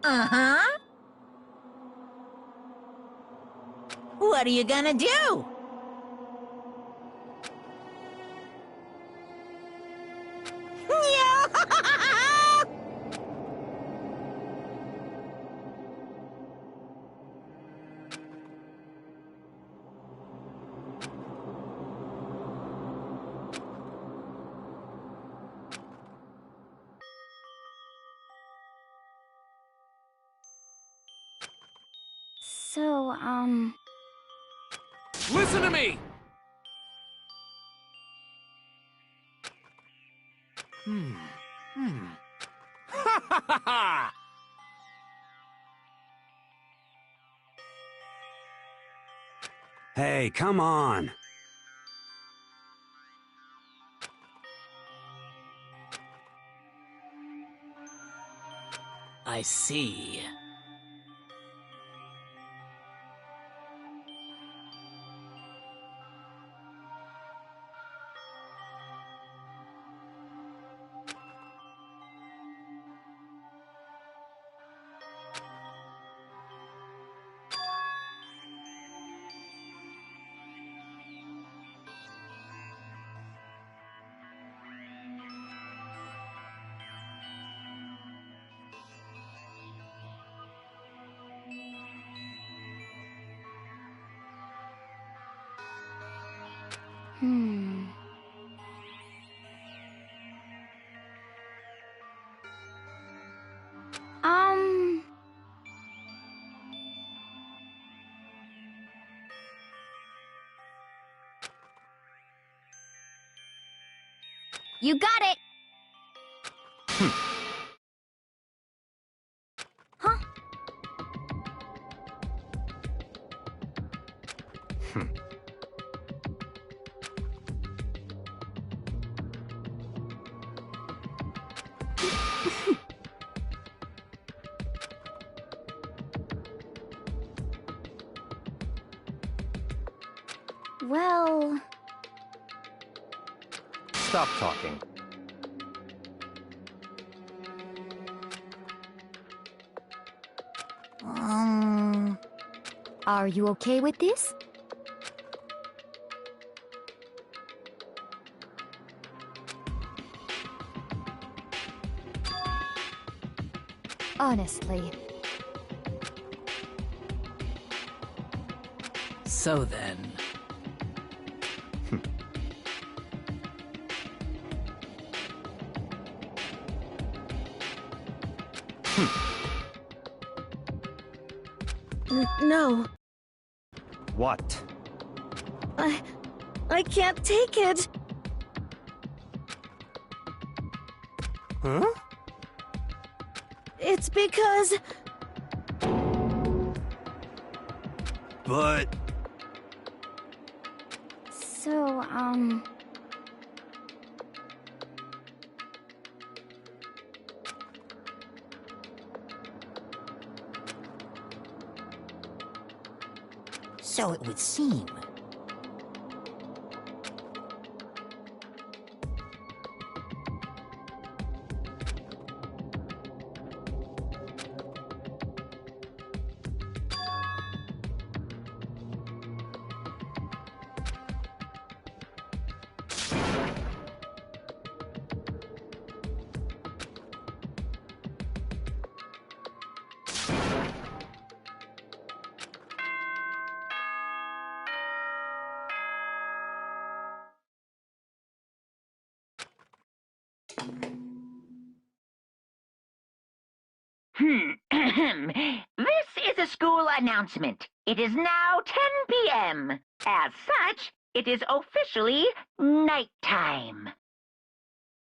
Uh-huh. What are you gonna do? So, Listen to me! Ha ha ha ha! Hey, come on! I see. You got it! Huh? Well... Stop talking. Are you okay with this? Honestly. So then... No. What? I can't take it. Huh? It's because... But... So, So it would seem. This is a school announcement. It is now 10 p.m. As such, it is officially nighttime.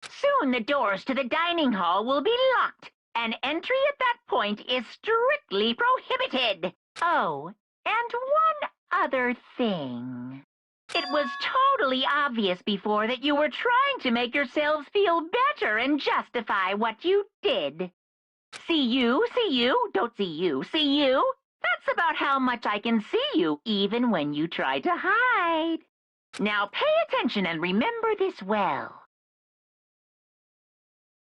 Soon the doors to the dining hall will be locked, and entry at that point is strictly prohibited. Oh, and one other thing. It was totally obvious before that you were trying to make yourselves feel better and justify what you did. See you, don't see you, see you. That's about how much I can see you, even when you try to hide. Now pay attention and remember this well.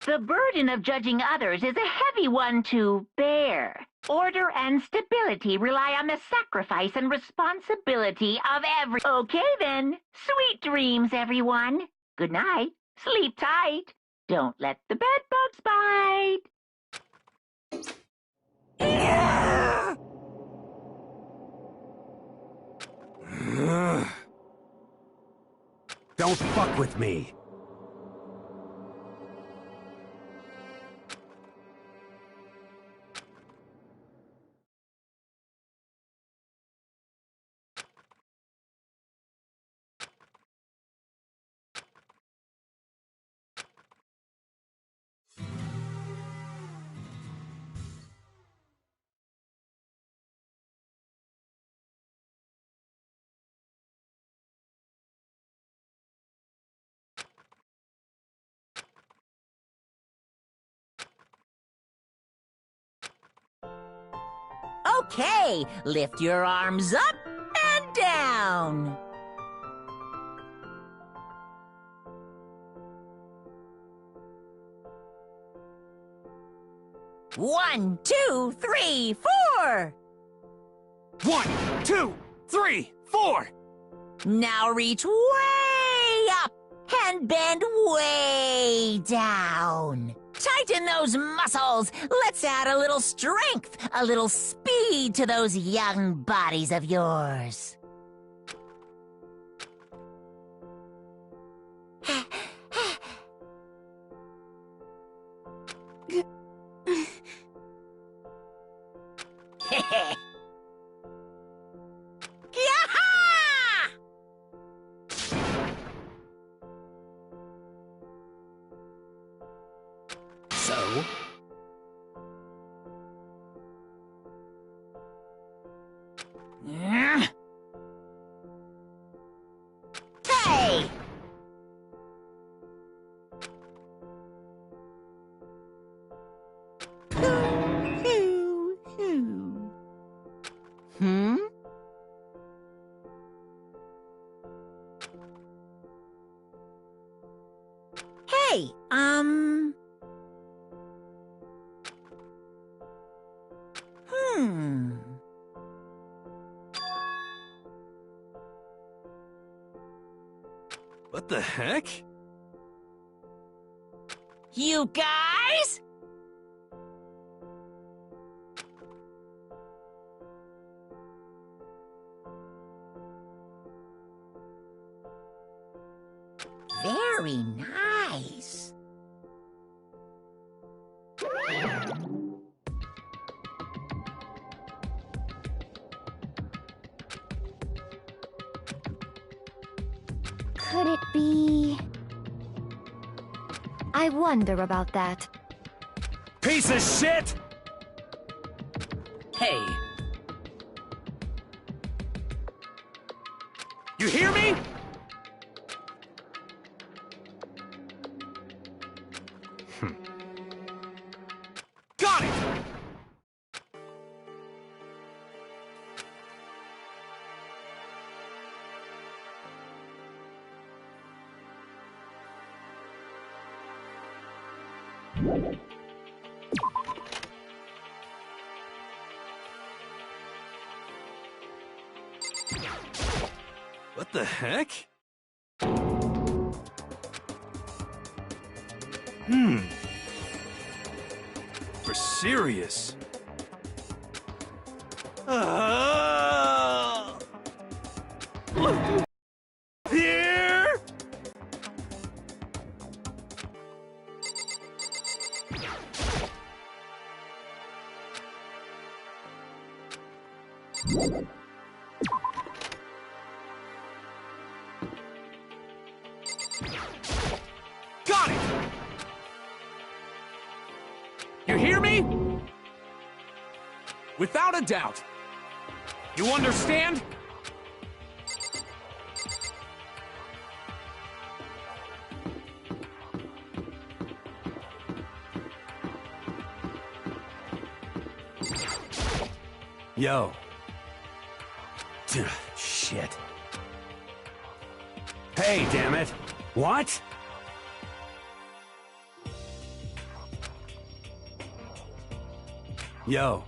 The burden of judging others is a heavy one to bear. Order and stability rely on the sacrifice and responsibility of every... Okay then, sweet dreams, everyone. Good night, sleep tight. Don't let the bedbugs bite. Don't fuck with me. Okay, lift your arms up and down. One, two, three, four. 1, 2, 3, 4. Now reach way up and bend way down. Tighten those muscles. Let's add a little strength, a little speed to those young bodies of yours. Yaha! So? Hey! Hmm? Hey, What the heck? You guys? Very nice. Could it be... I wonder about that. Piece of shit! Hey, You hear me? Got it! what the heck? For serious? Here? Got it! You hear me? Without a doubt. You understand? Yo. Shit. Hey, damn it. What? Yo.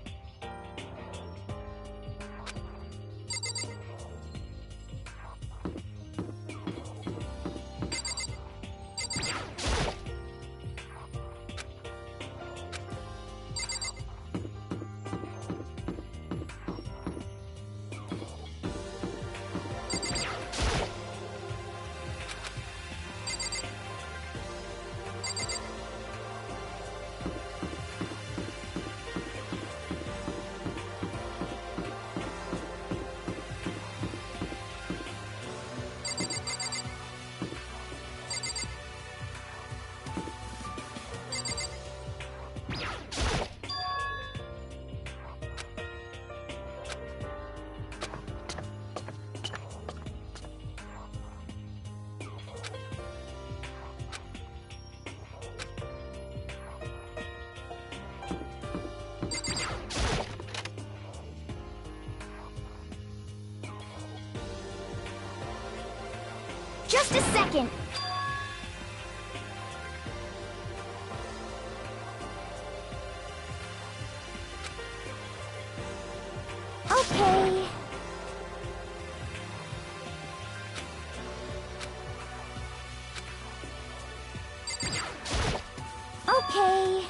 Just a second. Okay. Okay.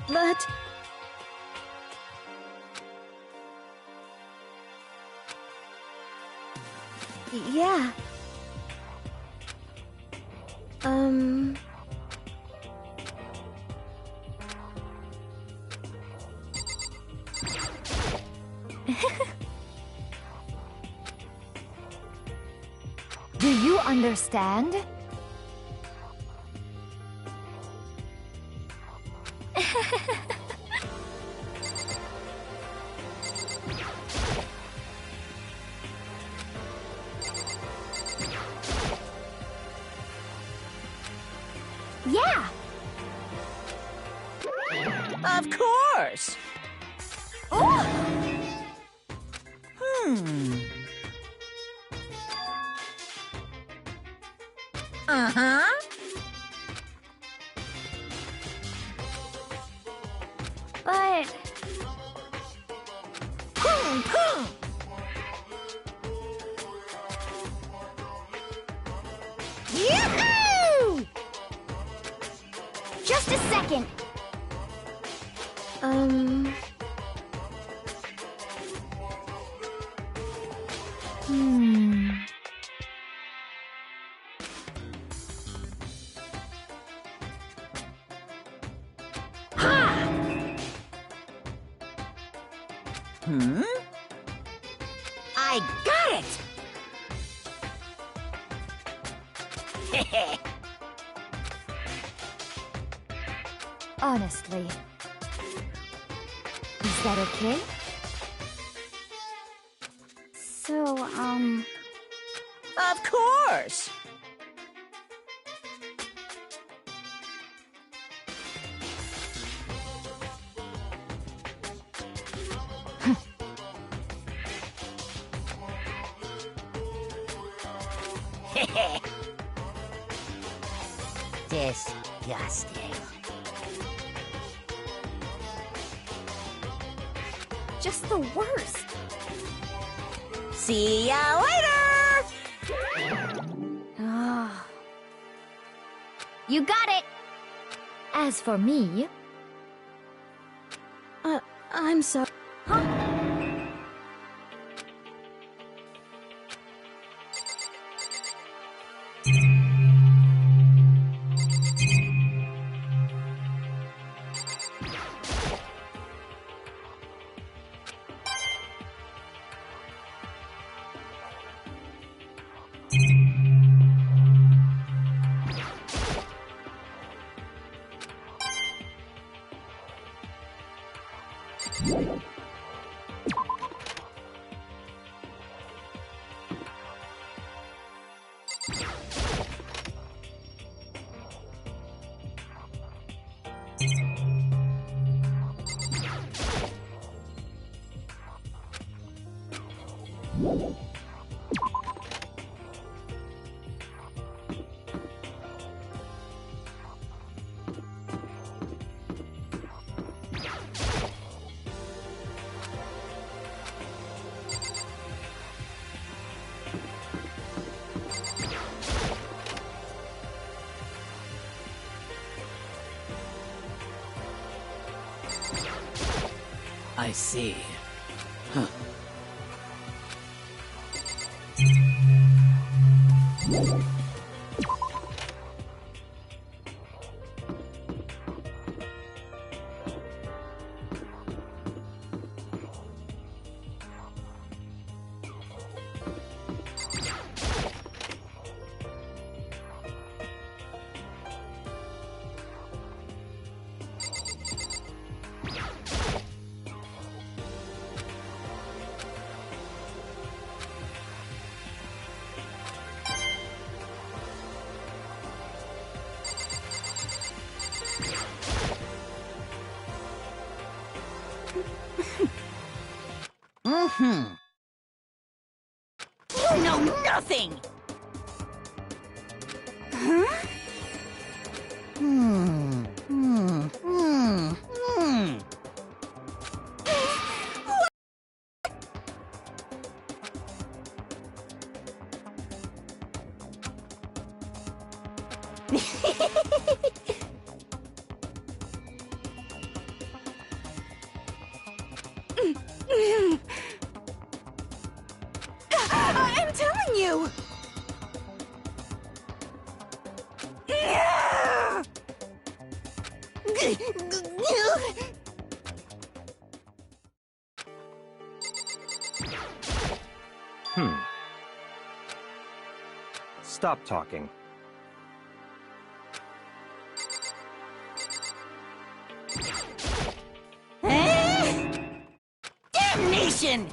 But... Yeah. Do you understand? Yeah. Of course. Oh! Uh-huh. But... Boom, boom. Yoo-hoo! Just a second. I got it! Honestly. Is that okay? So, Of course! Disgusting. just the worst. See ya later! Ah. You got it! As for me... I'm sorry. Huh? I see. Huh. Mm-hmm. You know nothing! Huh? I'm telling you! Stop talking. Damnation!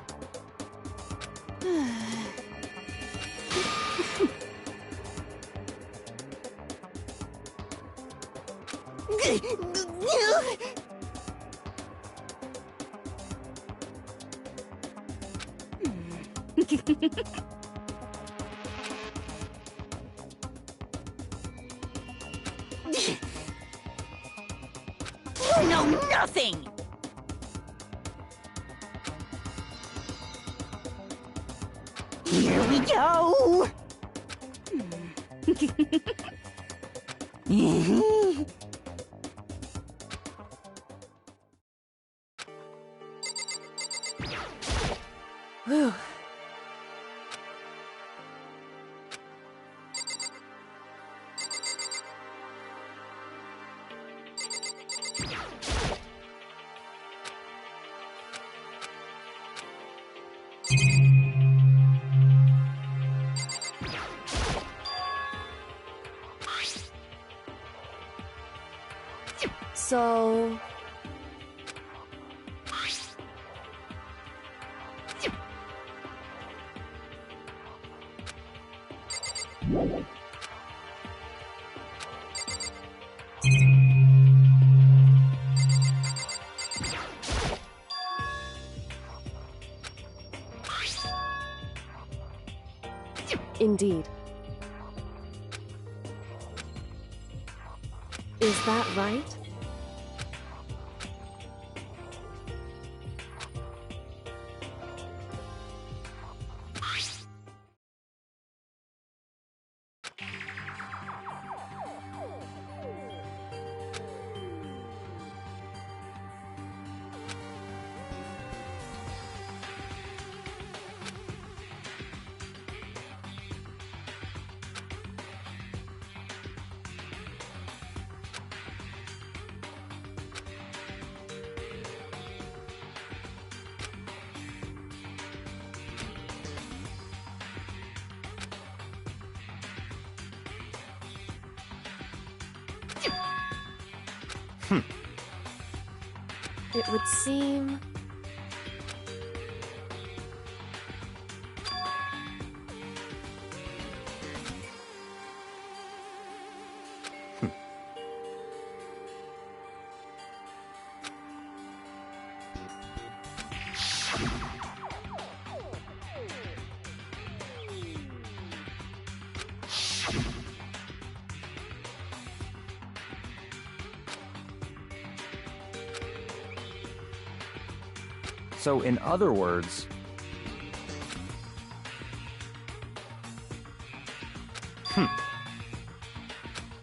You know nothing! Here we go! Whew. So... Indeed. Is that right? It would seem... So, in other words...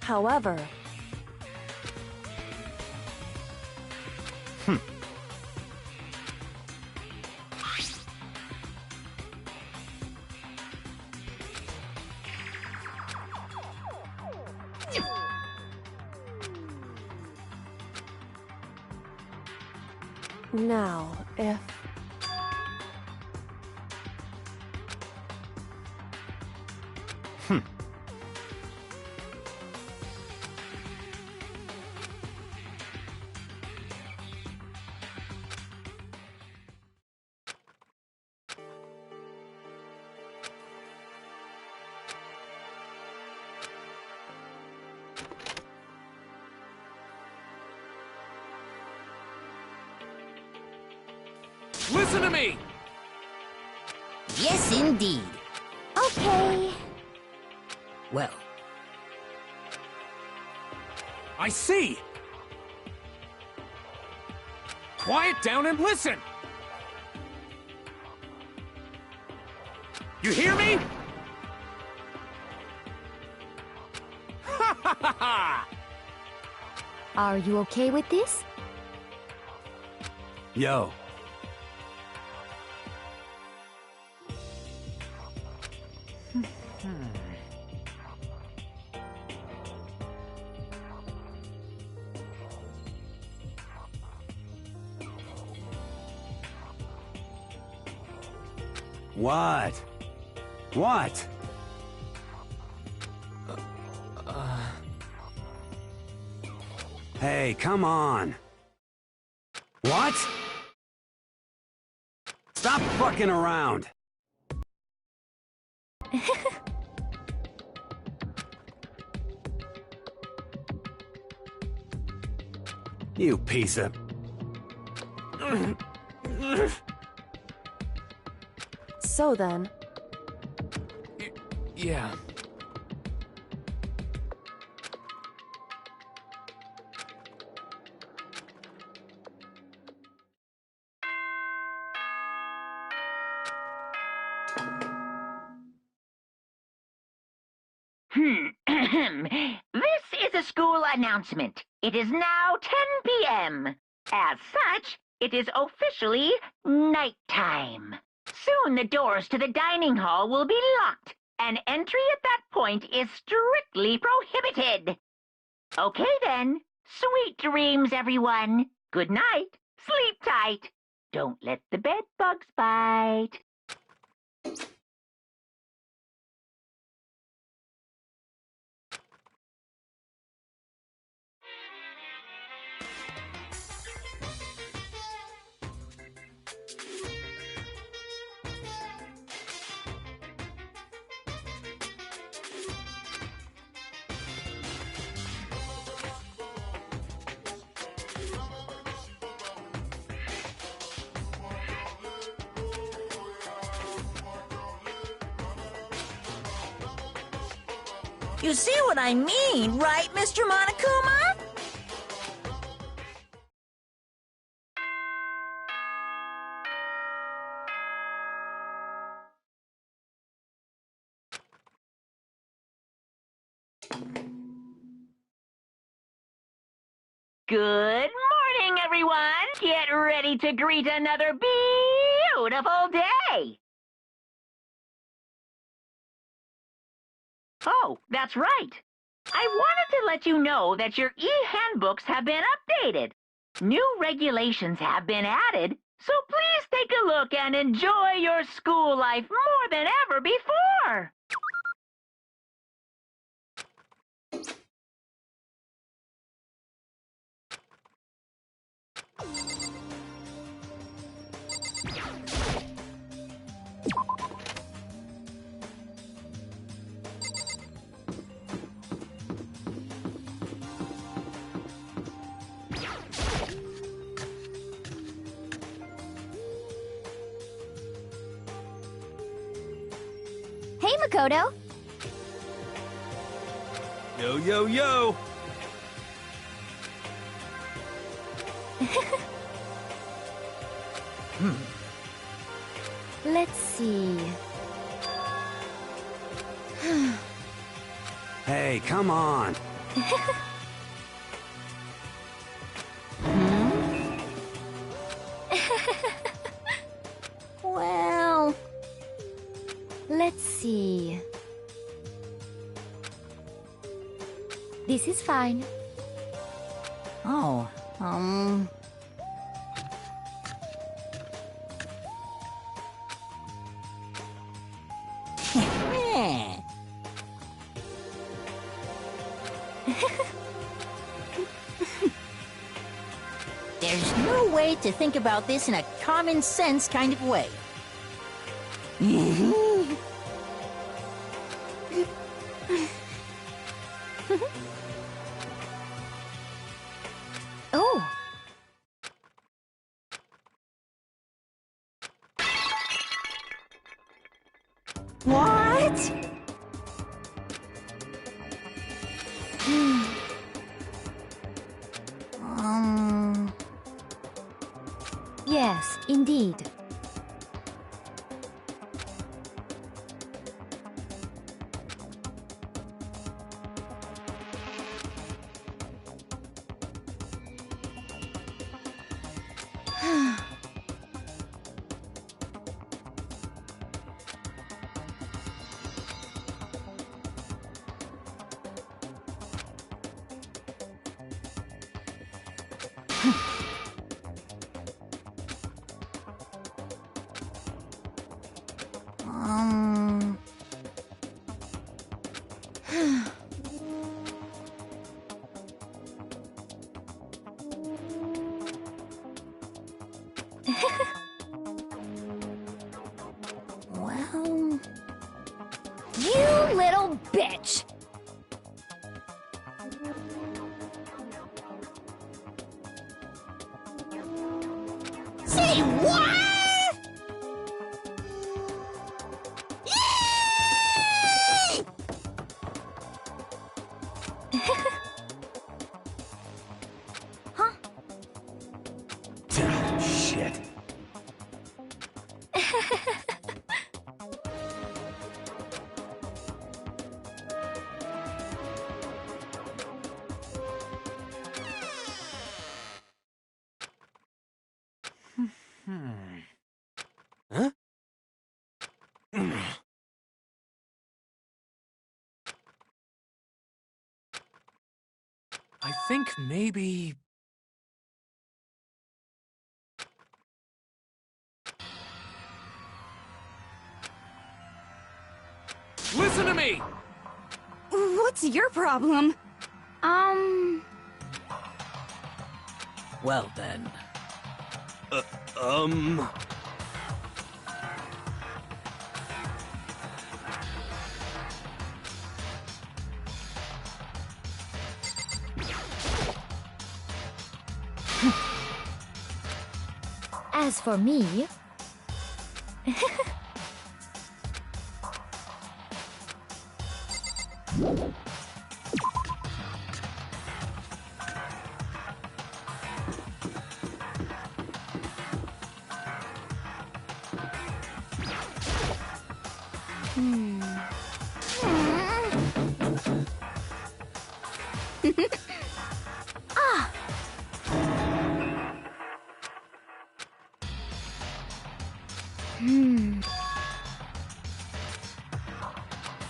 However... Now, if... Listen to me! Yes, indeed. Okay. Well, I see! Quiet down and listen! You hear me? Ha ha ha ha! Are you okay with this? Yo. What? What? Hey, come on. What? Stop fucking around. You piece of... So then... Yeah. This is a school announcement. It is now 10 p.m. As such, it is officially nighttime. Soon the doors to the dining hall will be locked, and entry at that point is strictly prohibited. Okay then. Sweet dreams, everyone. Good night. Sleep tight. Don't let the bed bugs bite. You see what I mean, right, Mr. Monokuma? Good morning, everyone. Get ready to greet another beautiful day. Oh, that's right. I wanted to let you know that your e-handbooks have been updated. New regulations have been added, so please take a look and enjoy your school life more than ever before. Hey, Makoto. Yo, yo, yo! Let's see. Hey, come on. Well, let's see. This is fine. Oh, There's no way to think about this in a common sense kind of way. Oh. What? Yes, indeed. Well... You little bitch! Say what? Shit. Huh? I think maybe... Listen to me! What's your problem? Well then. As for me...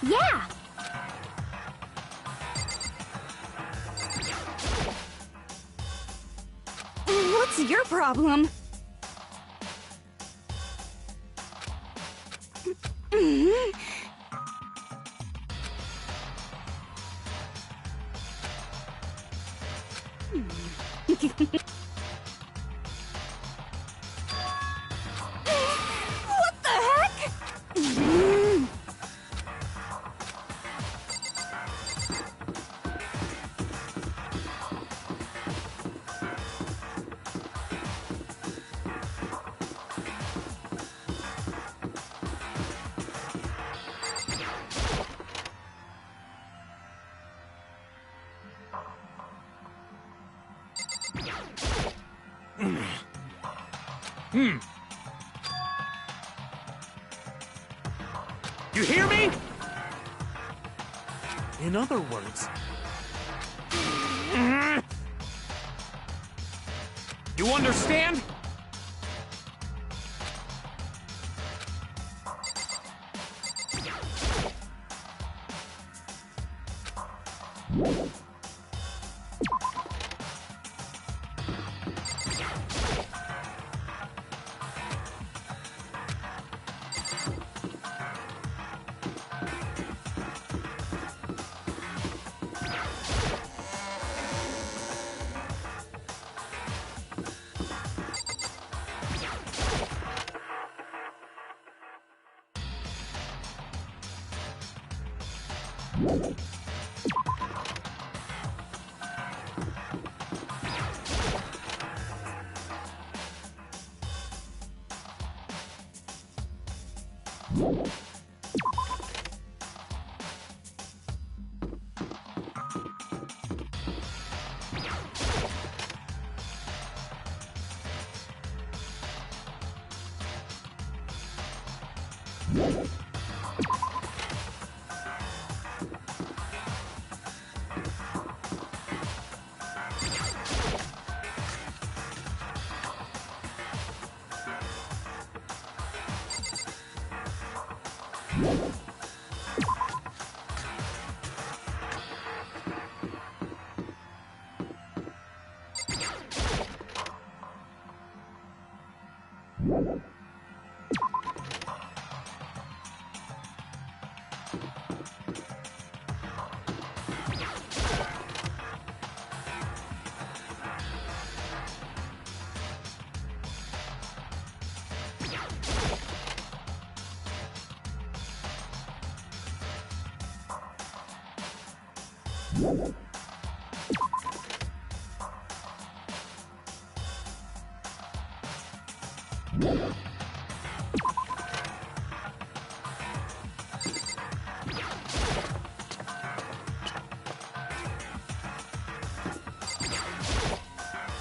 Yeah! What's your problem? You hear me? In other words... You understand?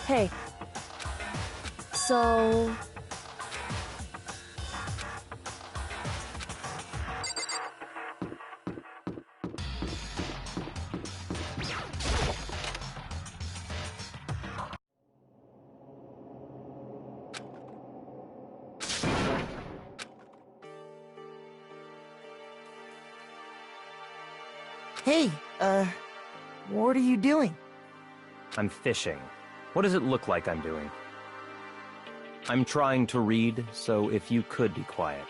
Hey. So... Hey, what are you doing? I'm fishing. What does it look like I'm doing? I'm trying to read, so if you could be quiet.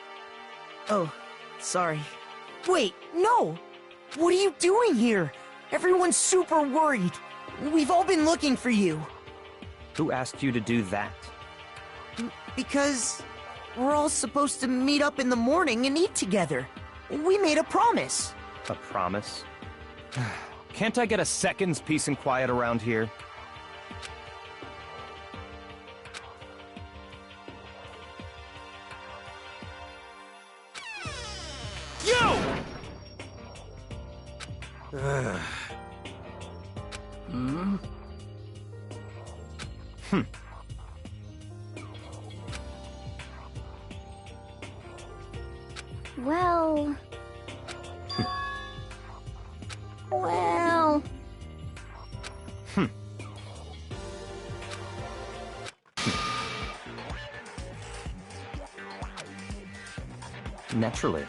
Oh, sorry. Wait, no! What are you doing here? Everyone's super worried. We've all been looking for you. Who asked you to do that? Because we're all supposed to meet up in the morning and eat together. We made a promise. A promise? Can't I get a second's peace and quiet around here? You! Well... well... Naturally.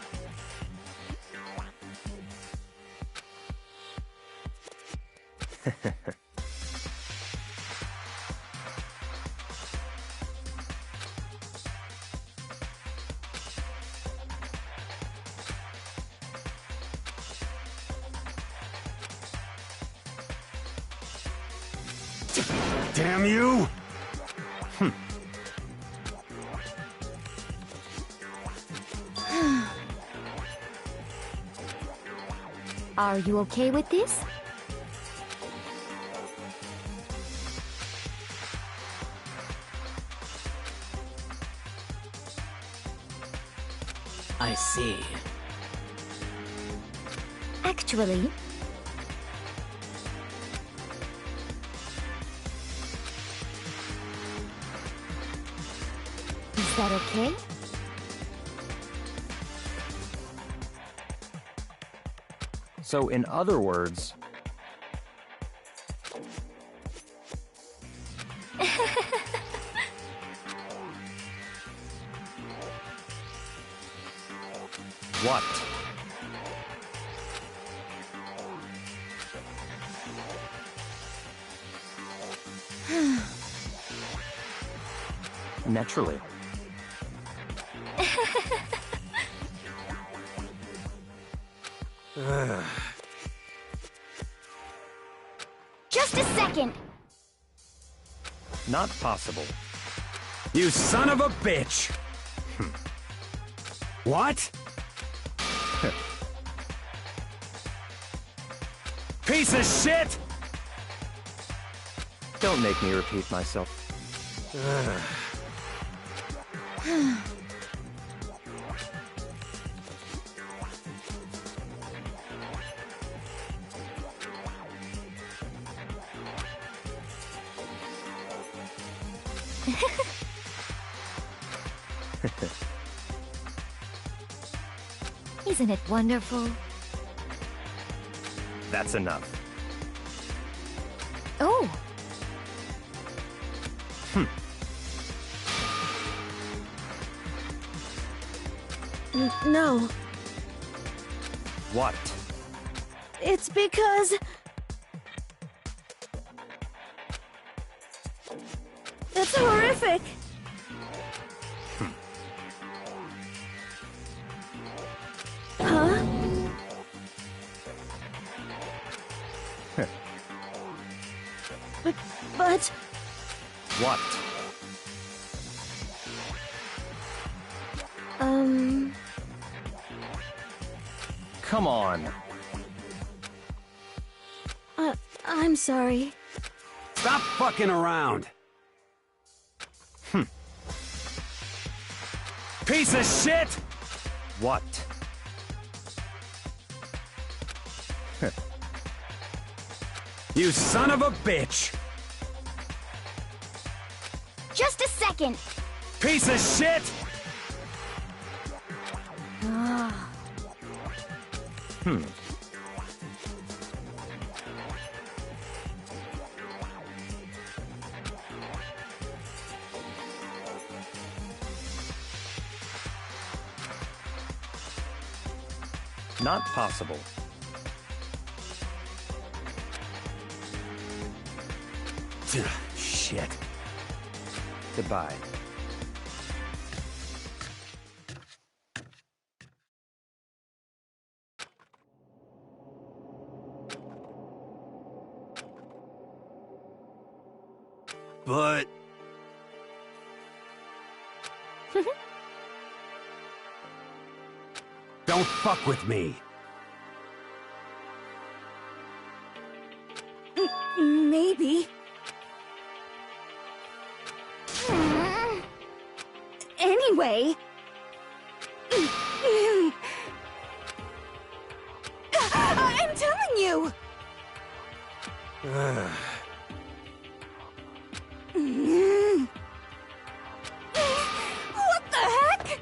Damn you! Are you okay with this? I see. Actually, that okay? So, in other words, what? Naturally. Just a second. Not possible. You son of a bitch! What? Piece of shit! Don't make me repeat myself. Isn't it wonderful? That's enough. Oh, No, What? it's because... It's horrific. Huh? But... What? Come on. I'm sorry. Stop fucking around! Piece of shit! What? You son of a bitch! Just a second. Piece of shit! Not possible. Shit. Goodbye. But... Don't fuck with me. Maybe. Anyway... I'm telling you! What the heck?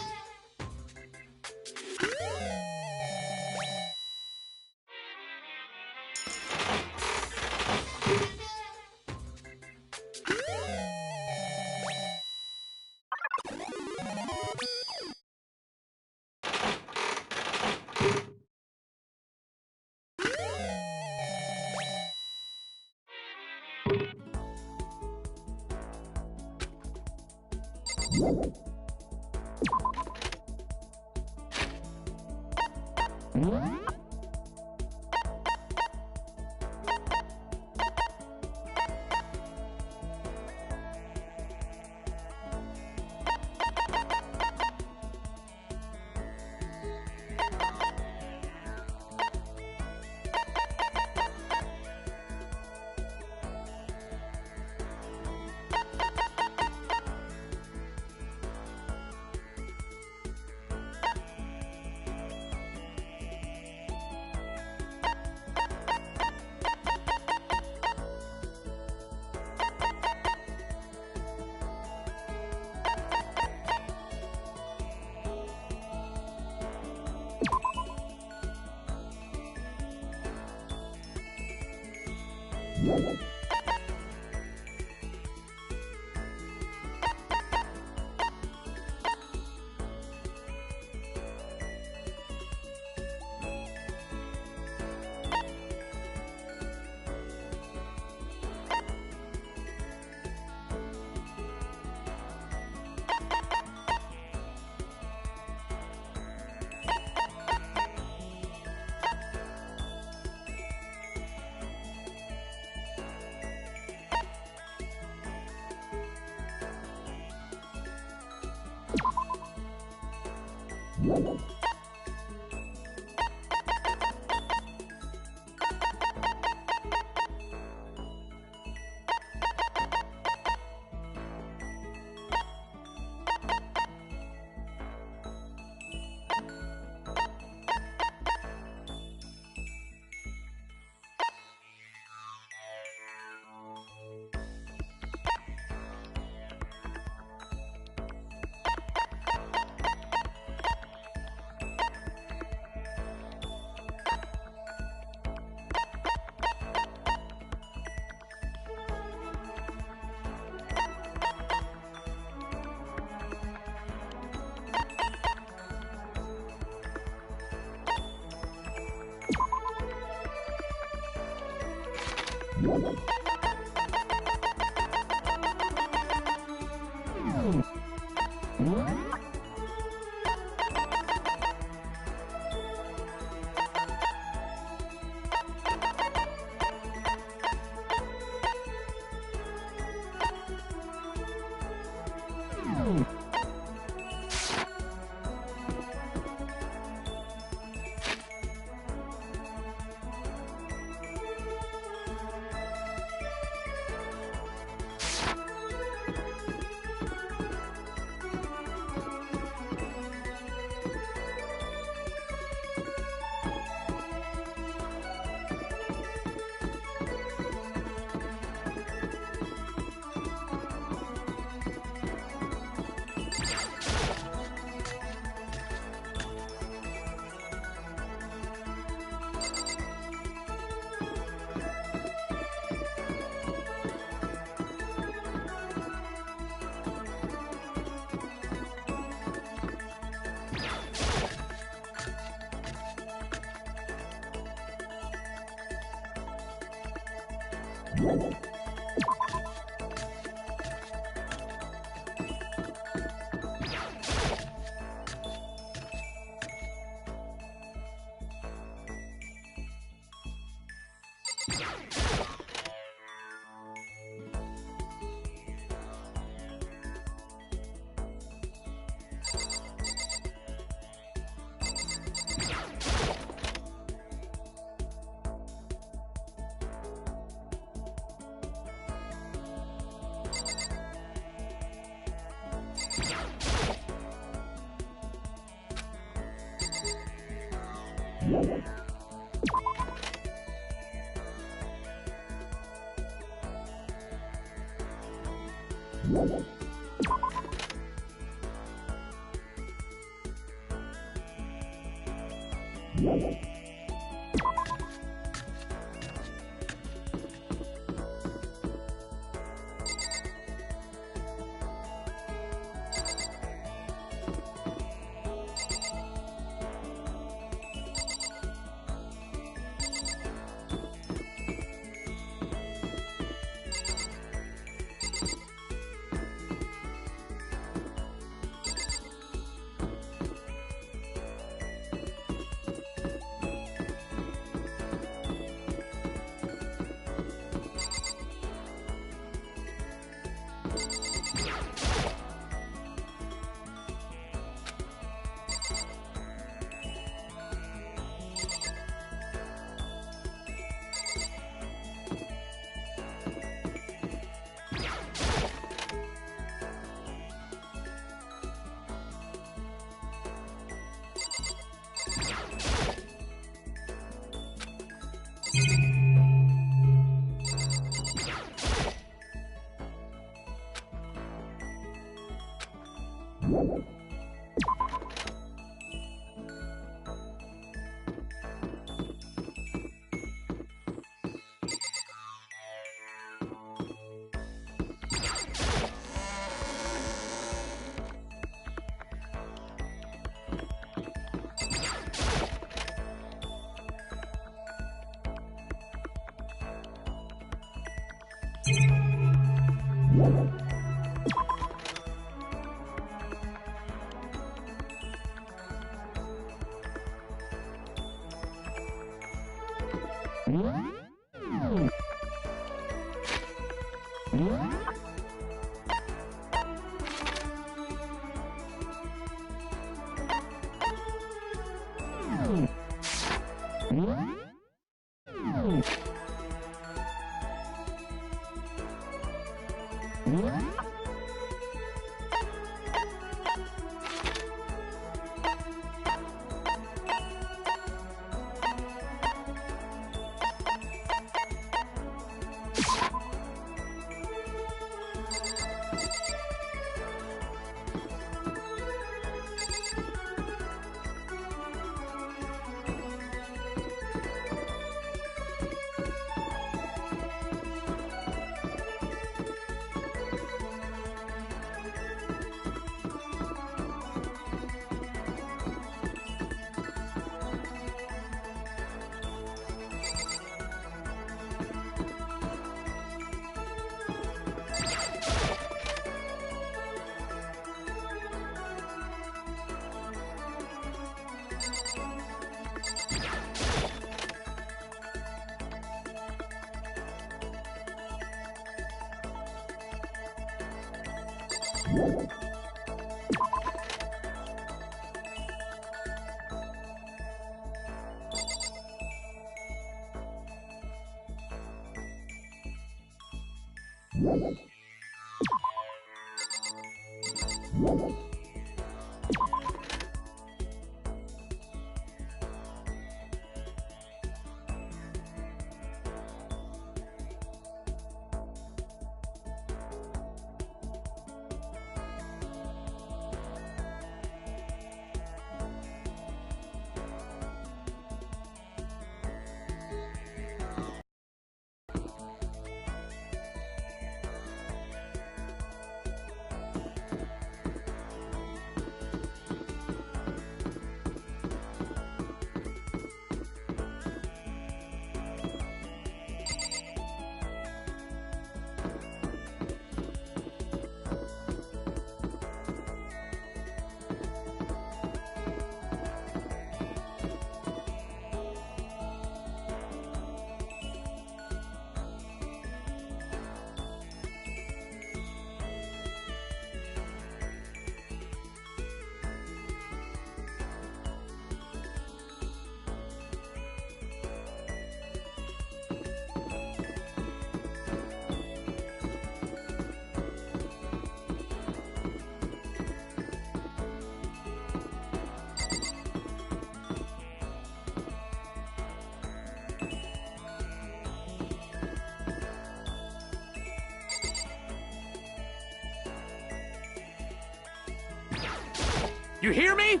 You hear me?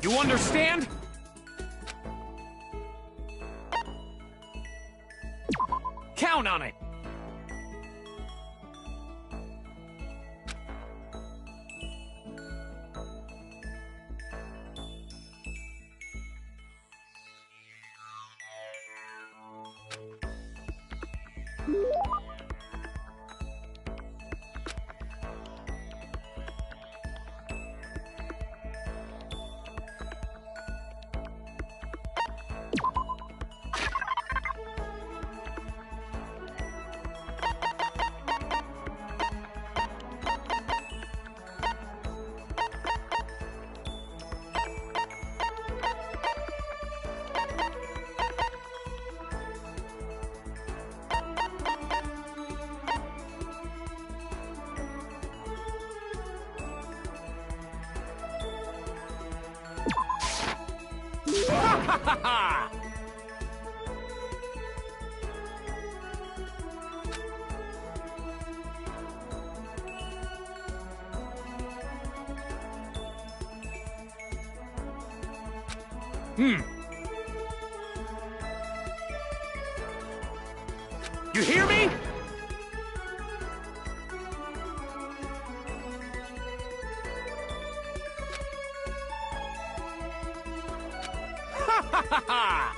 You understand? Count on it! Ha ha ha! You hear me? Ha ha ha ha!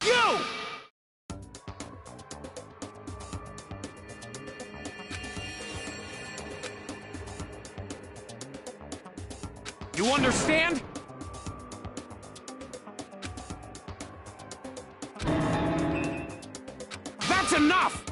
You! You understand? That's enough!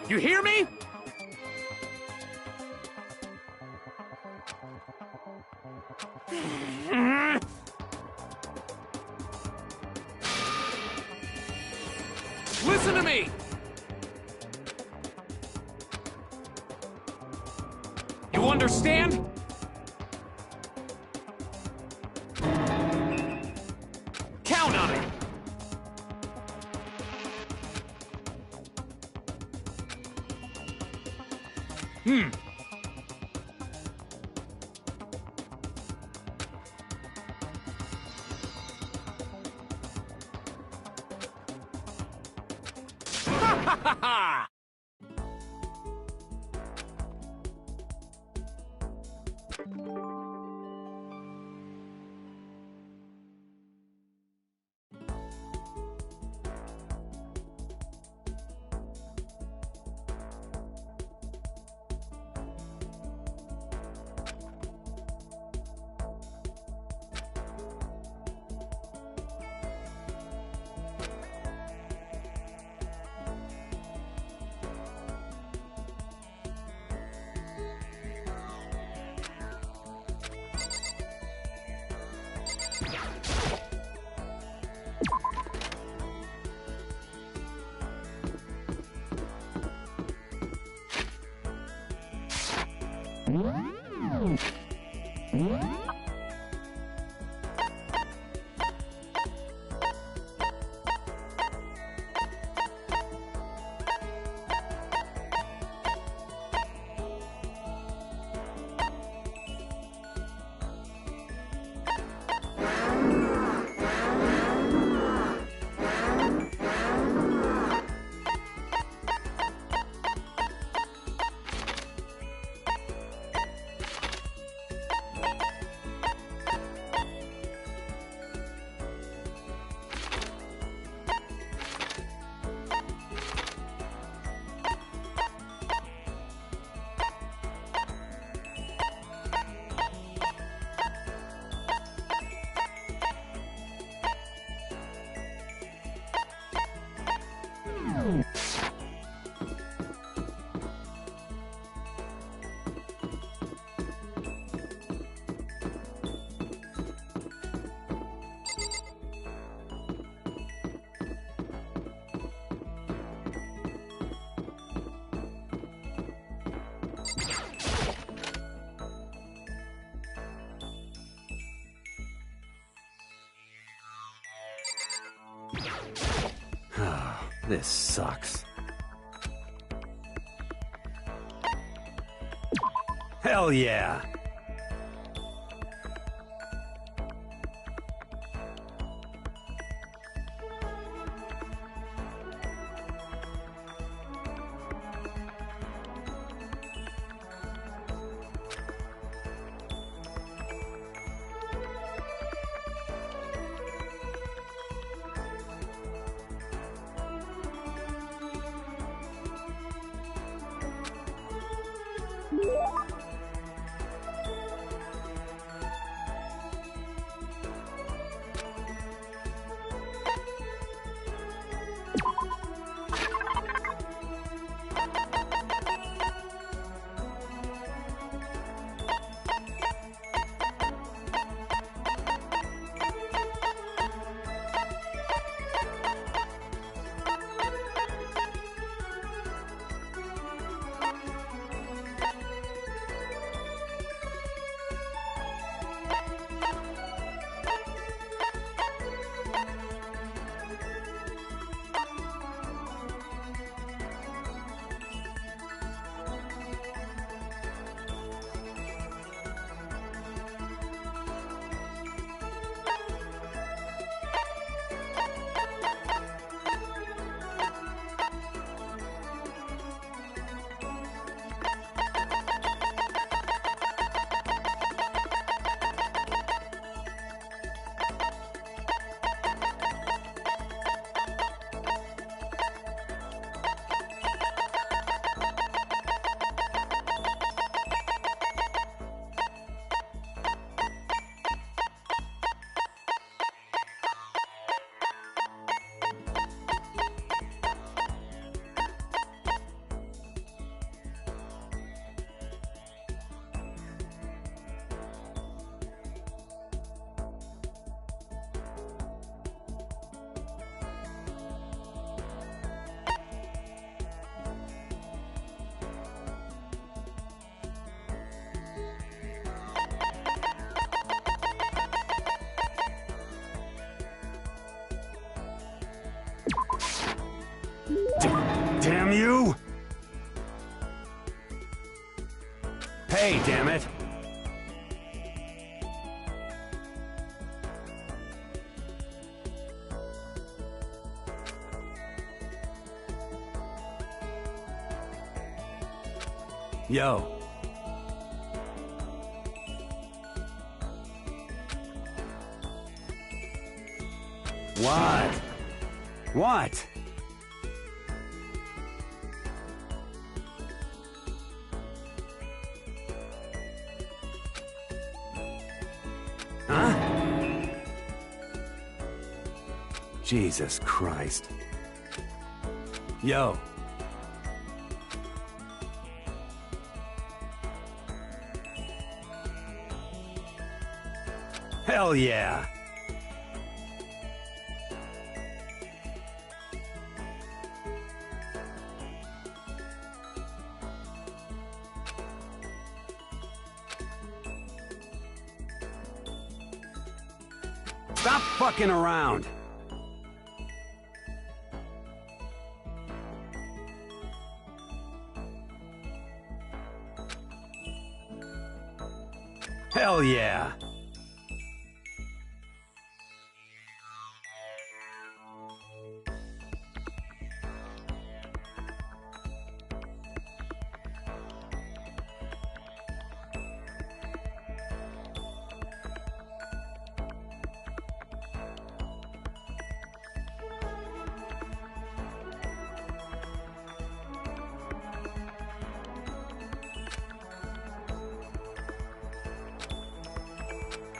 You hear me? Listen to me! You understand? Count on it! Ha ha ha! This sucks. Hell yeah! Damn you! Hey, damn it! Yo. What? What? Huh? Jesus Christ. Yo. Hell yeah! Stop fucking around! Hell yeah!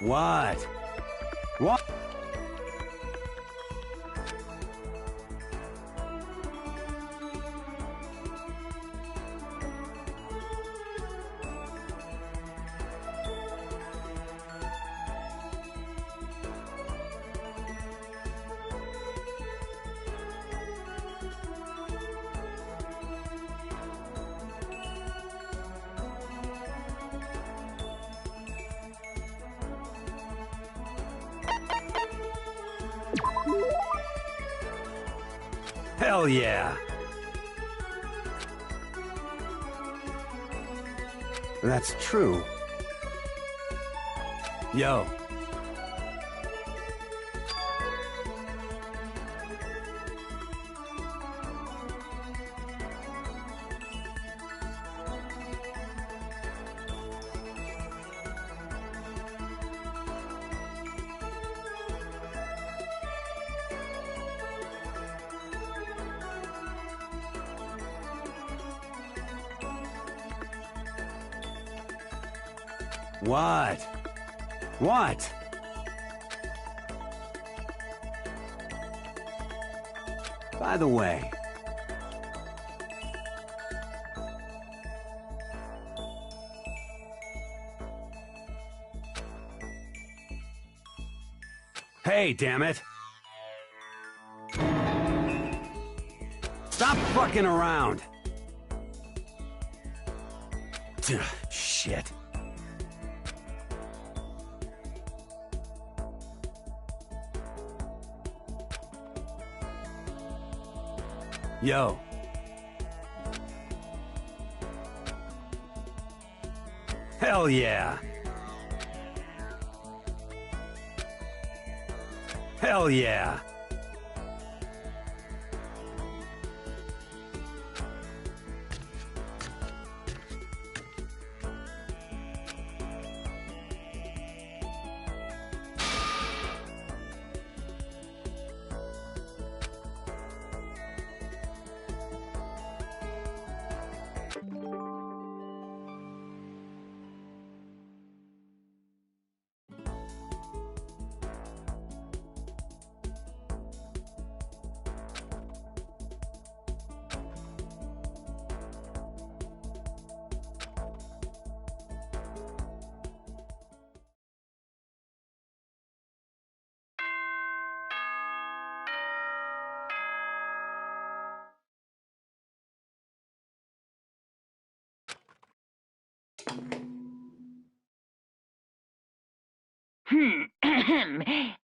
What? What? Hell yeah! That's true. Yo. What? What? By the way... Hey, damn it! Stop fucking around! Shit. Yo. Hell yeah. Hell yeah.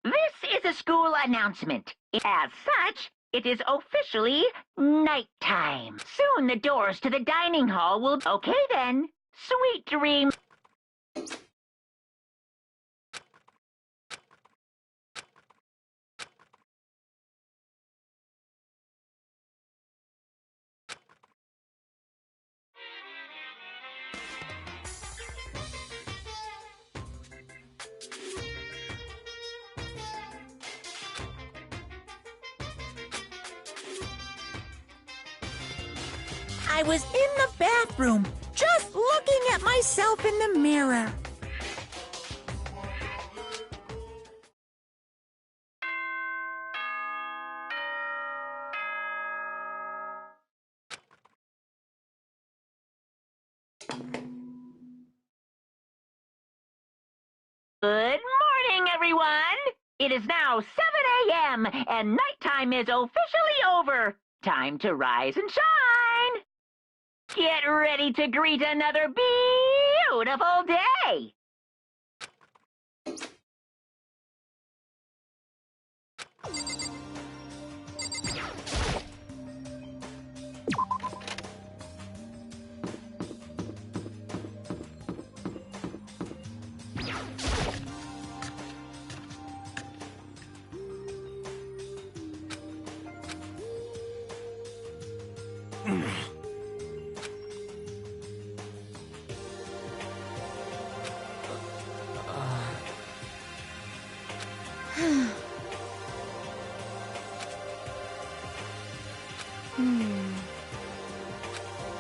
This is a school announcement. As such, it is officially nighttime. Soon the doors to the dining hall will... Okay then, sweet dreams. I was in the bathroom, just looking at myself in the mirror. Good morning, everyone! It is now 7 a.m., and nighttime is officially over. Time to rise and shine! Get ready to greet another beautiful day!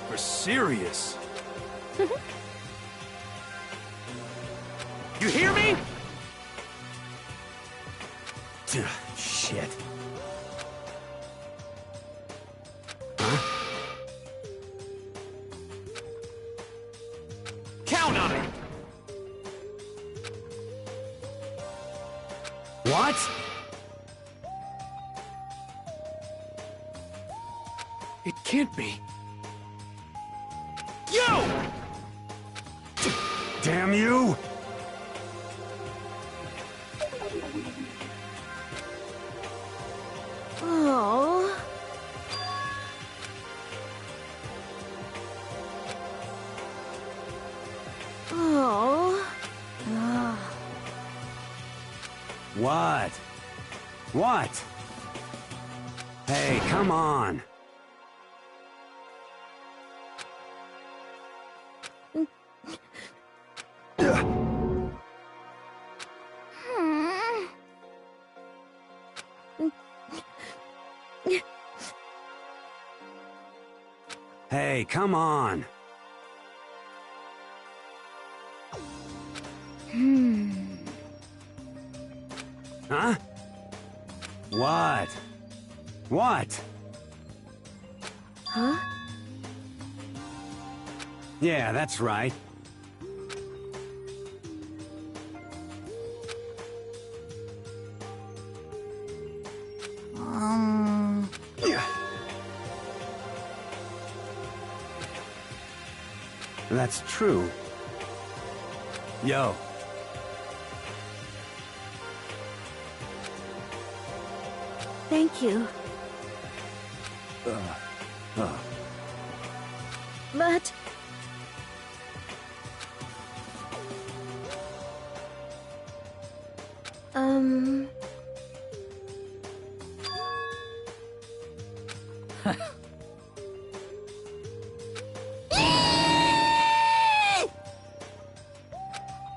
For serious. You hear me? Shit. Huh? Count on it! What? It can't be. You! Damn you! Oh. Oh. What? What? Hey, come on. Hey, come on. Huh? What? What? Huh? Yeah, that's right. That's true. Yo. Thank you. But...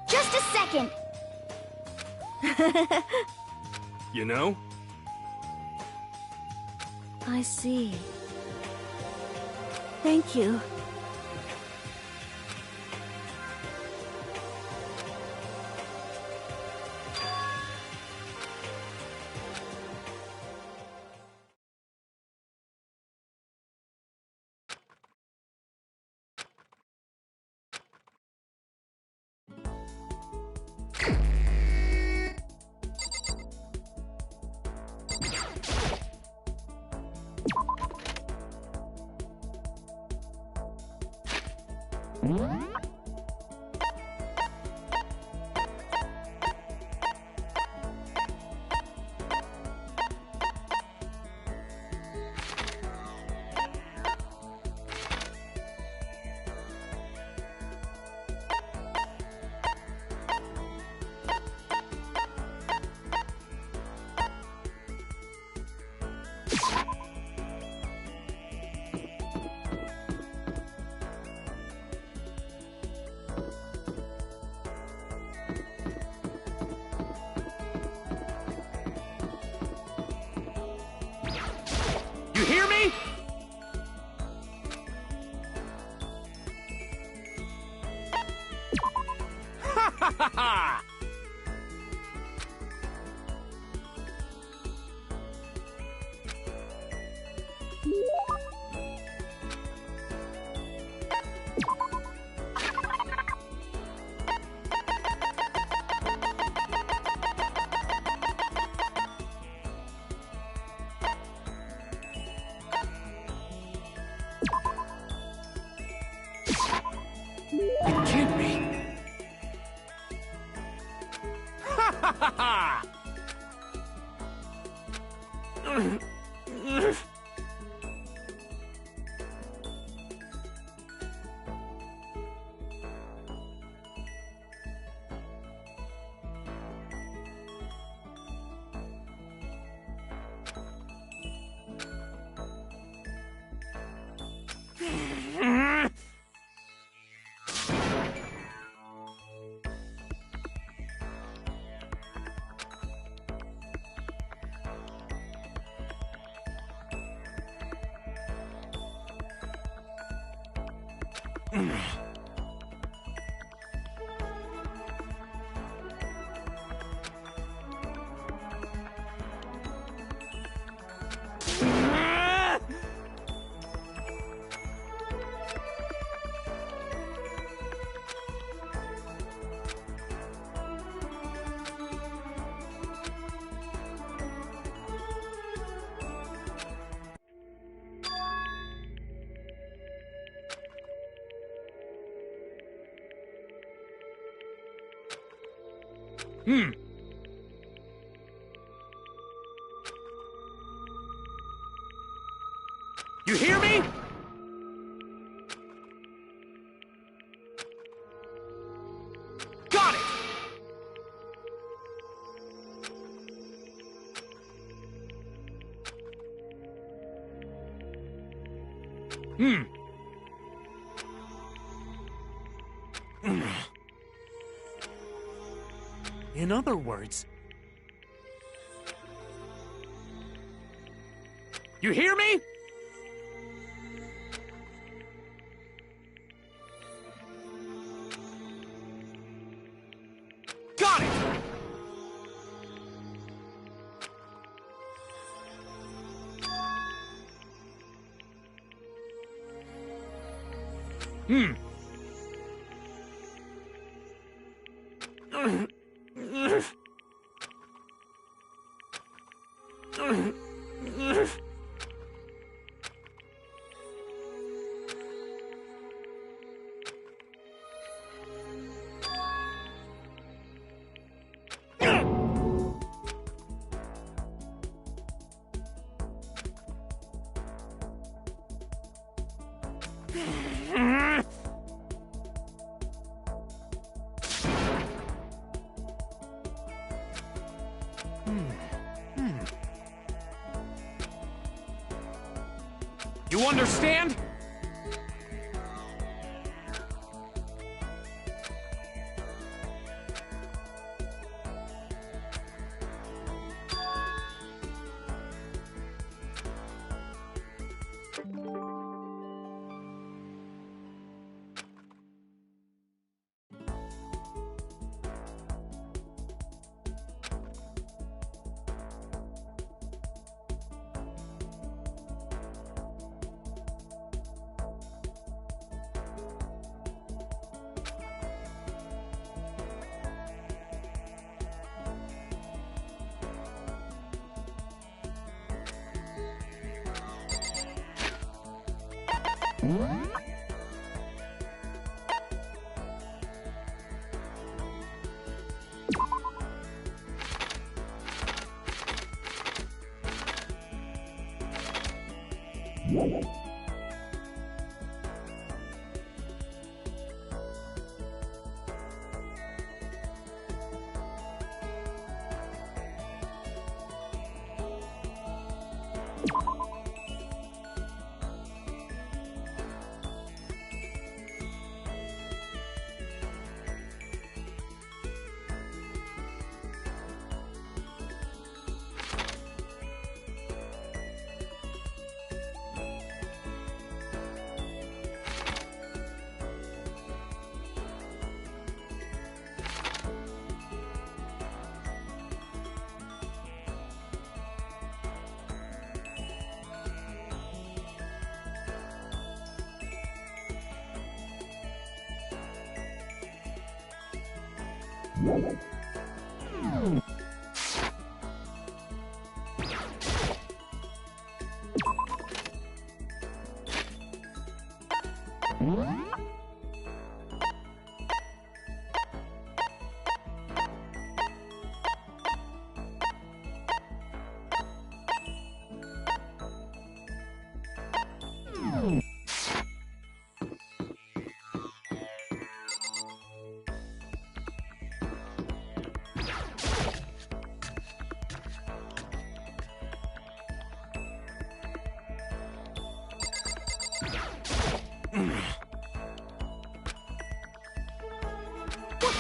Just a second. You know? I see. Thank you. ha ha! You hear me? Got it! In other words... You hear me? Got it! You understand?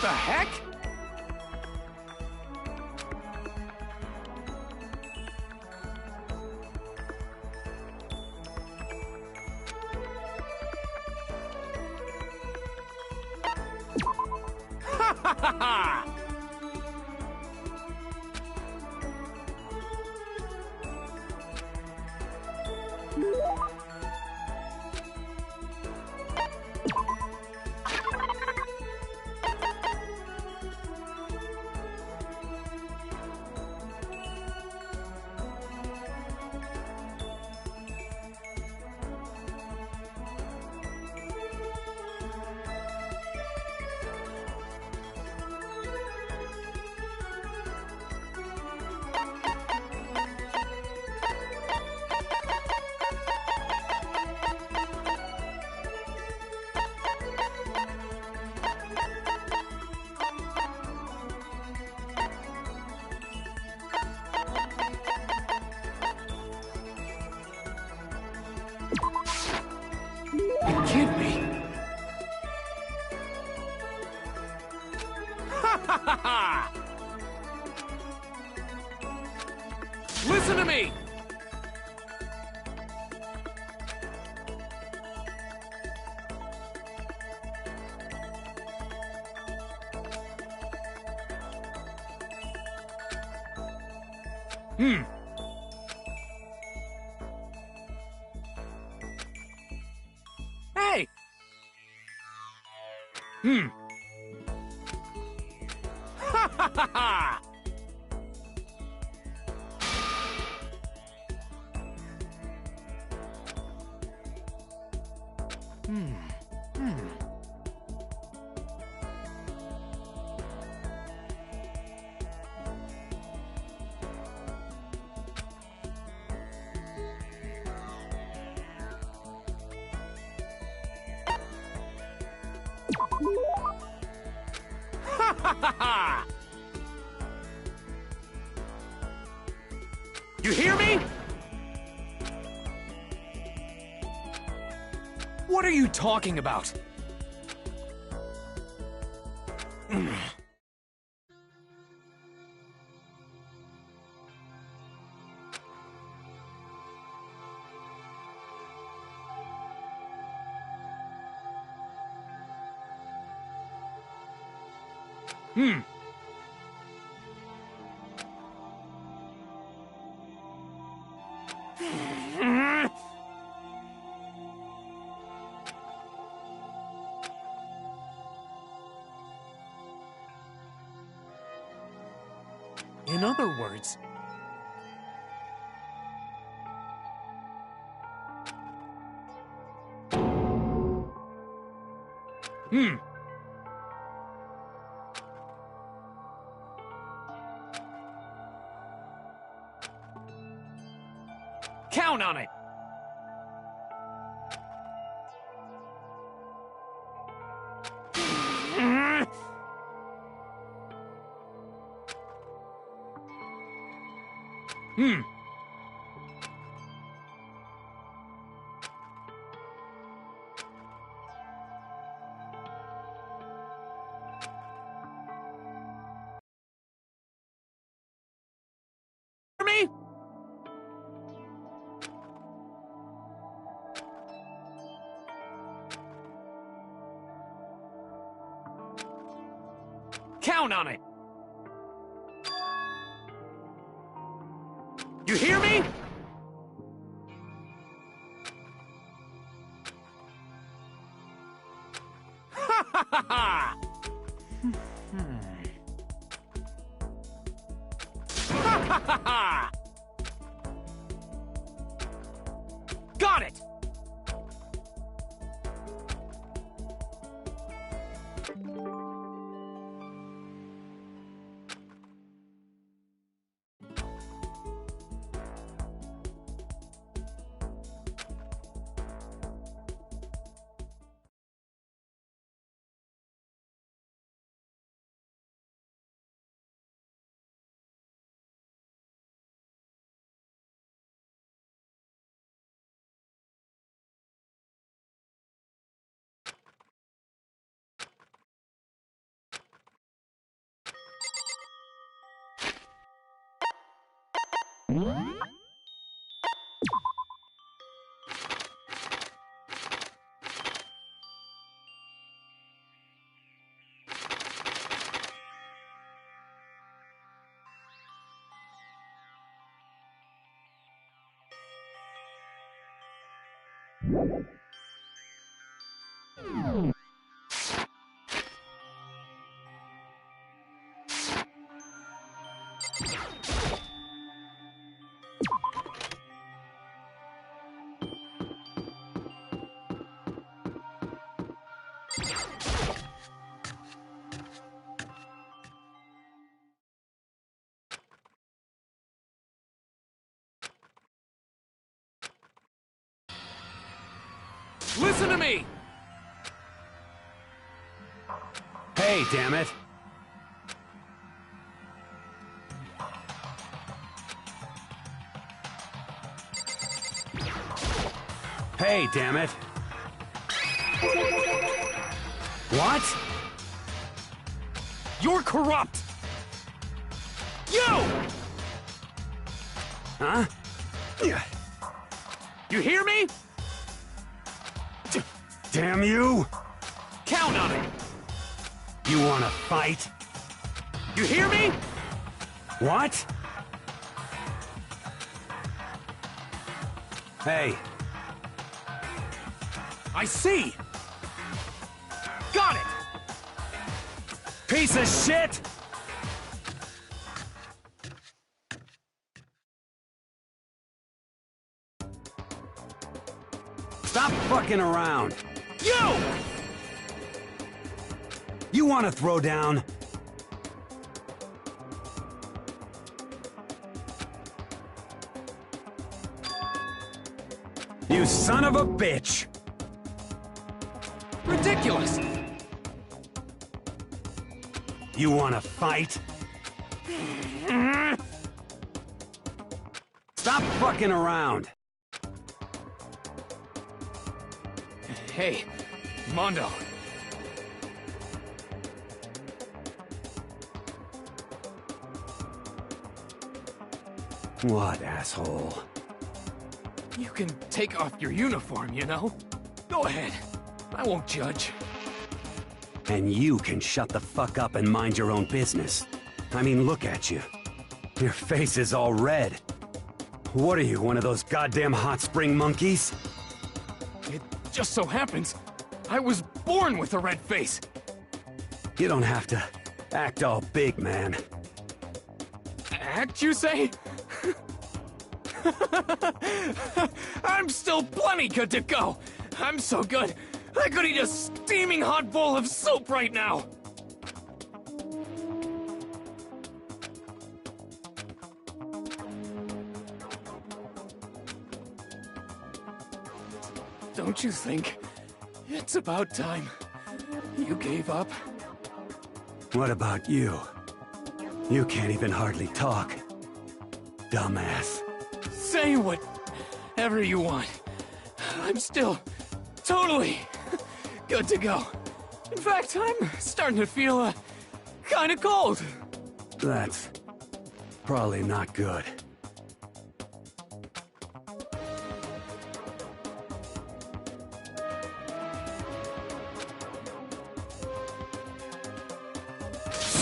the heck? Ha ha ha ha! Can't be. Ha ha ha ha! Listen to me! Hey! Ha ha ha ha! Ha ha ha ha! You hear me? What are you talking about? In other words... Count on it! Me? Count on it! You hear me? Ha ha ha ha! Ha ha ha ha! Got it! Listen to me! Hey, damn it! Hey, damn it! What? You're corrupt! You! Huh? You hear me? Damn you! Count on it! You wanna fight? You hear me? What? Hey, I see! Got it! piece of shit! Stop fucking around! You! You wanna throw down? You son of a bitch! Ridiculous! You wanna fight? Stop fucking around! Hey, Mondo. What, asshole? You can take off your uniform, you know? Go ahead. I won't judge. And you can shut the fuck up and mind your own business. I mean, look at you. Your face is all red. What are you, one of those goddamn hot spring monkeys? It just so happens, I was born with a red face. You don't have to act all big, man. Act, you say? I'm still plenty good to go. I'm so good, I could eat a steaming hot bowl of soup right now. Don't you think it's about time you gave up? What about you? You can't even hardly talk. Dumbass. Say whatever you want. I'm still totally good to go. In fact, I'm starting to feel kind of cold. That's probably not good.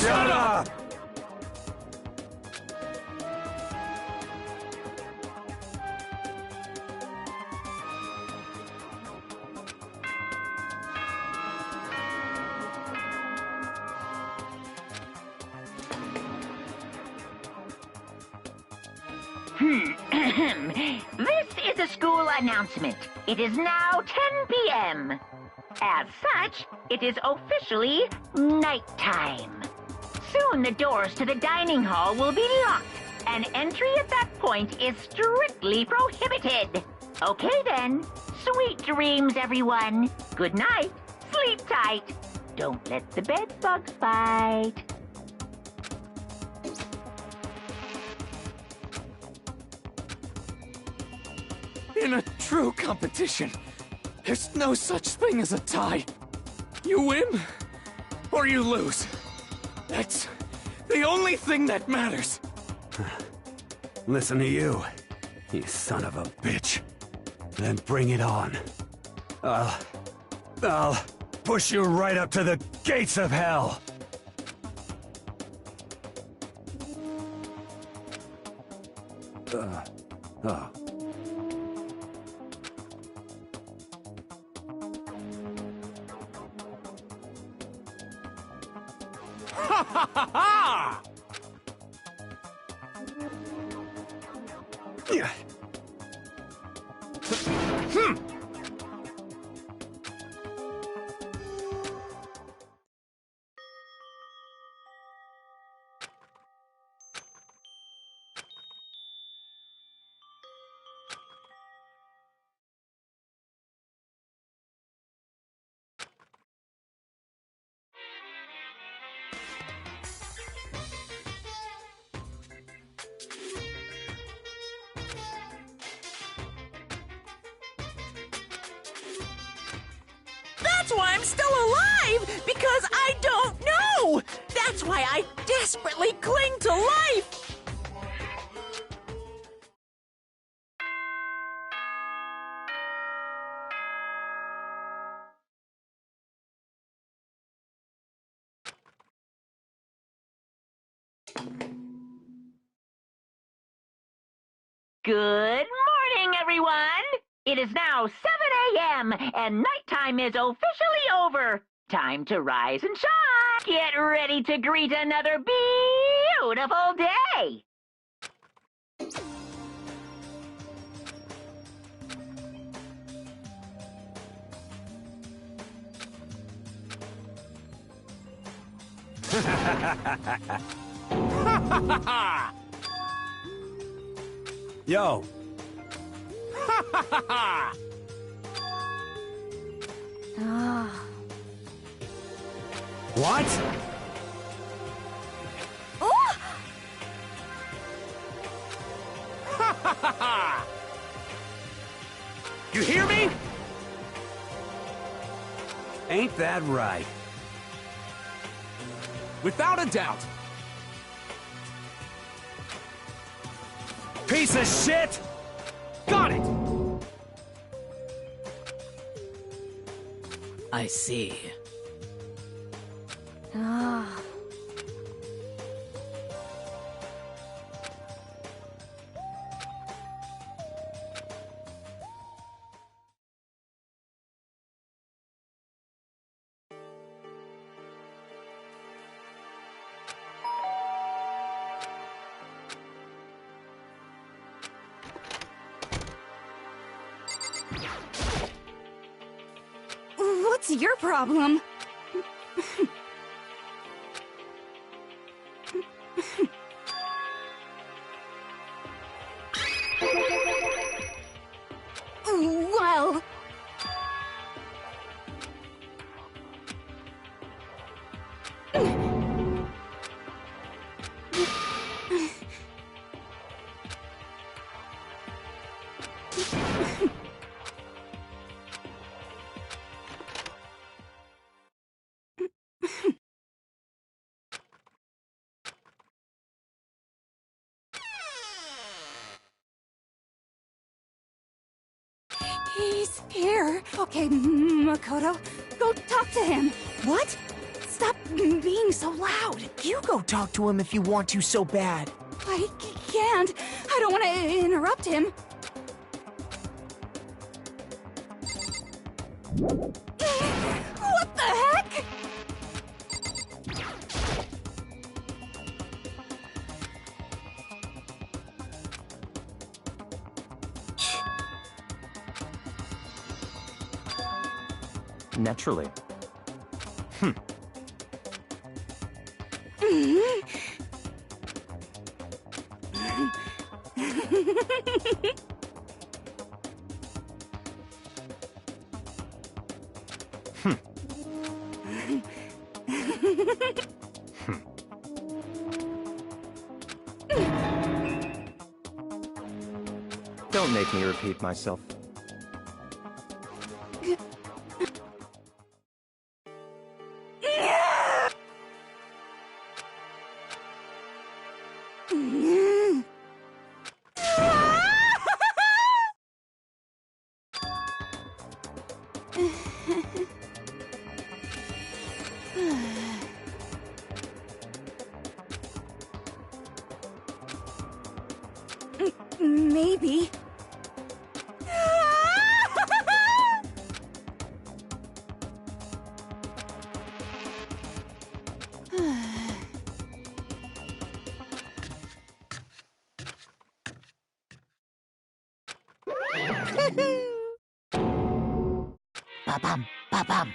Shut up! This is a school announcement. It is now 10 p.m. As such, it is officially nighttime. Soon the doors to the dining hall will be locked, and entry at that point is strictly prohibited. Okay then, sweet dreams, everyone. Good night, sleep tight. Don't let the bed bugs bite. In a true competition, there's no such thing as a tie. You win, or you lose. That's the only thing that matters. Listen to you, you son of a bitch. Then bring it on. I'll push you right up to the gates of hell. Oh. Ha ha ha ha! Yeah. That's why I'm still alive! Because I don't know! That's why I desperately cling to life! Good morning, everyone! It is now 7 a.m., and nighttime is officially over. Time to rise and shine! Get ready to greet another beautiful day! Yo. What? You hear me? Ain't that right? Without a doubt. Piece of shit! Got it! I see. What's your problem? Well... He's here. Okay, Makoto, go talk to him. What? Stop being so loud. You go talk to him if you want to so bad. I can't. I don't want to interrupt him. What the heck? Naturally. Don't make me repeat myself. Maybe. Ba-bum, ba-bum.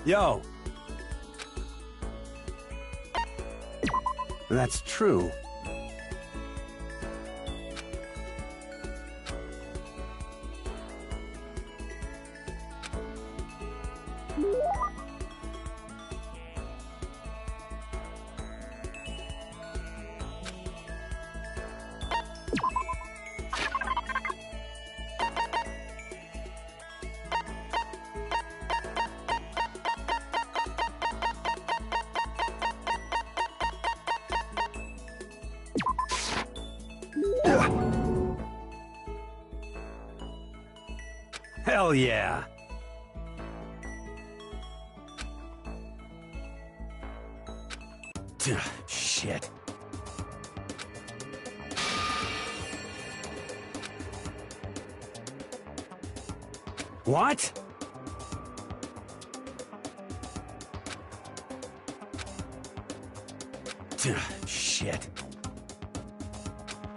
Yo! That's true. Hell yeah! Shit. What? Shit.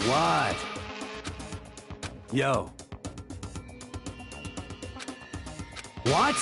What? Yo. What?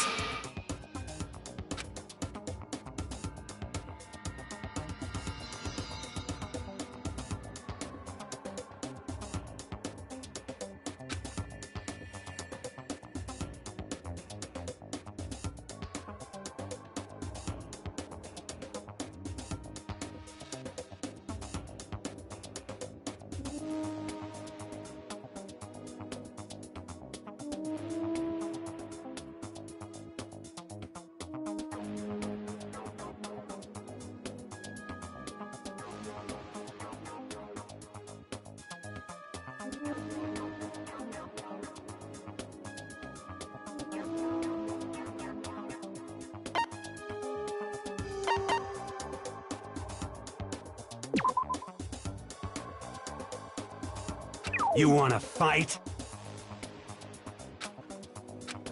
You wanna fight?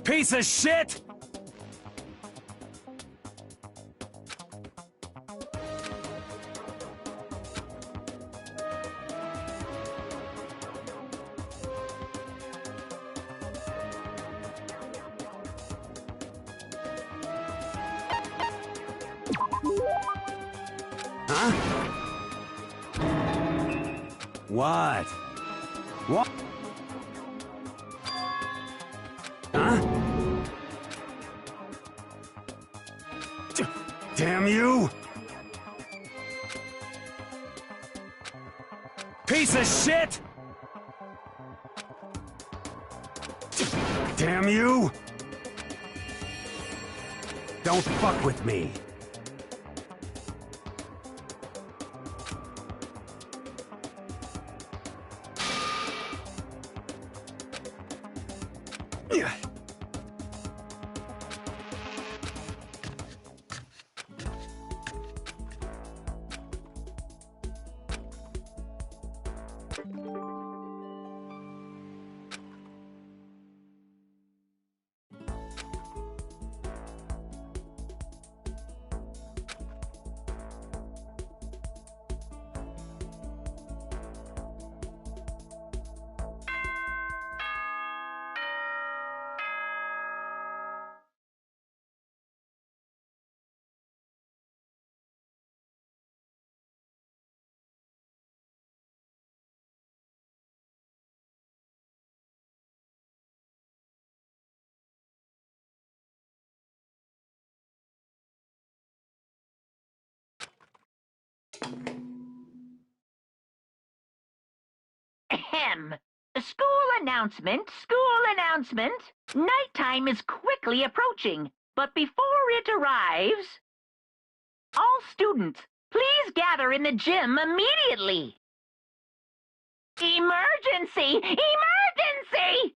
Piece of shit! Huh? What? What? Huh? Damn you! Piece of shit! Damn you! Don't fuck with me! Ahem. School announcement, school announcement. Nighttime is quickly approaching, but before it arrives, all students, please gather in the gym immediately. Emergency! Emergency!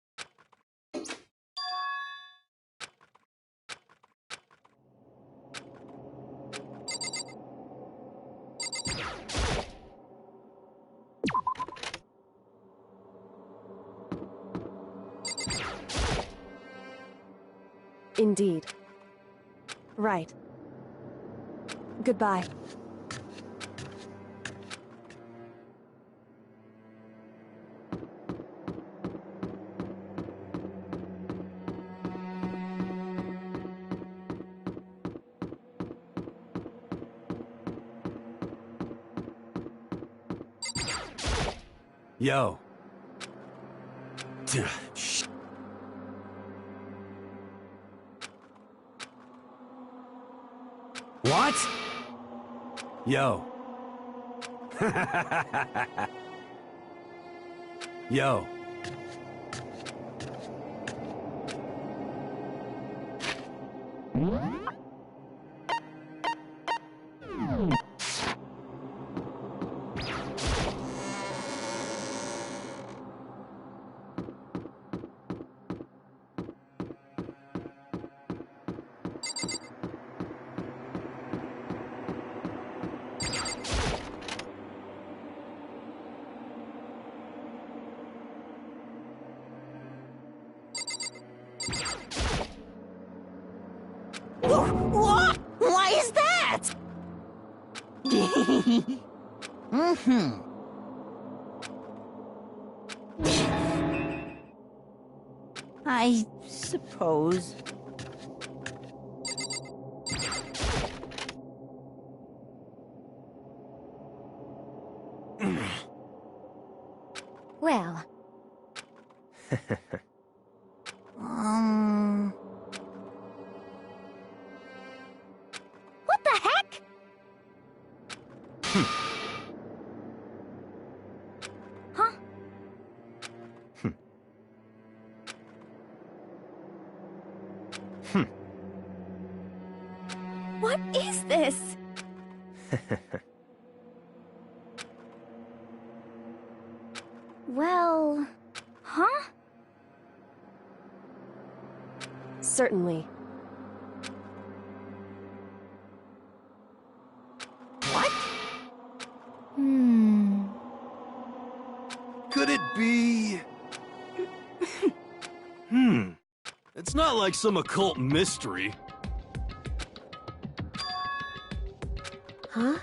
Indeed. Right. Goodbye. Yo. What? Yo. Yo. What? Why is that? I suppose. Well, What the heck? huh? What is this? Well, Huh? Certainly. What? Could it be... It's not like some occult mystery. Huh?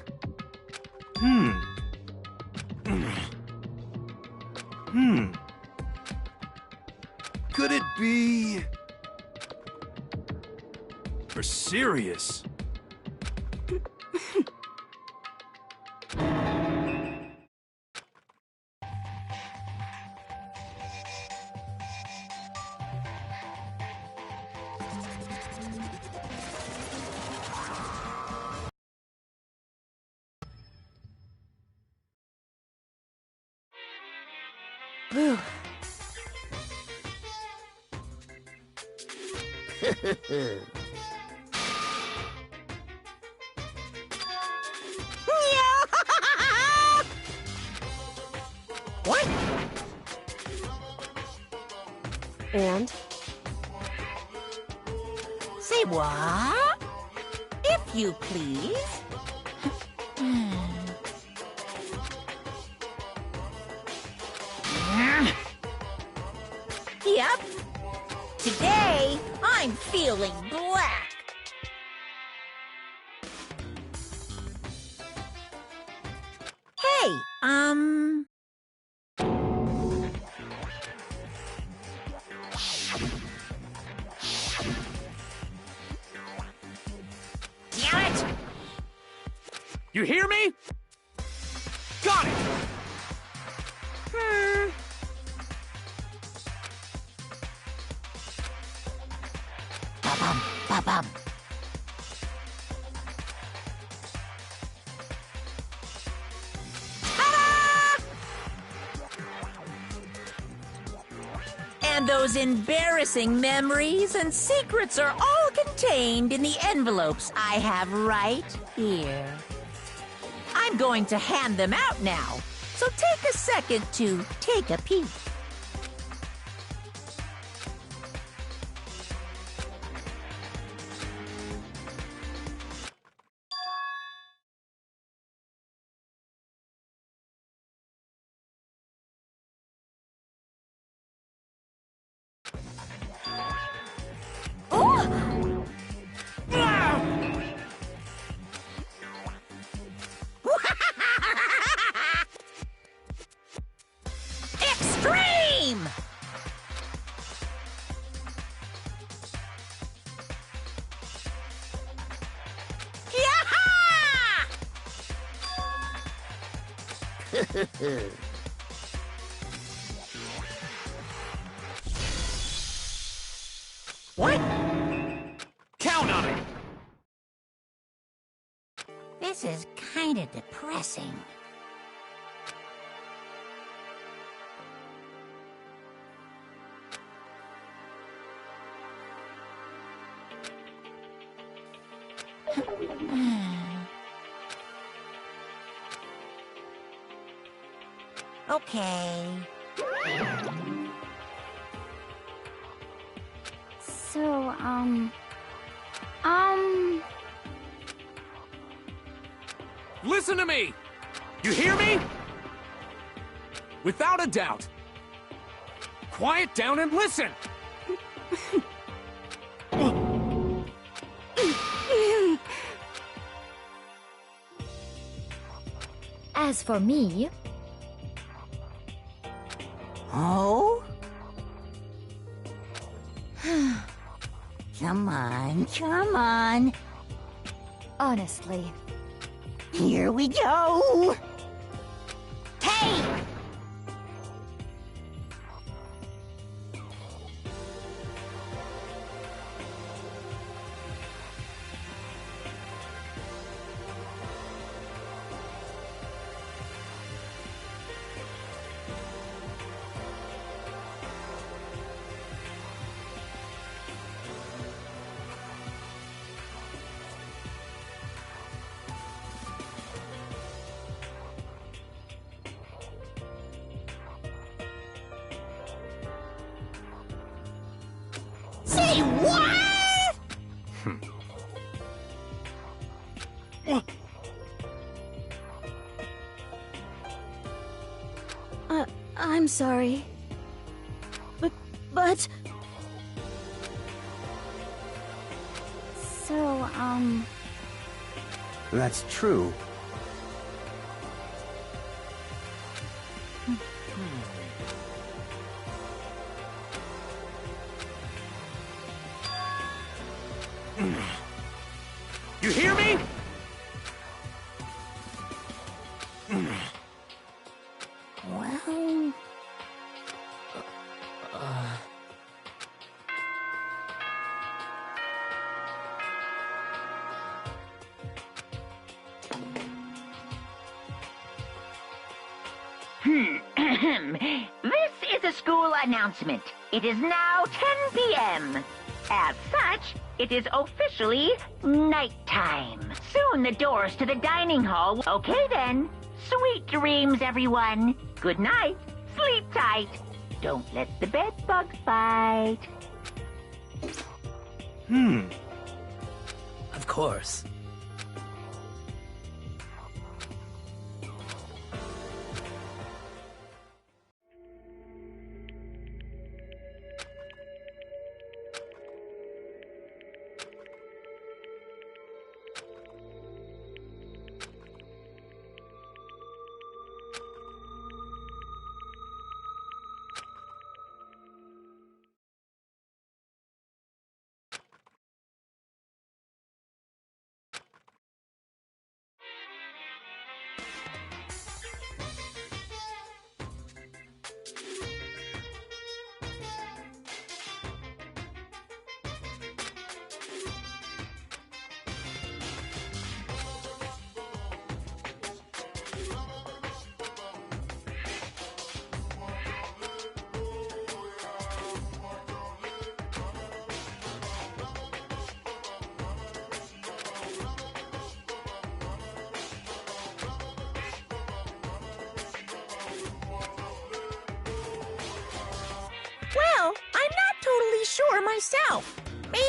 Could it be... You're serious? Whew. What? And? Say what? If you please. Yep. Today, I'm feeling black. Hey, Damn it! You hear me? Got it! Ba-bum, ba-bum. And those embarrassing memories and secrets are all contained in the envelopes I have right here. I'm going to hand them out now, so take a second to take a peek. Extreme! Yaha! What? Count on it! This is kind of depressing. Okay. So, Listen to me! You hear me? Without a doubt. Quiet down and listen! as for me, Oh? Come on, come on. honestly, Here we go. Hey! Say what? I'm sorry. But... So, That's true. You hear me? Well... This is a school announcement. It is now 10 p.m. As such, it is officially nighttime. Soon the doors to the dining hall. Okay then. Sweet dreams, everyone. Good night. Sleep tight. Don't let the bed bugs bite. Of course.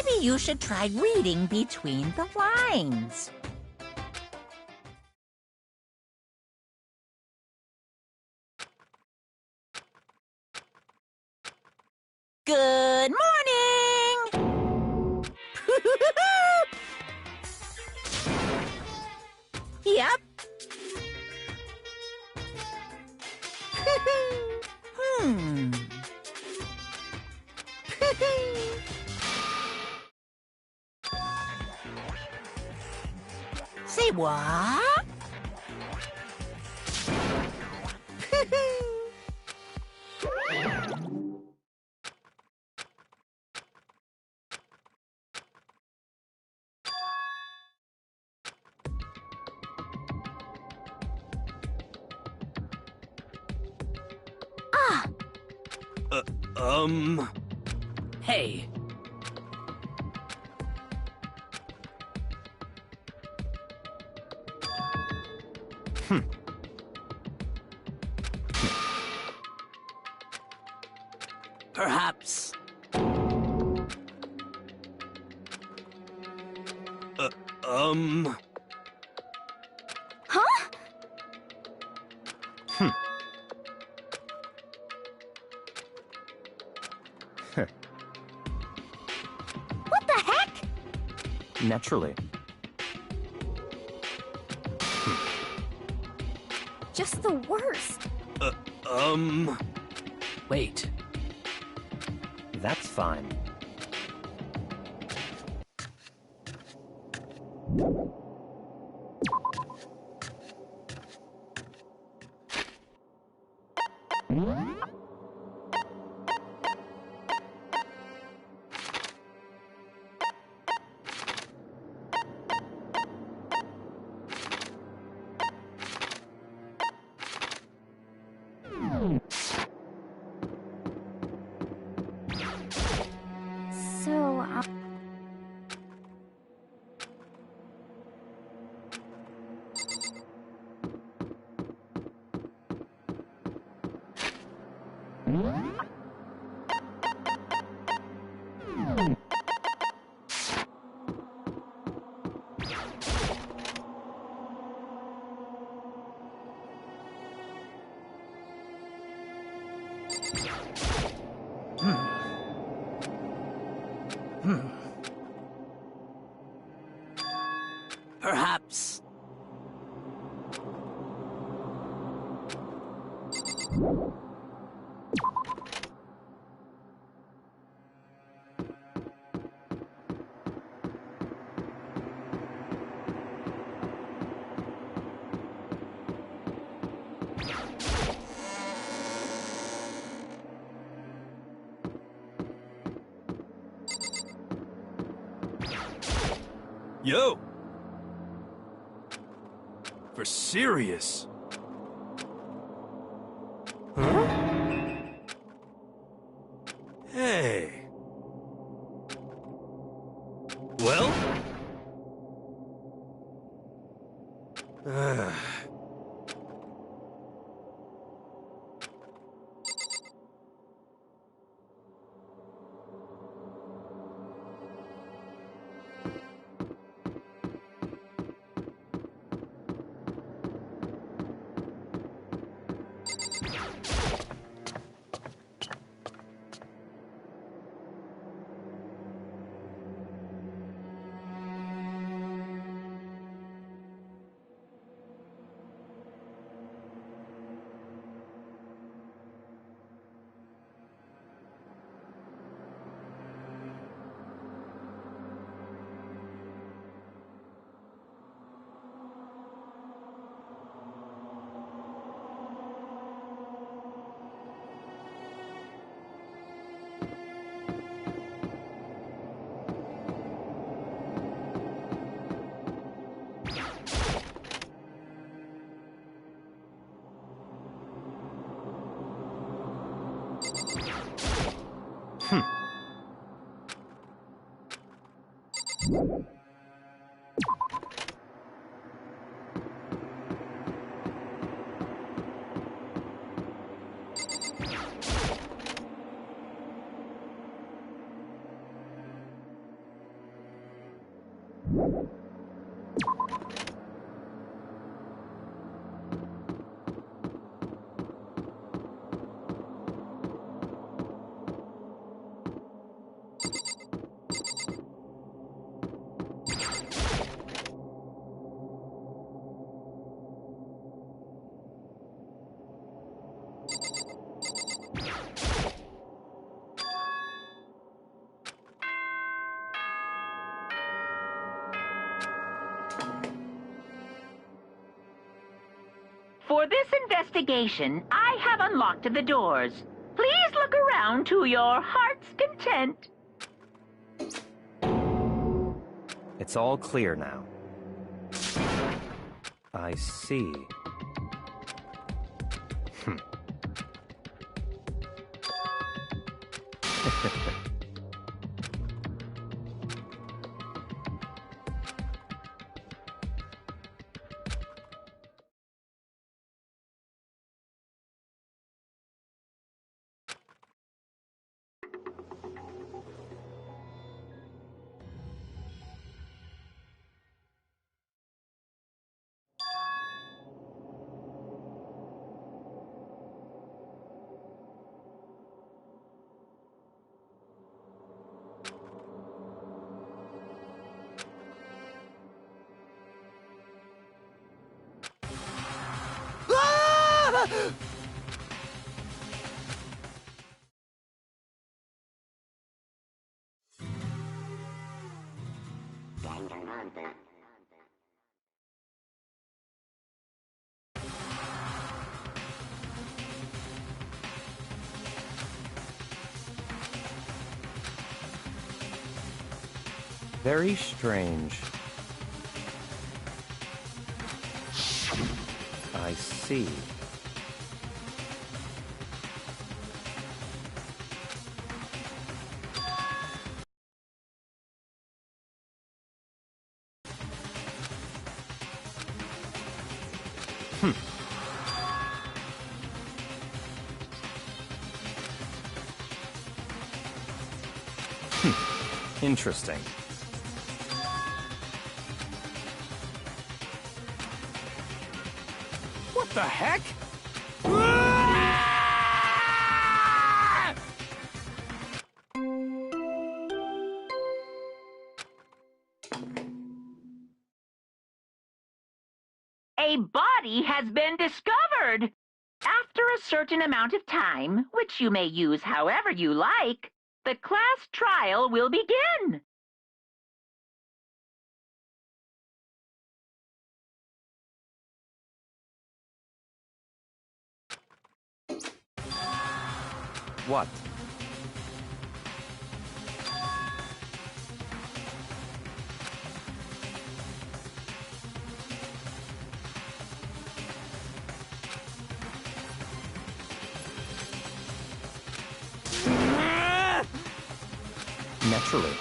maybe you should try reading between the lines. Good morning! Yep. Hmm. Say what? Hey. Perhaps. Huh? What the heck? Naturally. Just the worst. Wait. That's fine. So, Perhaps. Yo! For serious? Huh? Hey. Well? For this investigation, I have unlocked the doors. Please look around to your heart's content. It's all clear now. I see. Danganronpa. Very strange. I see. Interesting. What the heck? A body has been discovered. After a certain amount of time, which you may use however you like, the class trial will begin. What? Naturally.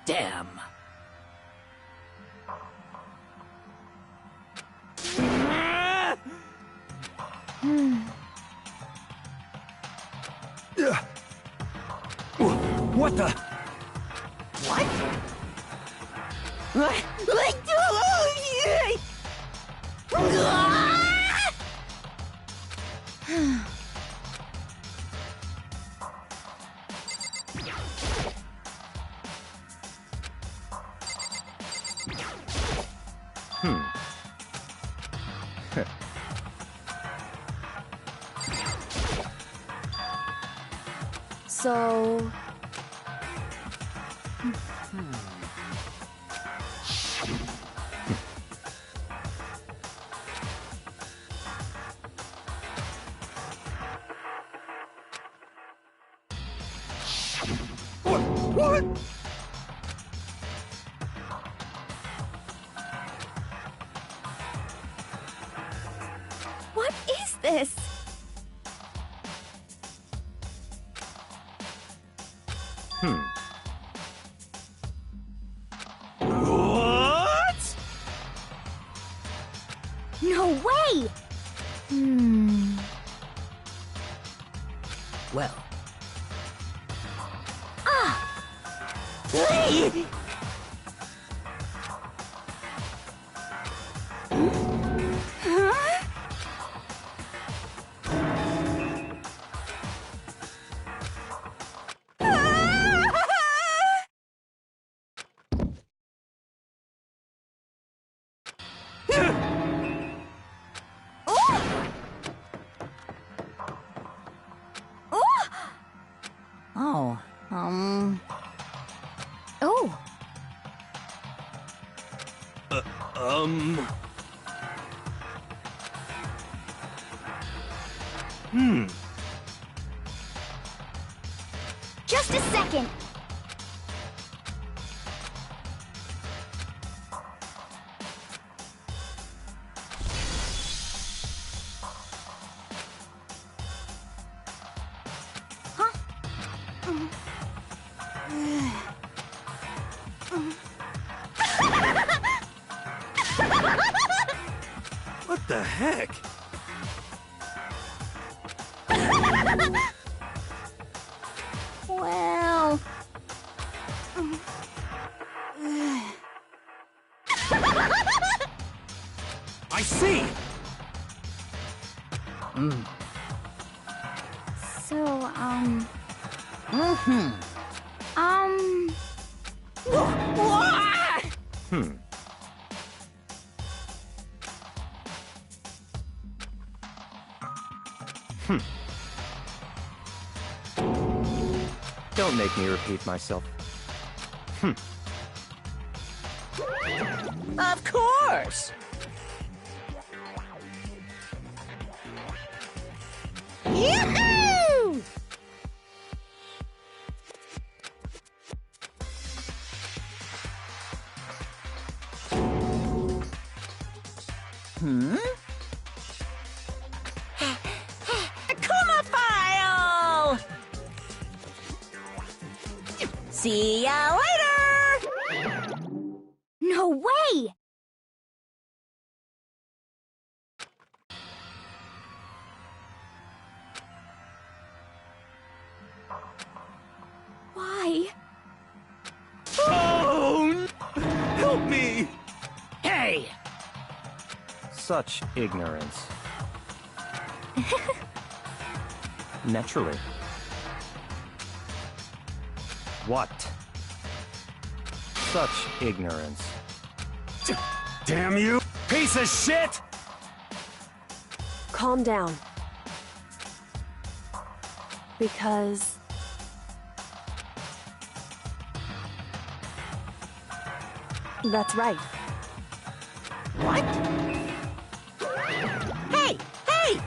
Damn. What the? What? So... What? What is this? What? No way! Well, Oh, Oh, Just a second. What the heck? Well... I see! So, Don't make me repeat myself. of course! Yoo-hoo! Akuma file! See ya later! no way! Why? Oh! Help me! Hey! Such ignorance. Naturally. What? Such ignorance. Damn you, piece of shit! Calm down. Because... That's right. What? Hey! Hey!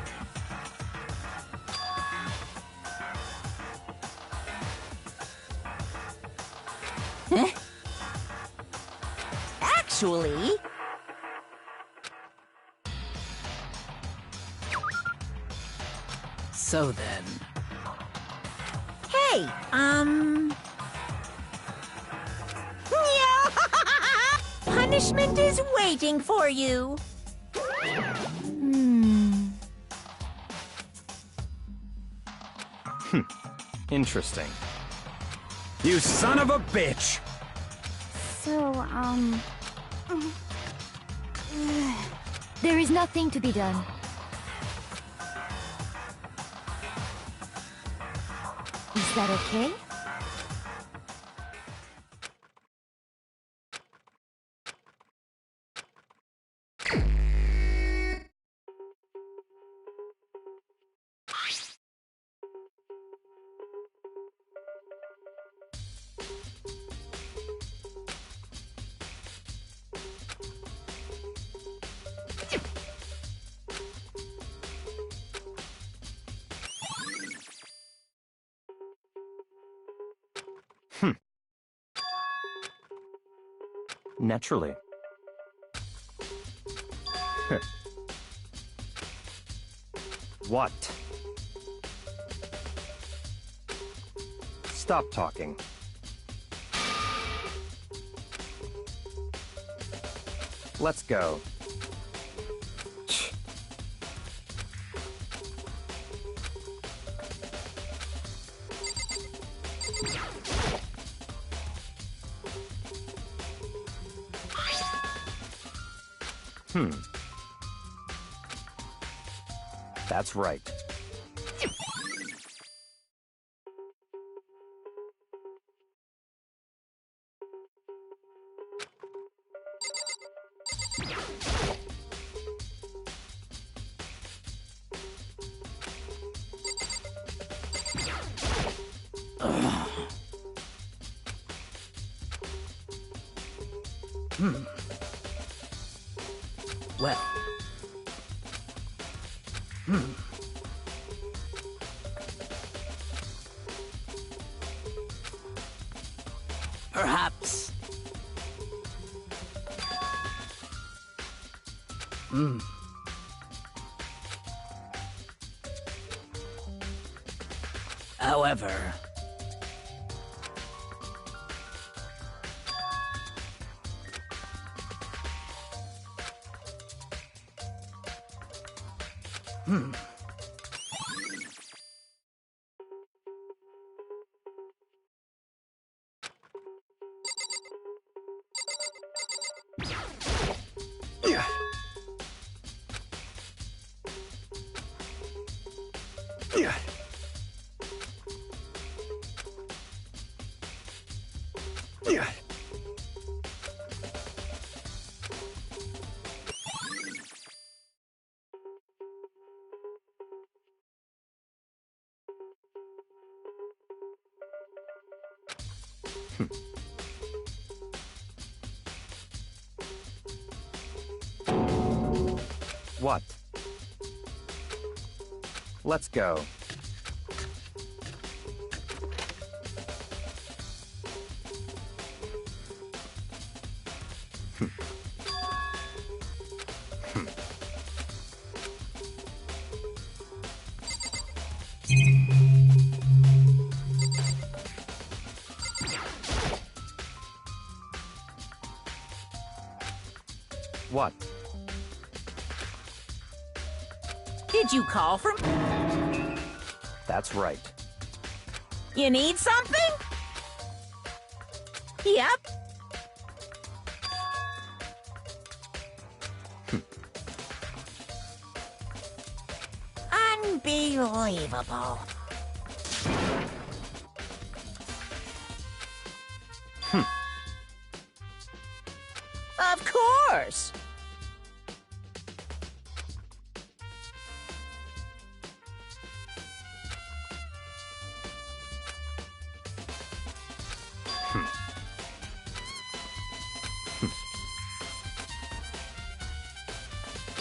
Huh? Actually... So then... Hey, punishment is waiting for you. Interesting. You son of a bitch! So, there is nothing to be done. Is that okay? Naturally. What? Stop talking. Let's go. That's right. Well. Perhaps. However. What? Let's go. What? Did you call from? That's right. You need something? Yep. Unbelievable. Of course.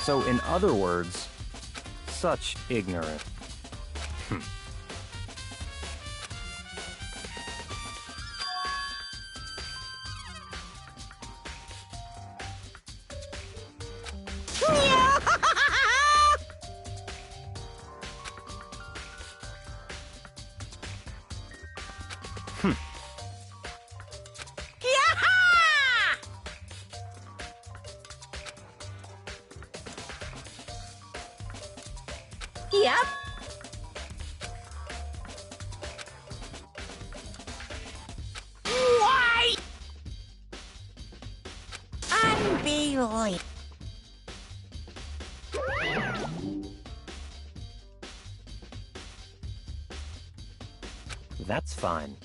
So, in other words, such ignorant. Yep. Why? Unbelievable. That's fine.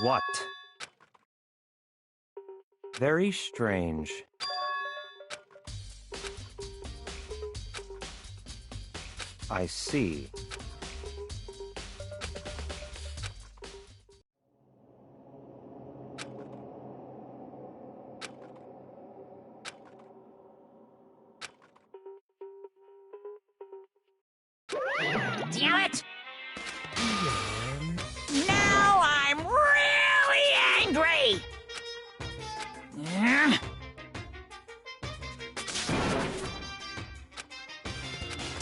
What? Very strange. I see. Damn it! Now I'm really angry!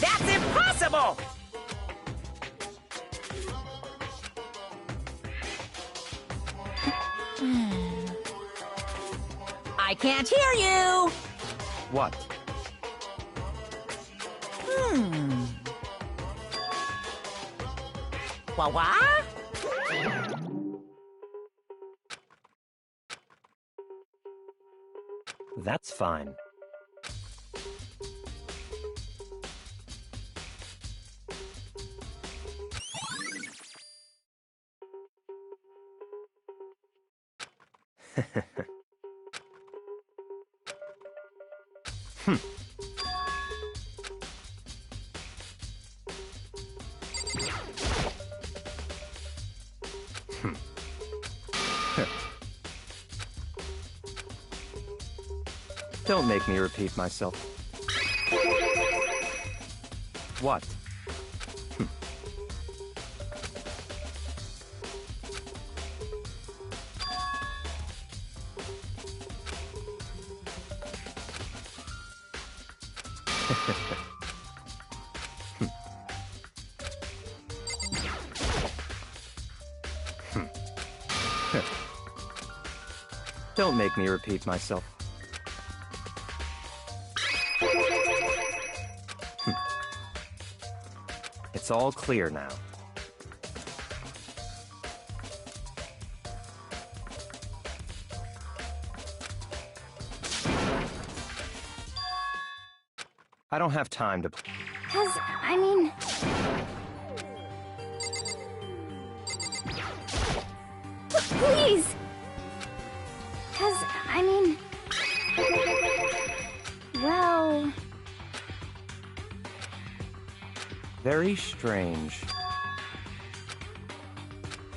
That's impossible! I can't hear you! What? What? That's fine. Don't make me repeat myself. What? Don't make me repeat myself. It's all clear now. I don't have time to... Cause, I mean... Please! Cause, I mean... Well... Very strange.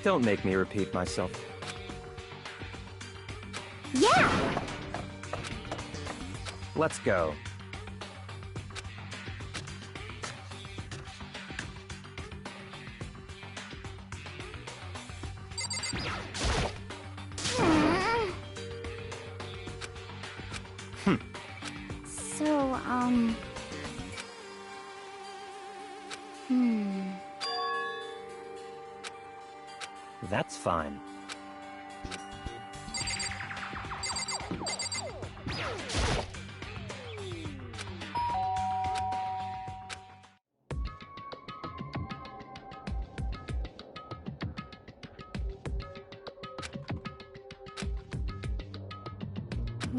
Don't make me repeat myself. Yeah! Let's go. So, That's fine.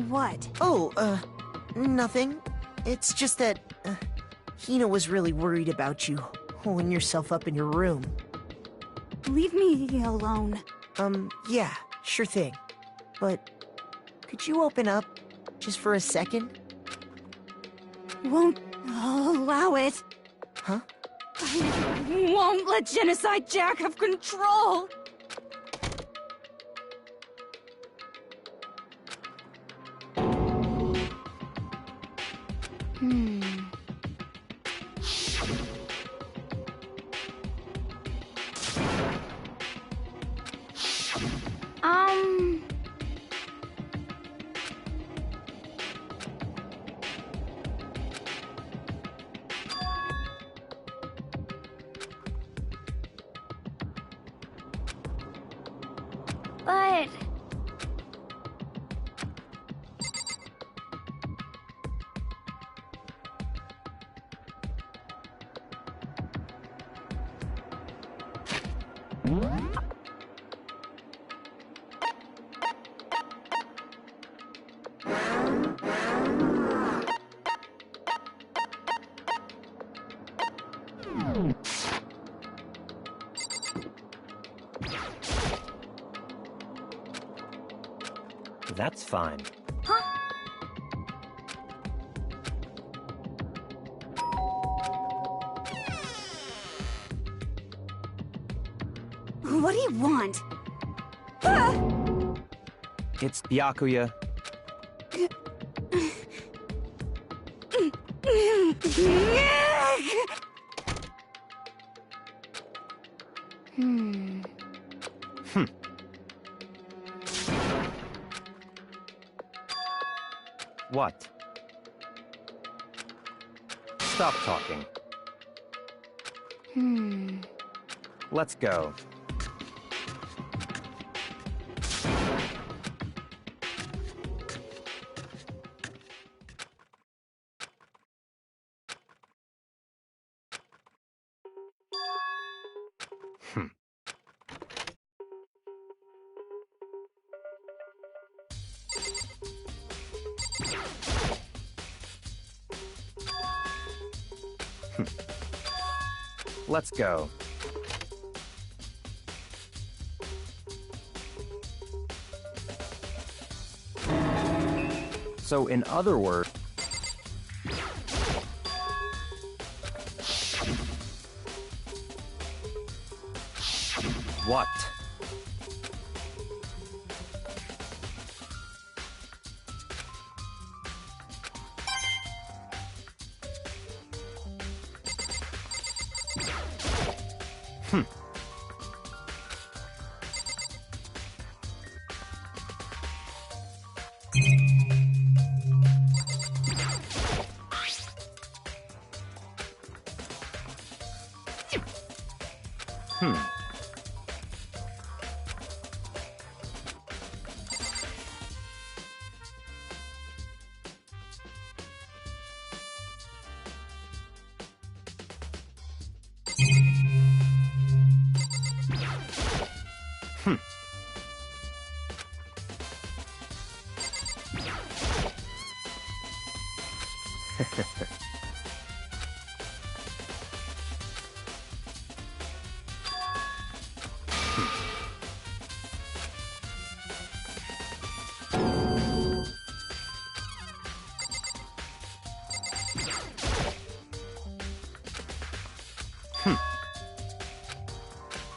What? Oh, nothing. It's just that, Hina was really worried about you, holding yourself up in your room. Leave me alone. Yeah, sure thing. But, could you open up, just for a second? Won't allow it. Huh? I won't let Genocide Jack have control. but... That's fine. Huh? What do you want? It's Byakuya. What? Stop talking. Let's go. Let's go. So, in other words... What?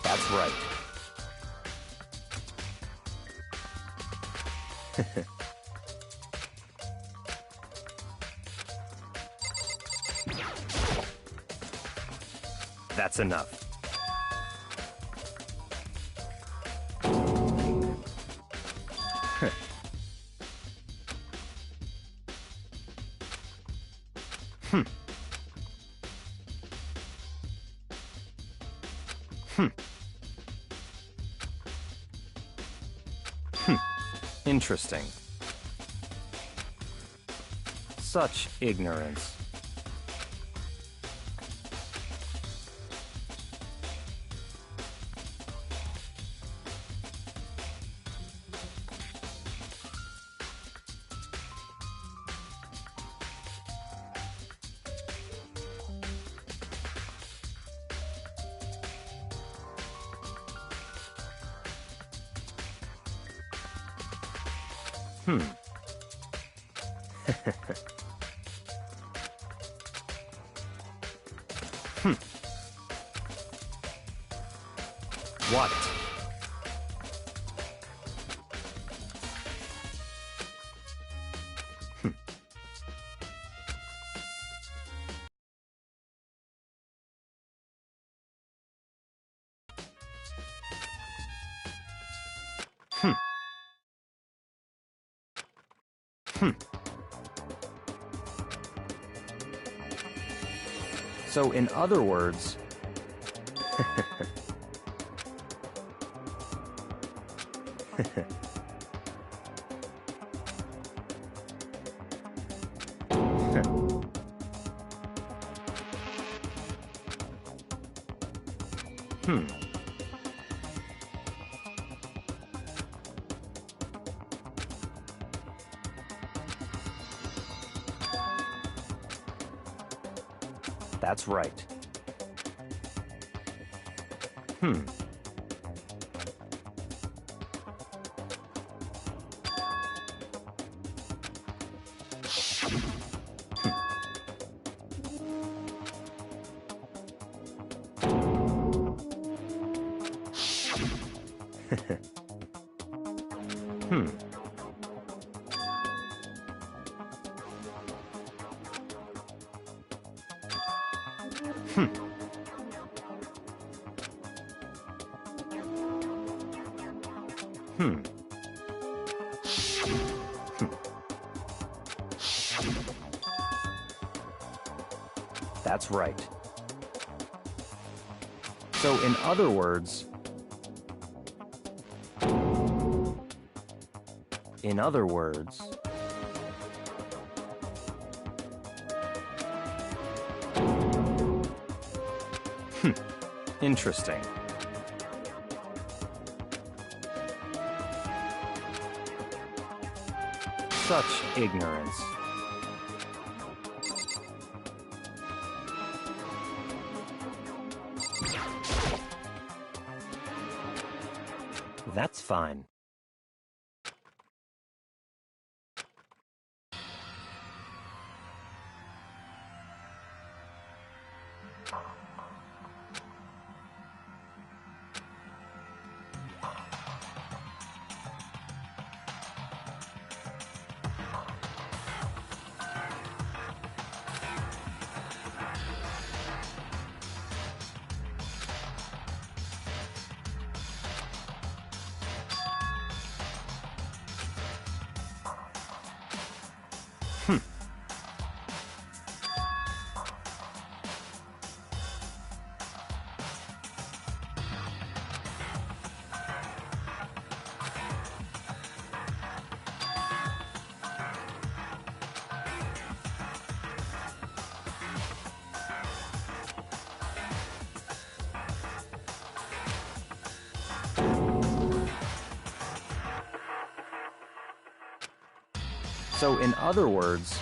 That's right. That's enough. Interesting. Such ignorance. What? So, in other words... That's right. Hmm. Hmm. That's right. So, in other words... In other words... Interesting. Such ignorance. That's fine. So, in other words...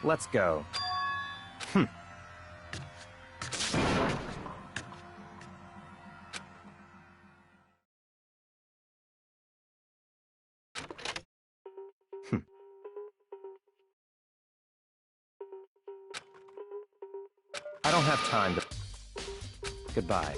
Let's go. I don't have time to... Goodbye.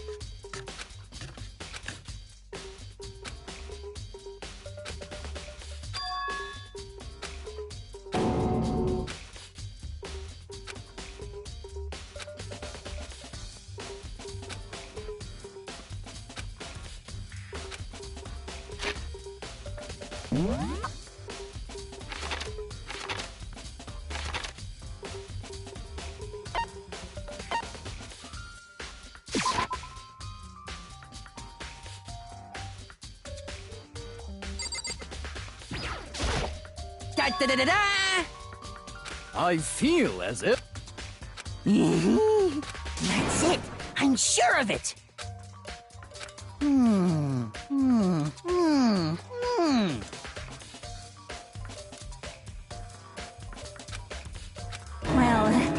Da-da-da-da-da! I feel as if... That's it! I'm sure of it! Well,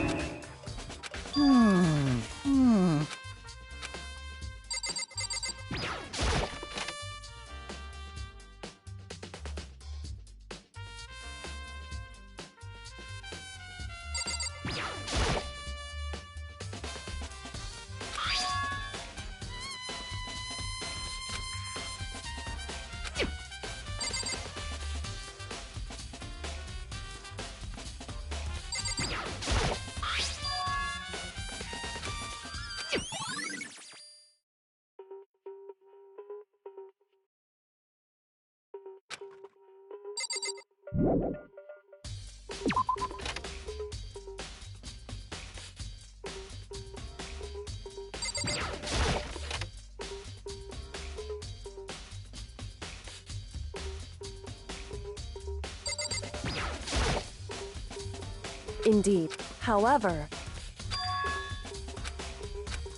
Indeed. However...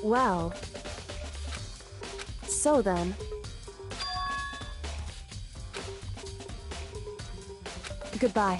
Well... So then... Goodbye.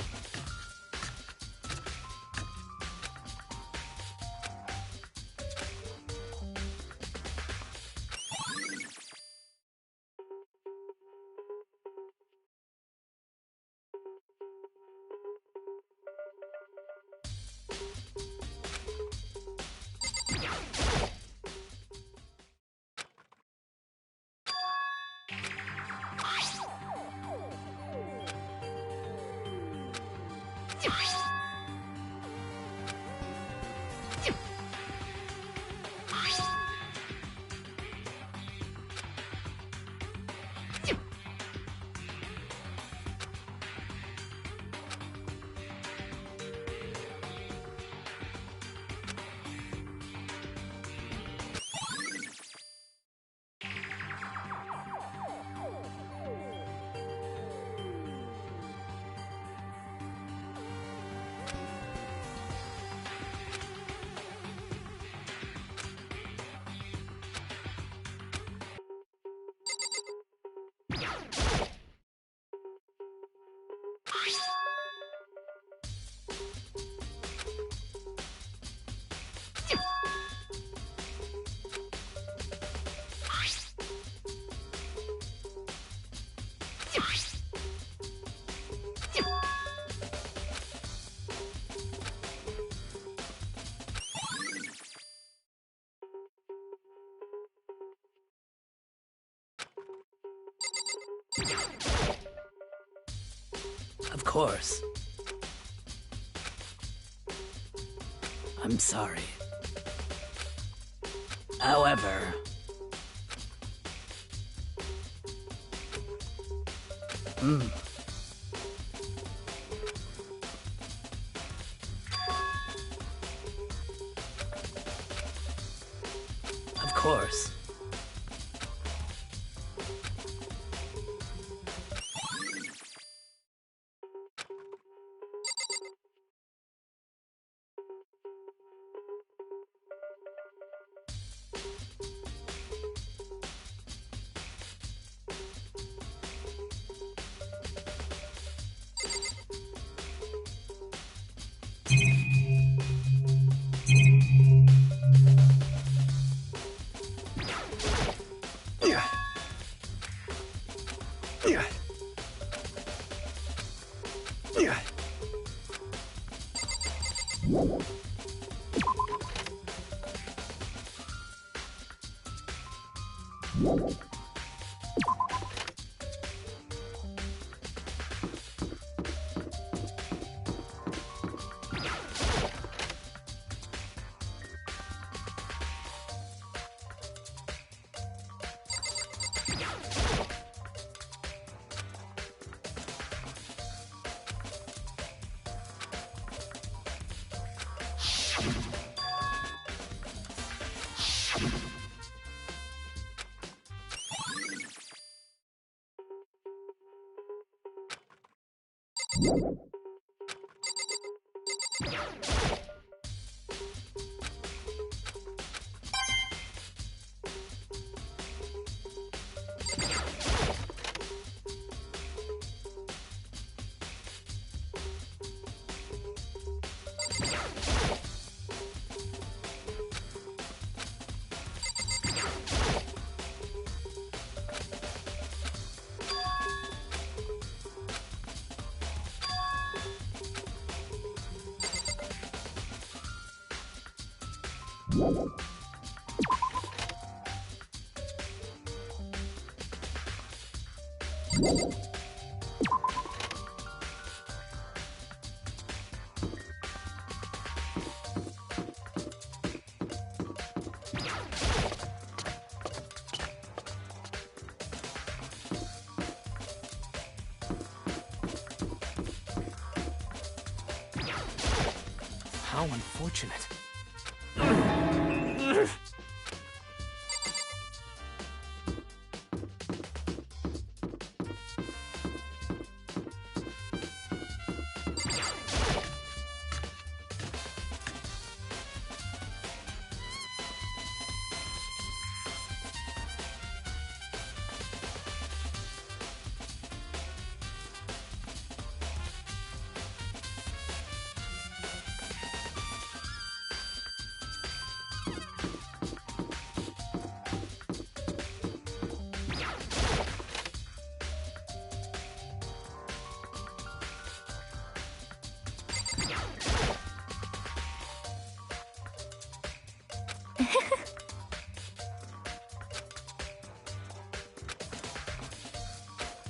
Of course. I'm sorry. However... Of course. How unfortunate.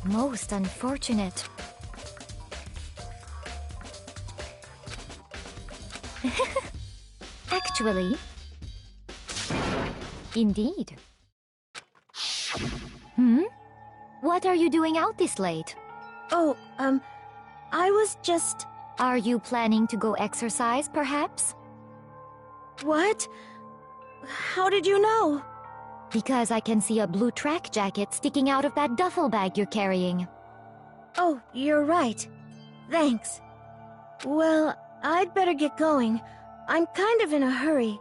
Most unfortunate. Actually, indeed. What are you doing out this late? Oh, I was just... Are you planning to go exercise, perhaps? What? How did you know? Because I can see a blue track jacket sticking out of that duffel bag you're carrying. Oh, you're right. Thanks. Well, I'd better get going. I'm kind of in a hurry.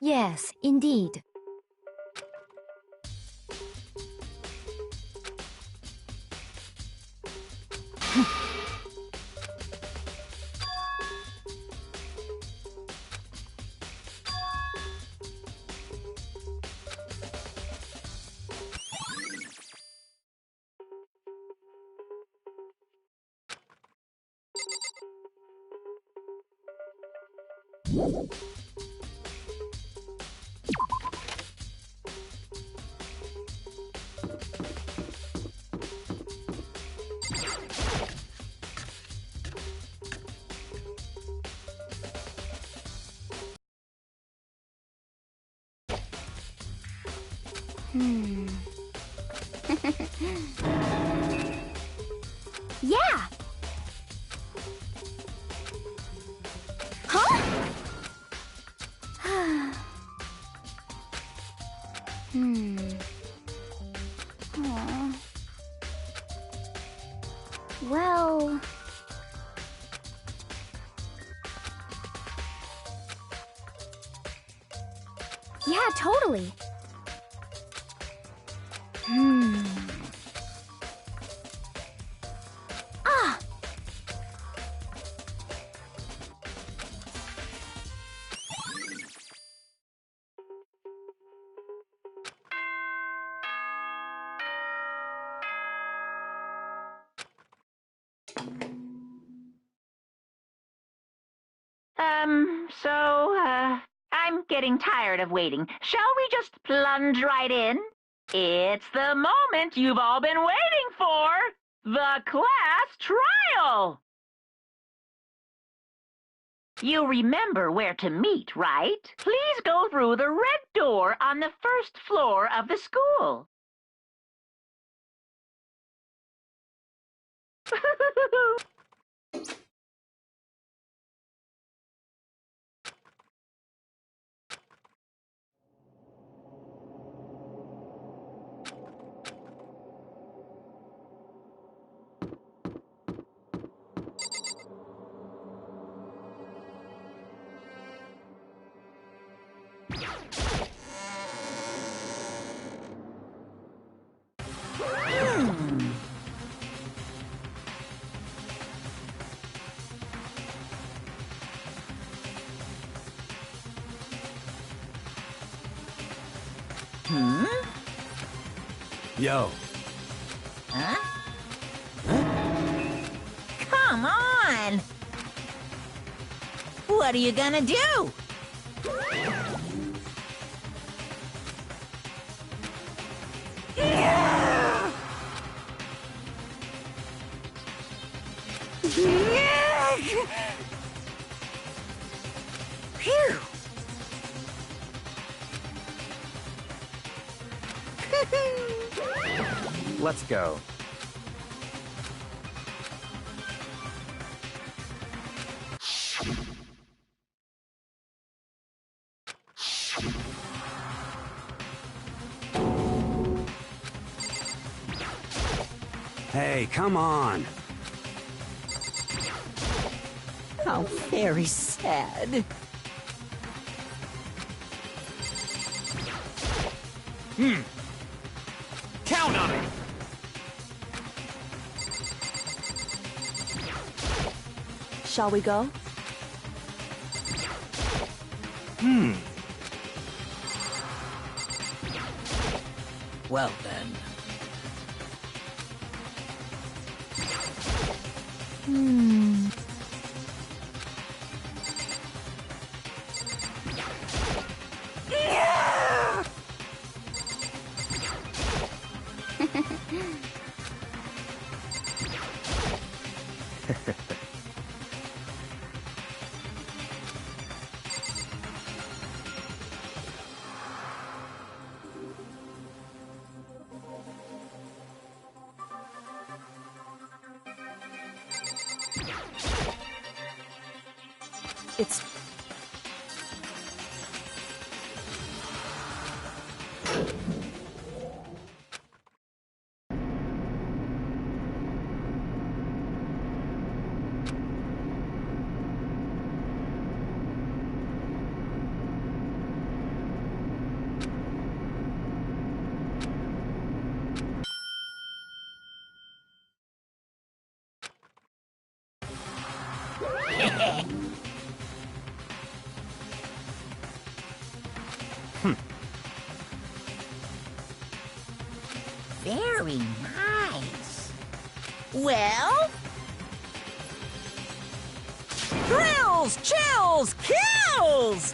Yes, indeed. Yeah! Huh? Aw. Well... Yeah, totally. Ah! I'm getting tired of waiting. Shall we just plunge right in? It's the moment you've all been waiting for! The class trial! You remember where to meet, right? Please go through the red door on the first floor of the school. Yo. Huh? Come on! What are you gonna do? Phew! Let's go. Hey, come on. How very sad. Count on it! Shall we go? Well then. It's... Very nice. Well? Thrill thrills, chills, kills!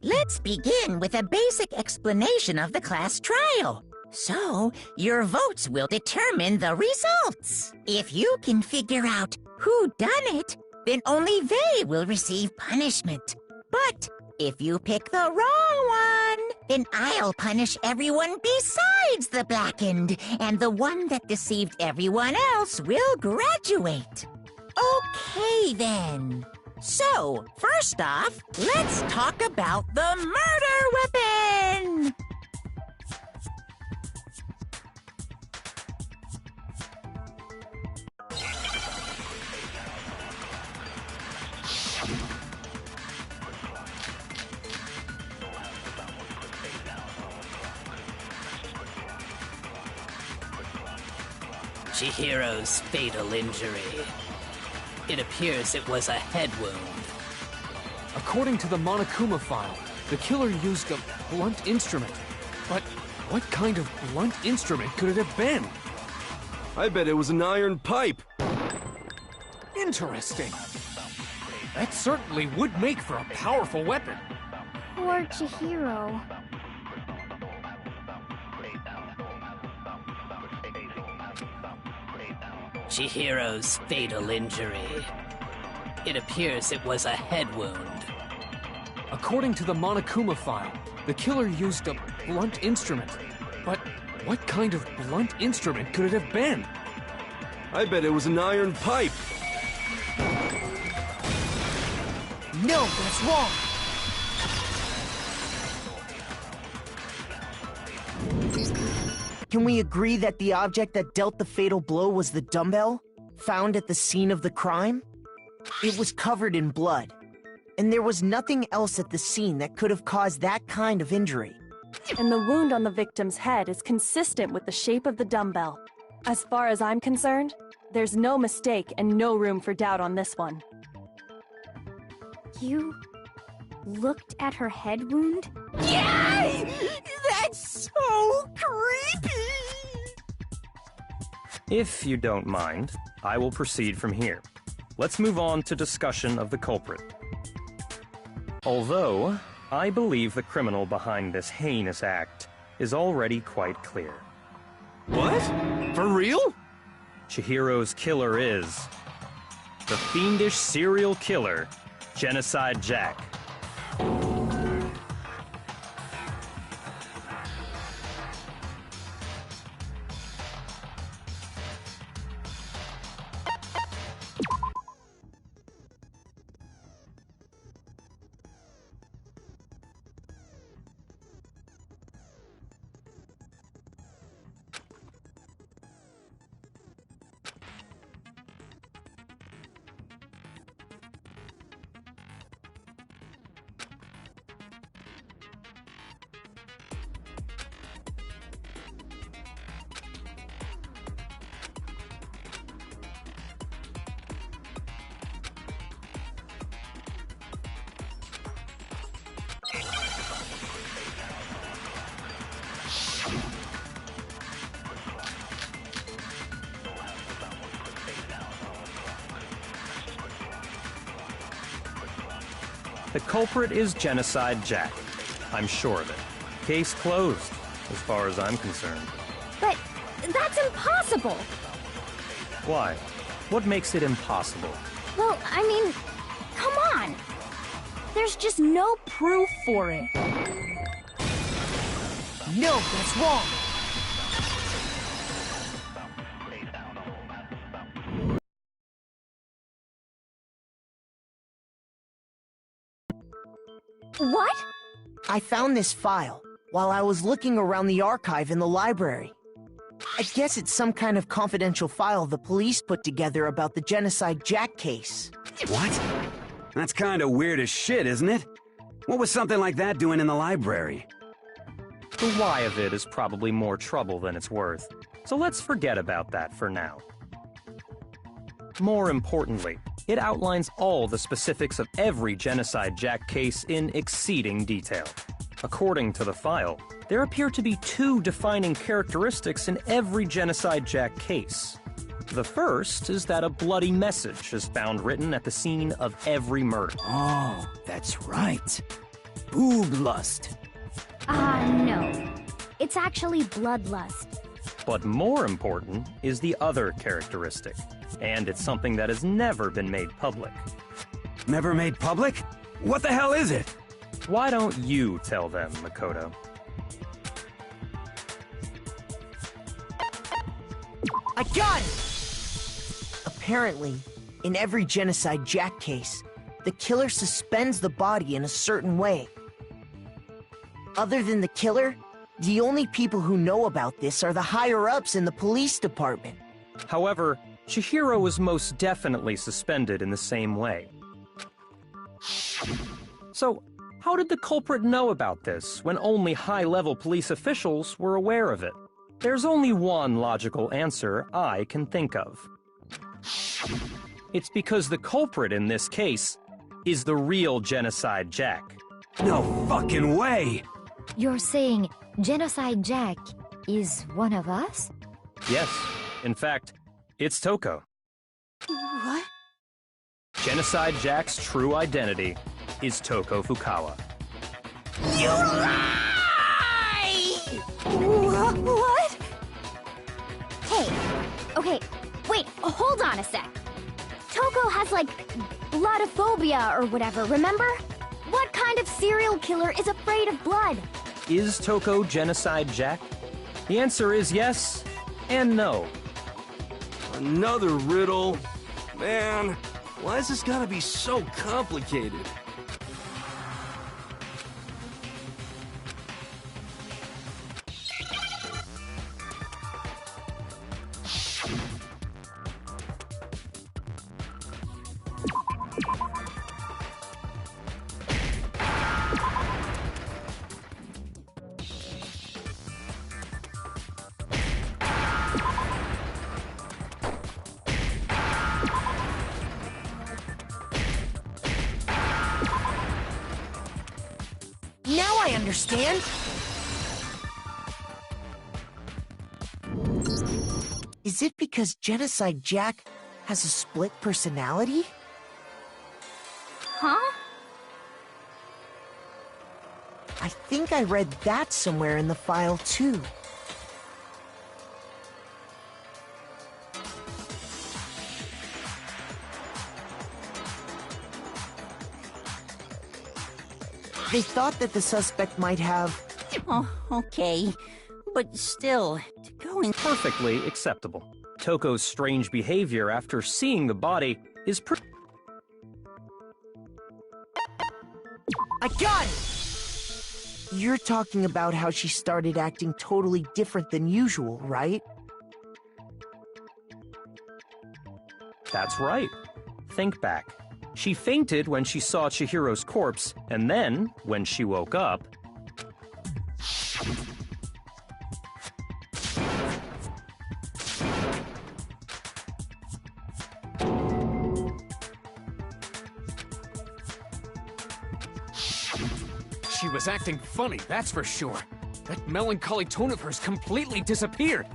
Let's begin with a basic explanation of the class trial. So, your votes will determine the results. If you can figure out who done it, then only they will receive punishment. But if you pick the wrong one, then I'll punish everyone besides the blackened, and the one that deceived everyone else will graduate. Okay, then. So, first off, let's talk about the murder weapon! Chihiro's fatal injury. It appears it was a head wound. According to the Monokuma file, the killer used a blunt instrument. But what kind of blunt instrument could it have been? I bet it was an iron pipe. Interesting. That certainly would make for a powerful weapon. Poor Chihiro. Chihiro's fatal injury. It appears it was a head wound. According to the Monokuma file, the killer used a blunt instrument. But what kind of blunt instrument could it have been? I bet it was an iron pipe. No, that's wrong. Can we agree that the object that dealt the fatal blow was the dumbbell, found at the scene of the crime? It was covered in blood, and there was nothing else at the scene that could have caused that kind of injury. And the wound on the victim's head is consistent with the shape of the dumbbell. As far as I'm concerned, there's no mistake and no room for doubt on this one. You looked at her head wound? Yay! That's so creepy! If you don't mind, I will proceed from here. Let's move on to discussion of the culprit. Although, I believe the criminal behind this heinous act is already quite clear. What? For real? Chihiro's killer is the fiendish serial killer, Genocide Jack. The culprit is Genocide Jack. I'm sure of it. Case closed, as far as I'm concerned. But that's impossible! Why? What makes it impossible? Well, I mean, come on. There's just no proof for it. No, that's wrong. What? I found this file while I was looking around the archive in the library. I guess it's some kind of confidential file the police put together about the Genocide Jack case. What? That's kind of weird as shit, isn't it? What was something like that doing in the library? The why of it is probably more trouble than it's worth, so let's forget about that for now. More importantly, it outlines all the specifics of every Genocide Jack case in exceeding detail. According to the file, there appear to be two defining characteristics in every Genocide Jack case. The first is that a bloody message is found written at the scene of every murder. Oh, that's right. Boob lust. No. It's actually bloodlust. But more important is the other characteristic, and it's something that has never been made public. Never made public? What the hell is it? Why don't you tell them, Makoto? I got it! Apparently, in every Genocide Jack case, the killer suspends the body in a certain way. Other than the killer, the only people who know about this are the higher-ups in the police department. However, Chihiro was most definitely suspended in the same way. So, how did the culprit know about this when only high-level police officials were aware of it? There's only one logical answer I can think of. It's because the culprit in this case is the real Genocide Jack. No fucking way! You're saying Genocide Jack is one of us? Yes, in fact, it's Toko. What? Genocide Jack's true identity is Toko Fukawa. You lie! What? Hey, okay, wait, hold on a sec. Toko has, like, bloodophobia or whatever, remember? What kind of serial killer is afraid of blood? Is Toko Genocide Jack? The answer is yes and no. Another riddle? Man, why has this gotta be so complicated? Now I understand! Is it because Genocide Jack has a split personality? Huh? I think I read that somewhere in the file, too. They thought that the suspect might have... Oh, okay. But still, to go in... Perfectly acceptable. Toko's strange behavior after seeing the body is I got it! You're talking about how she started acting totally different than usual, right? That's right. Think back. She fainted when she saw Chihiro's corpse, and then, when she woke up... She was acting funny, that's for sure. That melancholy tone of hers completely disappeared.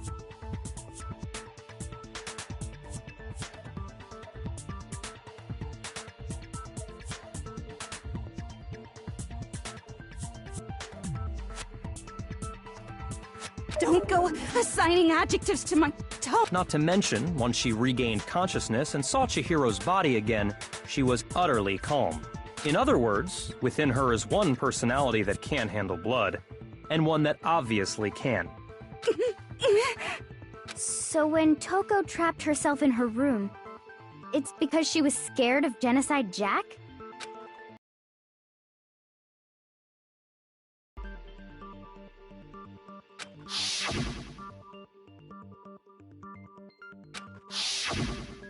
Don't go assigning adjectives to my toe. Not to mention, once she regained consciousness and saw Chihiro's body again, she was utterly calm. In other words, within her is one personality that can't handle blood, and one that obviously can. So when Toko trapped herself in her room, it's because she was scared of Genocide Jack?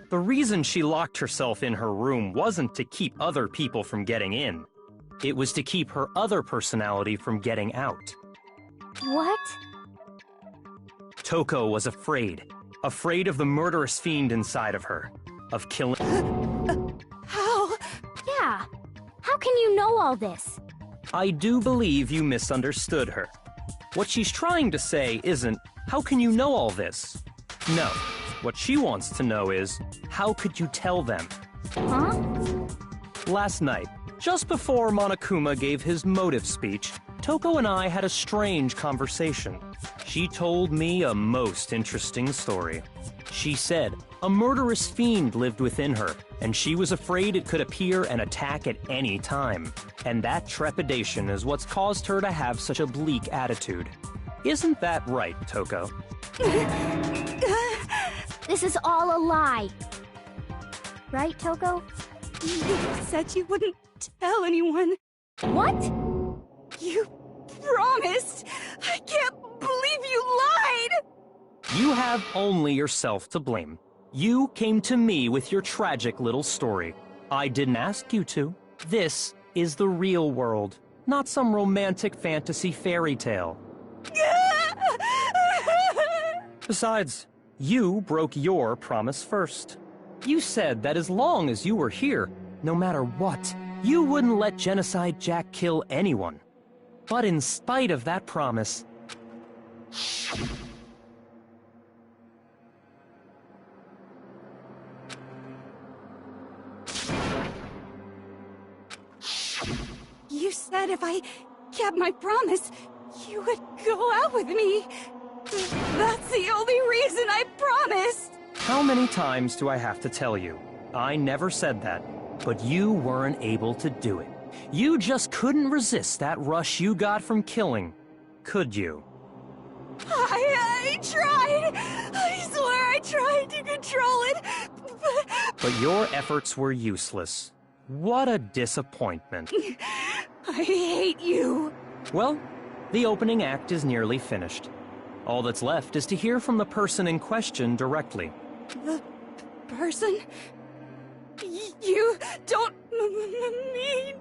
The reason she locked herself in her room wasn't to keep other people from getting in. It was to keep her other personality from getting out. What? Toko was afraid. Afraid of the murderous fiend inside of her. Of killing... How? Yeah. How can you know all this? I do believe you misunderstood her. What she's trying to say isn't, how can you know all this? No. What she wants to know is, how could you tell them? Huh? Last night, just before Monokuma gave his motive speech, Toko and I had a strange conversation. She told me a most interesting story. She said a murderous fiend lived within her, and she was afraid it could appear and attack at any time. And that trepidation is what's caused her to have such a bleak attitude. Isn't that right, Toko? This is all a lie. Right, Toko? You said you wouldn't tell anyone. What? You promised! I can't believe you lied! You have only yourself to blame. You came to me with your tragic little story. I didn't ask you to. This is the real world, not some romantic fantasy fairy tale. Besides, you broke your promise first. You said that as long as you were here, no matter what, you wouldn't let Genocide Jack kill anyone. But in spite of that promise... You said if I kept my promise, you would go out with me. That's the only reason I promised. How many times do I have to tell you? I never said that, but you weren't able to do it. You just couldn't resist that rush you got from killing, could you? I tried. I swear I tried to control it. But your efforts were useless. What a disappointment. I hate you. Well, the opening act is nearly finished. All that's left is to hear from the person in question directly. The person? You don't mean...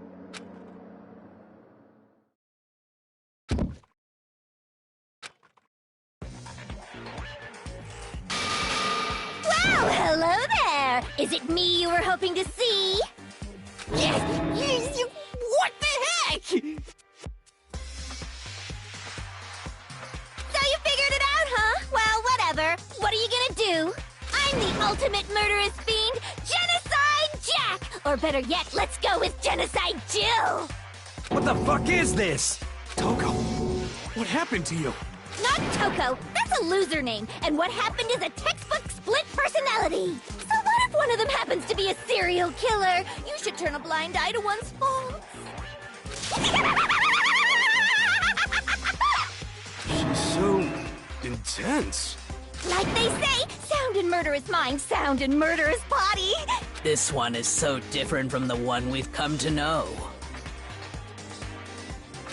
Well, hello there! Is it me you were hoping to see? What the heck? So you figured it out, huh? Well, whatever. What are you gonna do? I'm the ultimate murderous fiend, Genocide Jack! Or better yet, let's go with Genocide Jill! What the fuck is this? Toko, what happened to you? Not Toko. That's a loser name. And what happened is a textbook split personality. So what if one of them happens to be a serial killer? You should turn a blind eye to one's faults. She's so intense. Like they say, sound in murderous mind, sound in murderous body. This one is so different from the one we've come to know.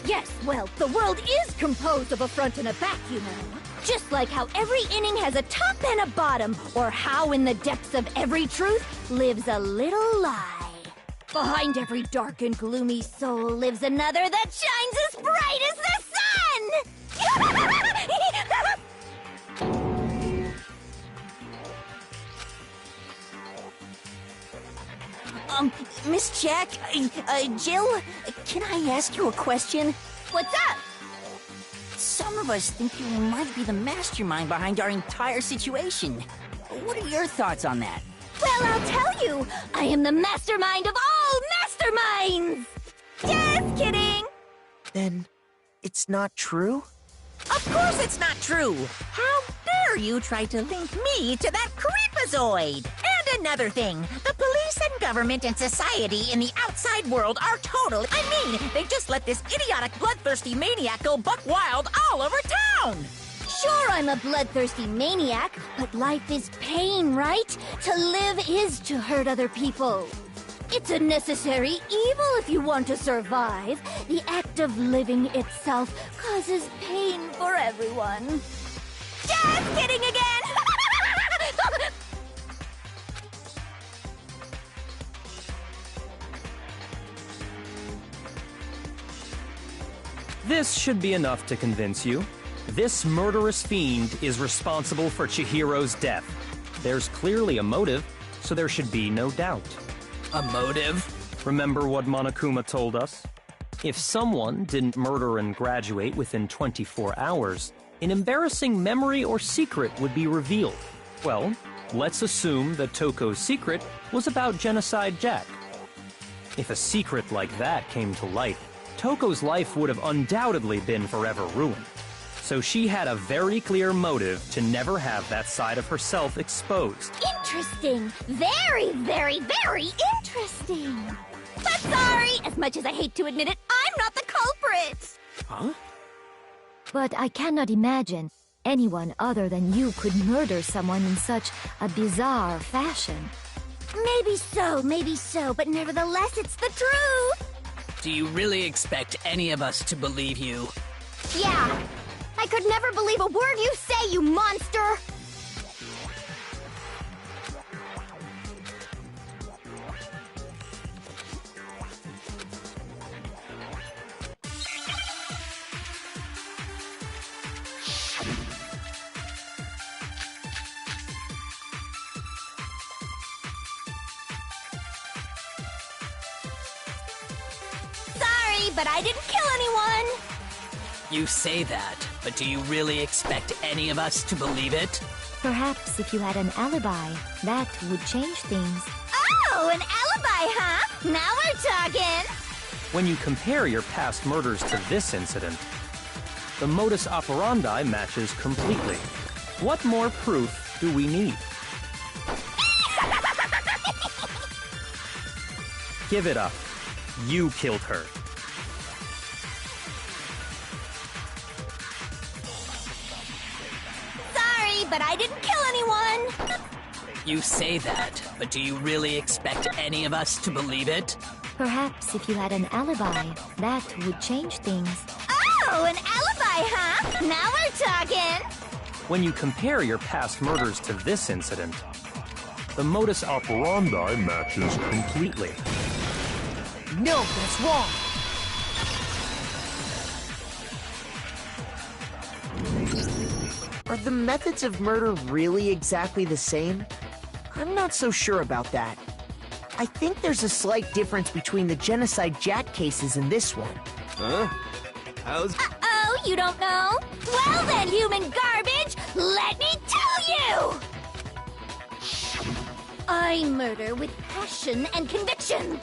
Yes, well, the world is composed of a front and a back, you know. Just like how every inning has a top and a bottom, or how in the depths of every truth lives a little lie. Behind every dark and gloomy soul lives another that shines as bright as the sun! Miss Jack, Jill, can I ask you a question? What's up? Some of us think you might be the mastermind behind our entire situation. What are your thoughts on that? Well, I'll tell you. I am the mastermind of all masterminds! Just kidding! Then, it's not true? Of course it's not true! How dare you try to link me to that creepazoid? And another thing, the police and government and society in the outside world are totally... I mean, they just let this idiotic bloodthirsty maniac go buck wild all over town! Sure, I'm a bloodthirsty maniac, but life is pain, right? To live is to hurt other people. It's a necessary evil if you want to survive. The act of living itself causes pain for everyone. Just kidding again! This should be enough to convince you. This murderous fiend is responsible for Chihiro's death. There's clearly a motive, so there should be no doubt. A motive? Remember what Monokuma told us? If someone didn't murder and graduate within 24 hours, an embarrassing memory or secret would be revealed. Well, let's assume that Toko's secret was about Genocide Jack. If a secret like that came to light, Toko's life would have undoubtedly been forever ruined. So she had a very clear motive to never have that side of herself exposed. Interesting. Very, very, very interesting. But sorry, as much as I hate to admit it, I'm not the culprit. Huh? But I cannot imagine anyone other than you could murder someone in such a bizarre fashion. Maybe so, but nevertheless, it's the truth. Do you really expect any of us to believe you? Yeah. I could never believe a word you say, you monster! Sorry, but I didn't kill anyone! You say that, but do you really expect any of us to believe it? Perhaps if you had an alibi, that would change things. Oh, an alibi, huh? Now we're talking! When you compare your past murders to this incident, the modus operandi matches completely. What more proof do we need? Give it up. You killed her. But I didn't kill anyone! You say that, but do you really expect any of us to believe it? Perhaps if you had an alibi, that would change things. Oh, an alibi, huh? Now we're talking! When you compare your past murders to this incident, the modus operandi matches completely. No, that's wrong! Are the methods of murder really exactly the same? I'm not so sure about that. I think there's a slight difference between the Genocide Jack cases and this one. Huh? How's... Uh-oh, you don't know? Well then, human garbage, let me tell you! I murder with passion and conviction.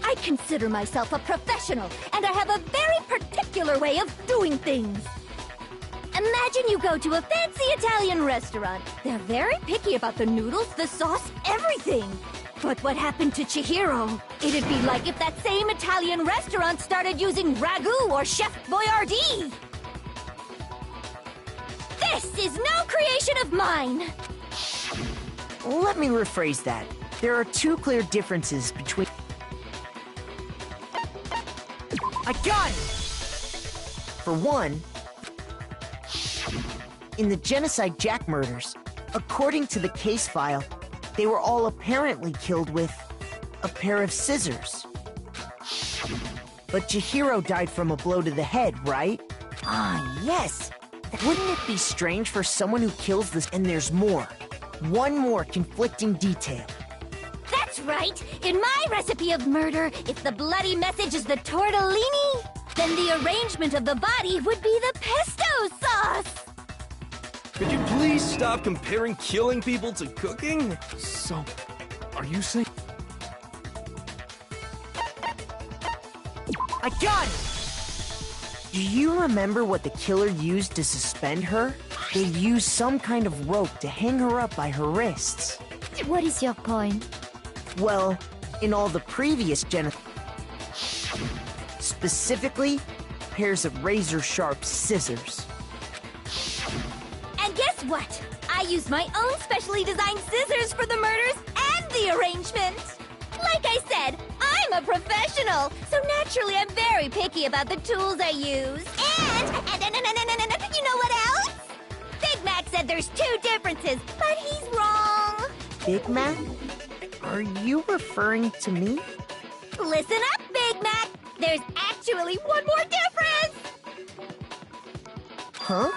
I consider myself a professional, and I have a very particular way of doing things. Imagine you go to a fancy Italian restaurant. They're very picky about the noodles, the sauce, everything. But what happened to Chihiro? It'd be like if that same Italian restaurant started using ragu or Chef Boyardee. This is no creation of mine. Let me rephrase that. There are two clear differences between... I got it! For one, in the Genocide Jack murders, according to the case file, they were all apparently killed with a pair of scissors. But Chihiro died from a blow to the head, right? Ah, yes! Wouldn't it be strange for someone who kills this? And there's more. One more conflicting detail. That's right! In my recipe of murder, if the bloody message is the tortellini, then the arrangement of the body would be the pesto sauce! Could you please stop comparing killing people to cooking? So, are you saying... I got it! Do you remember what the killer used to suspend her? They used some kind of rope to hang her up by her wrists. What is your point? Well, in all the previous specifically, pairs of razor-sharp scissors. And guess what? I used my own specially designed scissors for the murders and the arrangement. Like I said, I'm a professional, so naturally I'm very picky about the tools I use. And you know what else? Big Mac said there's two differences, but he's wrong. Big Mac? Are you referring to me? Listen up, Big Mac. There's actually one more difference. Huh?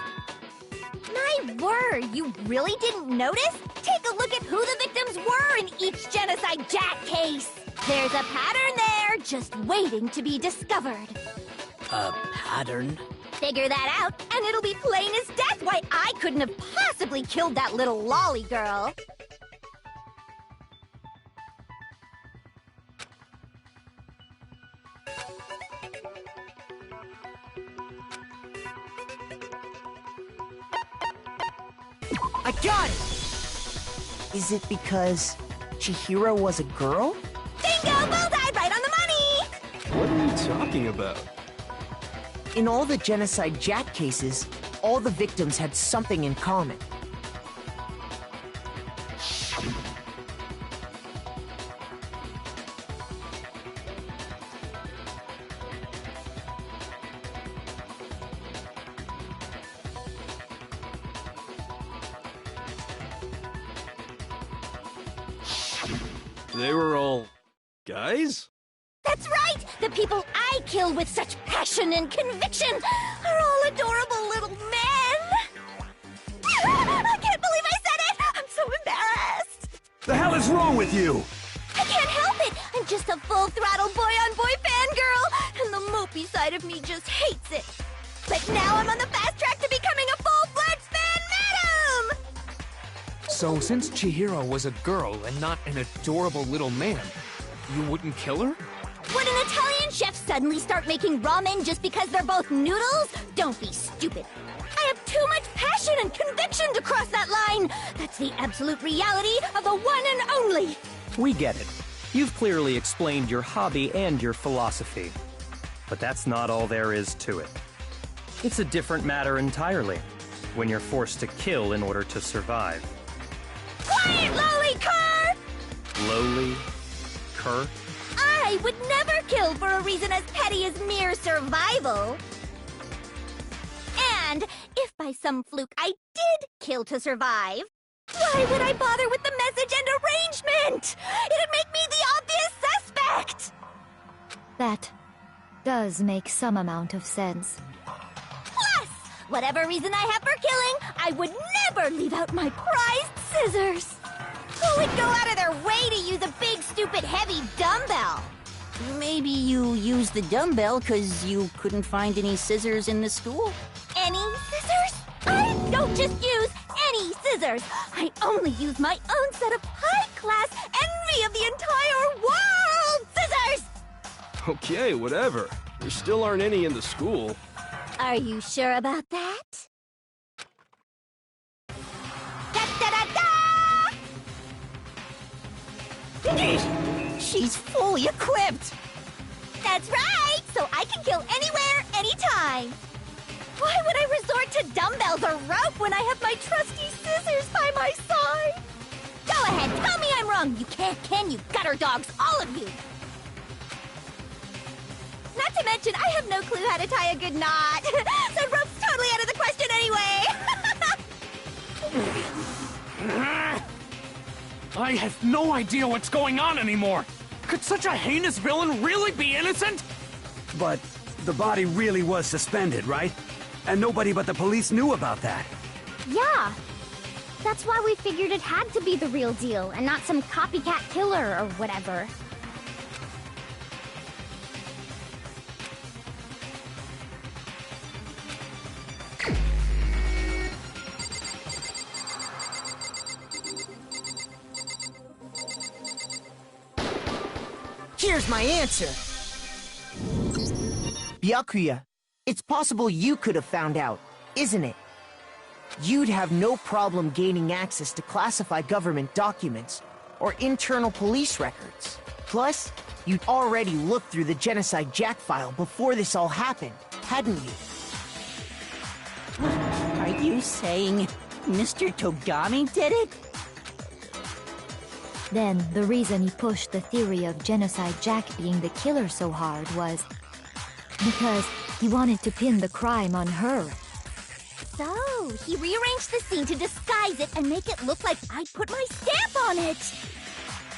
My word, you really didn't notice? Take a look at who the victims were in each Genocide Jack case. There's a pattern there, just waiting to be discovered. A pattern? Figure that out, and it'll be plain as death why I couldn't have possibly killed that little lolly girl. I got it! Is it because Chihiro was a girl? Bingo! Bullseye! Right on the money! What are you talking about? In all the Genocide Jack cases, all the victims had something in common. They were all guys? That's right! The people I kill with such passion and conviction are all adorable little men! I can't believe I said it! I'm so embarrassed! The hell is wrong with you? I can't help it! I'm just a full-throttle boy-on-boy fangirl, and the mopey side of me just hates it. But now I'm on the fast track to becoming a full-fledged fan madam! So, since Chihiro was a girl and not an adorable little man, you wouldn't kill her? Would an Italian chef suddenly start making ramen just because they're both noodles? Don't be stupid. I have too much passion and conviction to cross that line. That's the absolute reality of the one and only. We get it. You've clearly explained your hobby and your philosophy. But that's not all there is to it. It's a different matter entirely, when you're forced to kill in order to survive. Quiet, lowly cur! Lowly? Cur? I would never kill for a reason as petty as mere survival. And if by some fluke I did kill to survive, why would I bother with the message and arrangement? It'd make me the obvious suspect! That does make some amount of sense. Plus, whatever reason I have for killing, I would never leave out my prized scissors. Who would go out of their way to use a big, stupid, heavy dumbbell? Maybe you used the dumbbell because you couldn't find any scissors in the school? Any scissors? I don't just use any scissors. I only use my own set of high-class envy of the entire world scissors! Okay, whatever. There still aren't any in the school. Are you sure about that? She's fully equipped! That's right! So I can kill anywhere, anytime! Why would I resort to dumbbells or rope when I have my trusty scissors by my side? Go ahead, tell me I'm wrong! You can't, can you, gutter dogs, all of you! Not to mention, I have no clue how to tie a good knot. So rope's totally out of the question anyway! I have no idea what's going on anymore! Could such a heinous villain really be innocent? But the body really was suspended, right? And nobody but the police knew about that. Yeah. That's why we figured it had to be the real deal and not some copycat killer or whatever. Here's my answer. Byakuya, It's possible you could have found out, isn't it? You'd have no problem gaining access to classified government documents or internal police records. Plus, you'd already looked through the Genocide Jack file before this all happened, hadn't you? Are you saying Mr. Togami did it? Then, the reason he pushed the theory of Genocide Jack being the killer so hard was because he wanted to pin the crime on her. So, he rearranged the scene to disguise it and make it look like I put my stamp on it.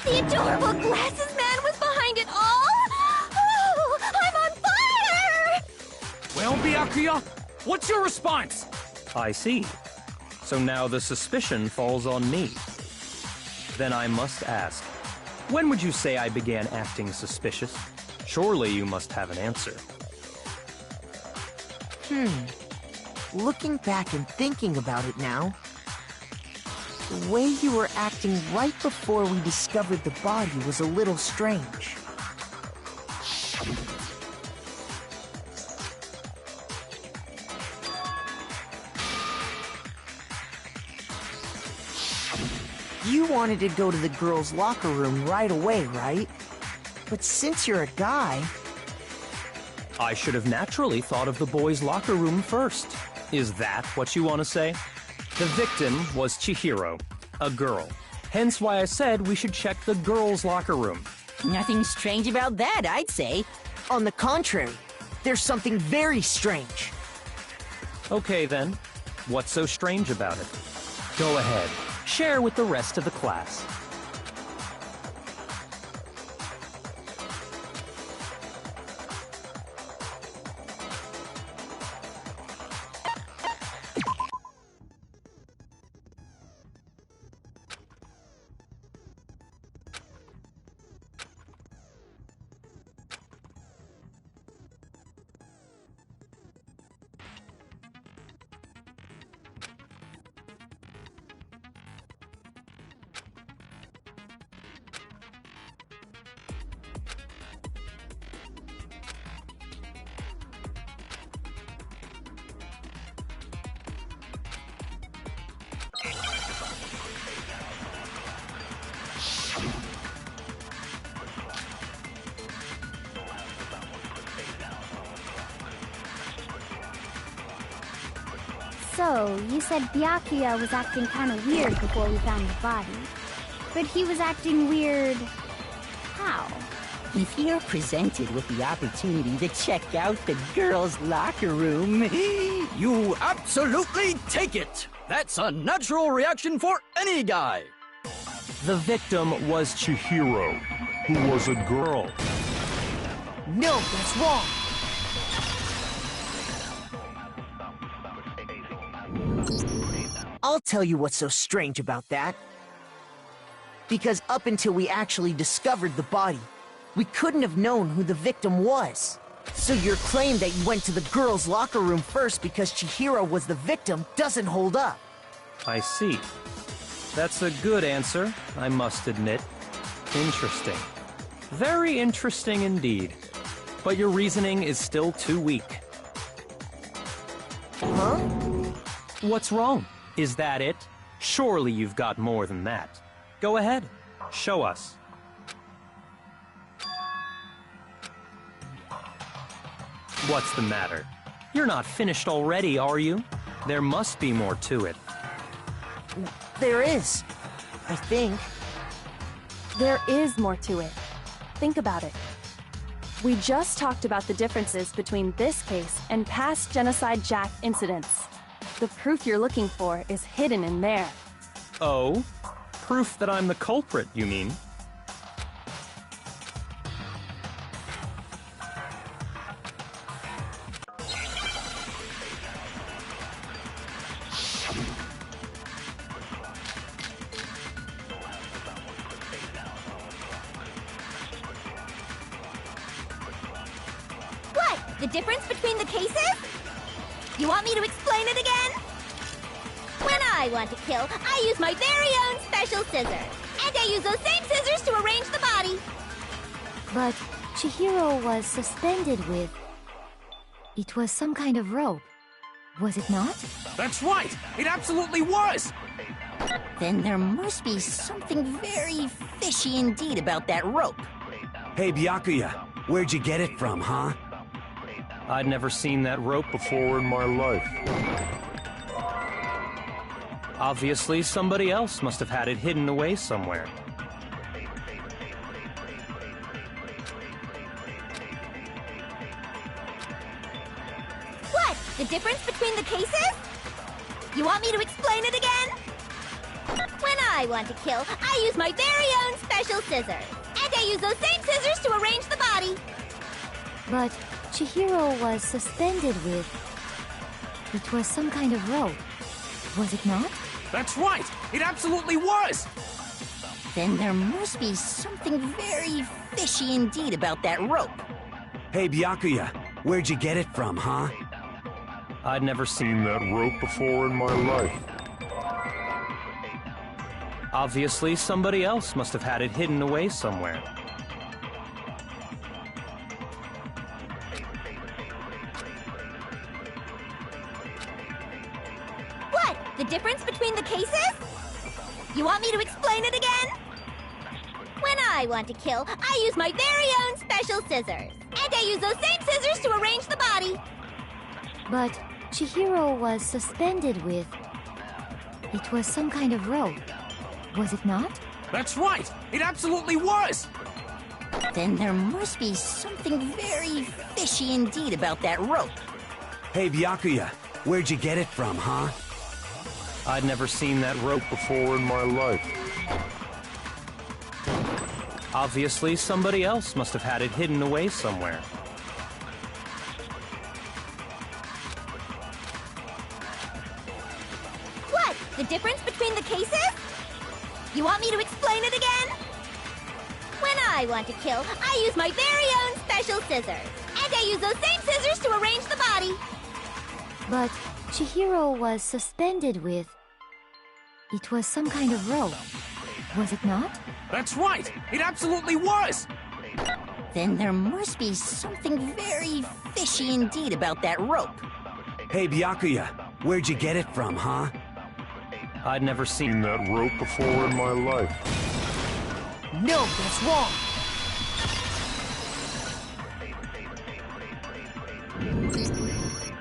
The adorable glasses man was behind it all? Oh, I'm on fire! Well, Byakuya, what's your response? I see. So now the suspicion falls on me. Then I must ask, when would you say I began acting suspicious? Surely you must have an answer. Looking back and thinking about it now, the way you were acting right before we discovered the body was a little strange. You wanted to go to the girls' locker room right away, right? But since you're a guy... I should have naturally thought of the boys' locker room first. Is that what you want to say? The victim was Chihiro, a girl. Hence why I said we should check the girls' locker room. Nothing strange about that, I'd say. On the contrary, there's something very strange. Okay then, what's so strange about it? Go ahead, share with the rest of the class. So, you said Byakuya was acting kind of weird before we found the body. But he was acting weird... how? If you're presented with the opportunity to check out the girls' locker room... You absolutely take it! That's a natural reaction for any guy! The victim was Chihiro, who was a girl. No, that's wrong! I'll tell you what's so strange about that. Because up until we actually discovered the body, we couldn't have known who the victim was. So your claim that you went to the girls' locker room first because Chihiro was the victim doesn't hold up. I see. That's a good answer, I must admit. Interesting. Very interesting indeed. But your reasoning is still too weak. Huh? What's wrong? Is that it? Surely you've got more than that. Go ahead. Show us. What's the matter? You're not finished already, are you? There must be more to it. There is. I think. There is more to it. Think about it. We just talked about the differences between this case and past Genocide Jack incidents. The proof you're looking for is hidden in there. Oh? Proof that I'm the culprit, you mean? What? The difference between the cases? You want me to explain it again? When I want to kill, I use my very own special scissors. And I use those same scissors to arrange the body. But Chihiro was suspended with... It was some kind of rope, was it not? That's right! It absolutely was! Then there must be something very fishy indeed about that rope. Hey, Byakuya, where'd you get it from, huh? I'd never seen that rope before in my life. Obviously, somebody else must have had it hidden away somewhere. What? The difference between the cases? You want me to explain it again? When I want to kill, I use my very own special scissors. And I use those same scissors to arrange the body. But Chihiro was suspended with... It was some kind of rope, was it not? That's right! It absolutely was! Then there must be something very fishy indeed about that rope. Hey, Byakuya, where'd you get it from, huh? I'd never seen that rope before in my life. Obviously, somebody else must have had it hidden away somewhere. What? The difference between the cases? You want me to explain it again? When I want to kill, I use my very own special scissors. And I use those same scissors to arrange the body. But Chihiro was suspended with... It was some kind of rope, was it not? That's right! It absolutely was! Then there must be something very fishy indeed about that rope. Hey, Byakuya, where'd you get it from, huh? I'd never seen that rope before in my life. Obviously, somebody else must have had it hidden away somewhere. What? The difference between the cases? You want me to explain it again? When I want to kill, I use my very own special scissors. And I use those same scissors to arrange the body. But Chihiro was suspended with... It was some kind of rope, was it not? That's right! It absolutely was! Then there must be something very fishy indeed about that rope. Hey, Byakuya, where'd you get it from, huh? I'd never seen that rope before in my life. No, that's wrong!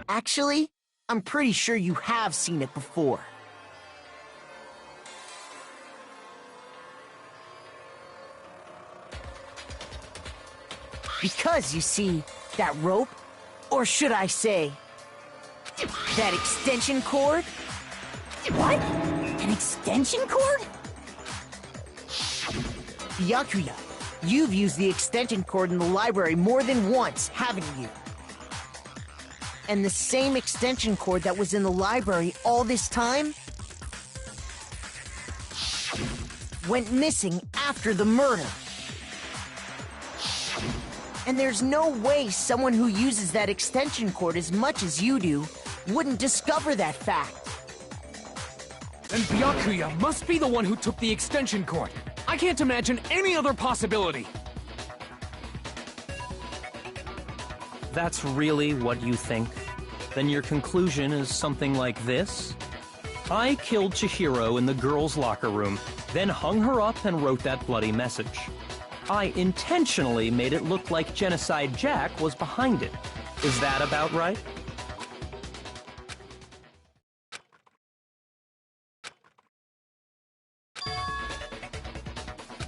Actually, I'm pretty sure you have seen it before. Because, you see, that rope, or should I say, that extension cord? What? An extension cord? Byakuya, you've used the extension cord in the library more than once, haven't you? And the same extension cord that was in the library all this time went missing after the murder. And there's no way someone who uses that extension cord as much as you do wouldn't discover that fact. Then Byakuya must be the one who took the extension cord. I can't imagine any other possibility. That's really what you think? Then your conclusion is something like this? I killed Chihiro in the girls' locker room, then hung her up and wrote that bloody message. I intentionally made it look like Genocide Jack was behind it. Is that about right?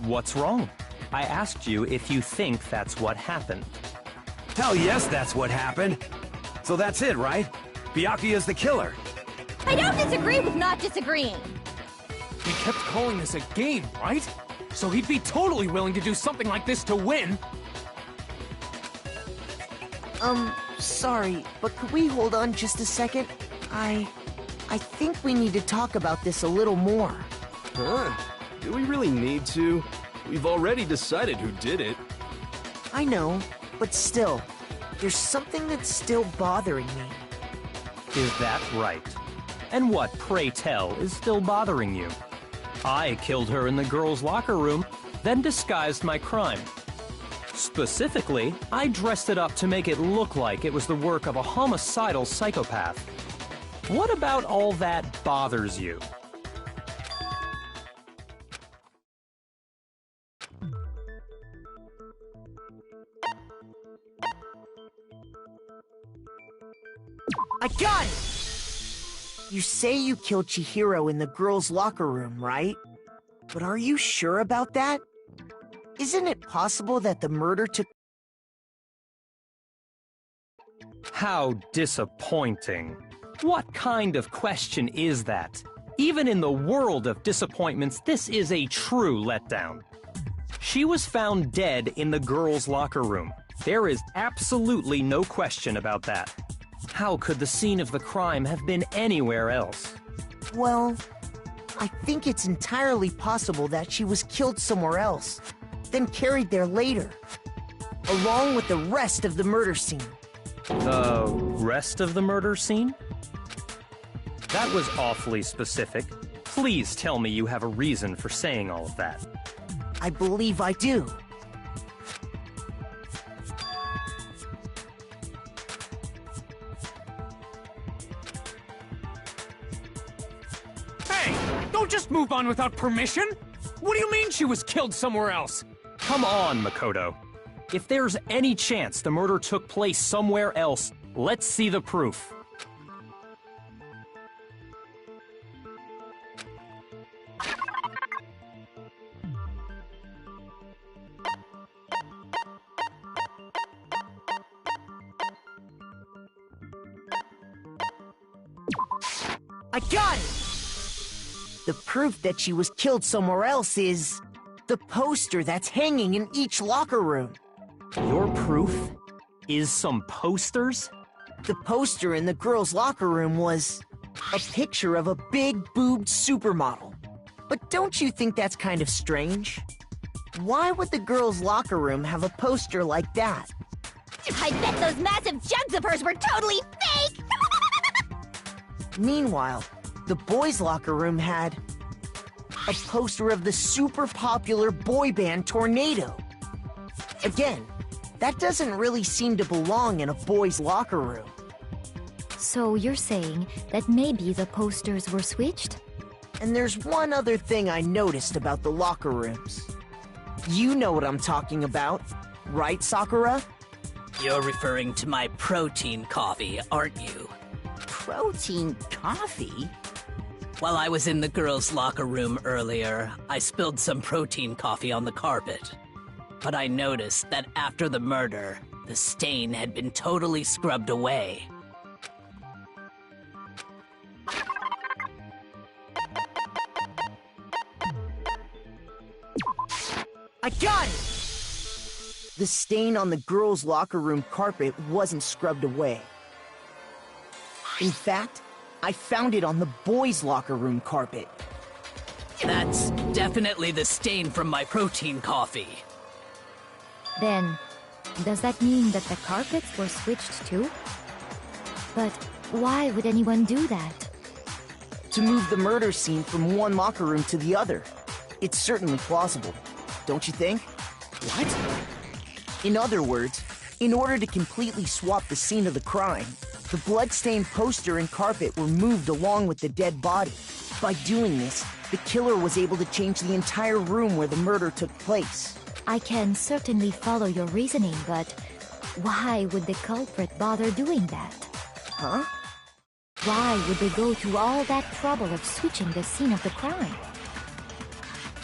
What's wrong? I asked you if you think that's what happened. Hell yes, that's what happened. So that's it, right? Byakuya's the killer. I don't disagree with not disagreeing. He kept calling this a game, right? So he'd be totally willing to do something like this to win. Sorry, but could we hold on just a second? I think we need to talk about this a little more. Huh? Do we really need to? We've already decided who did it. I know, but still, there's something that's still bothering me. Is that right? And what, pray tell, is still bothering you? I killed her in the girls' locker room, then disguised my crime. Specifically, I dressed it up to make it look like it was the work of a homicidal psychopath. What about all that bothers you? I got it! You say you killed Chihiro in the girls' locker room, right? But are you sure about that? Isn't it possible that the murder took... How disappointing. What kind of question is that? Even in the world of disappointments, this is a true letdown. She was found dead in the girls' locker room. There is absolutely no question about that. How could the scene of the crime have been anywhere else? Well, I think it's entirely possible that she was killed somewhere else, then carried there later, along with the rest of the murder scene. The rest of the murder scene? That was awfully specific. Please tell me you have a reason for saying all of that. I believe I do. Hey! Don't just move on without permission! What do you mean she was killed somewhere else? Come on, Makoto. If there's any chance the murder took place somewhere else, let's see the proof. I got it! The proof that she was killed somewhere else is the poster that's hanging in each locker room. Your proof is some posters? The poster in the girls' locker room was a picture of a big-boobed supermodel. But don't you think that's kind of strange? Why would the girls' locker room have a poster like that? I bet those massive jugs of hers were totally fake! Meanwhile, the boys' locker room had a poster of the super popular boy band Tornado. Again, that doesn't really seem to belong in a boys' locker room. So you're saying that maybe the posters were switched? And there's one other thing I noticed about the locker rooms. You know what I'm talking about, right, Sakura? You're referring to my protein coffee, aren't you? Protein coffee? While I was in the girls' locker room earlier, I spilled some protein coffee on the carpet. But I noticed that after the murder, the stain had been totally scrubbed away. I got it! The stain on the girls' locker room carpet wasn't scrubbed away. In fact, I found it on the boys' locker room carpet. That's definitely the stain from my protein coffee. Then, does that mean that the carpets were switched too? But why would anyone do that? To move the murder scene from one locker room to the other. It's certainly plausible, don't you think? What? In other words, in order to completely swap the scene of the crime, the blood-stained poster and carpet were moved along with the dead body. By doing this, the killer was able to change the entire room where the murder took place. I can certainly follow your reasoning, but why would the culprit bother doing that? Huh? Why would they go to all that trouble of switching the scene of the crime?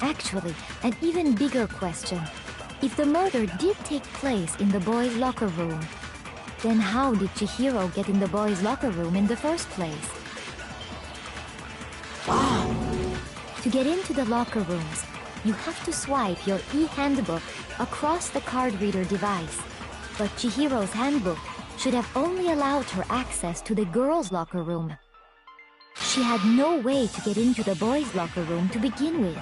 Actually, an even bigger question. If the murder did take place in the boys' locker room, then how did Chihiro get in the boys' locker room in the first place? To get into the locker rooms, you have to swipe your e-handbook across the card reader device. But Chihiro's handbook should have only allowed her access to the girls' locker room. She had no way to get into the boys' locker room to begin with.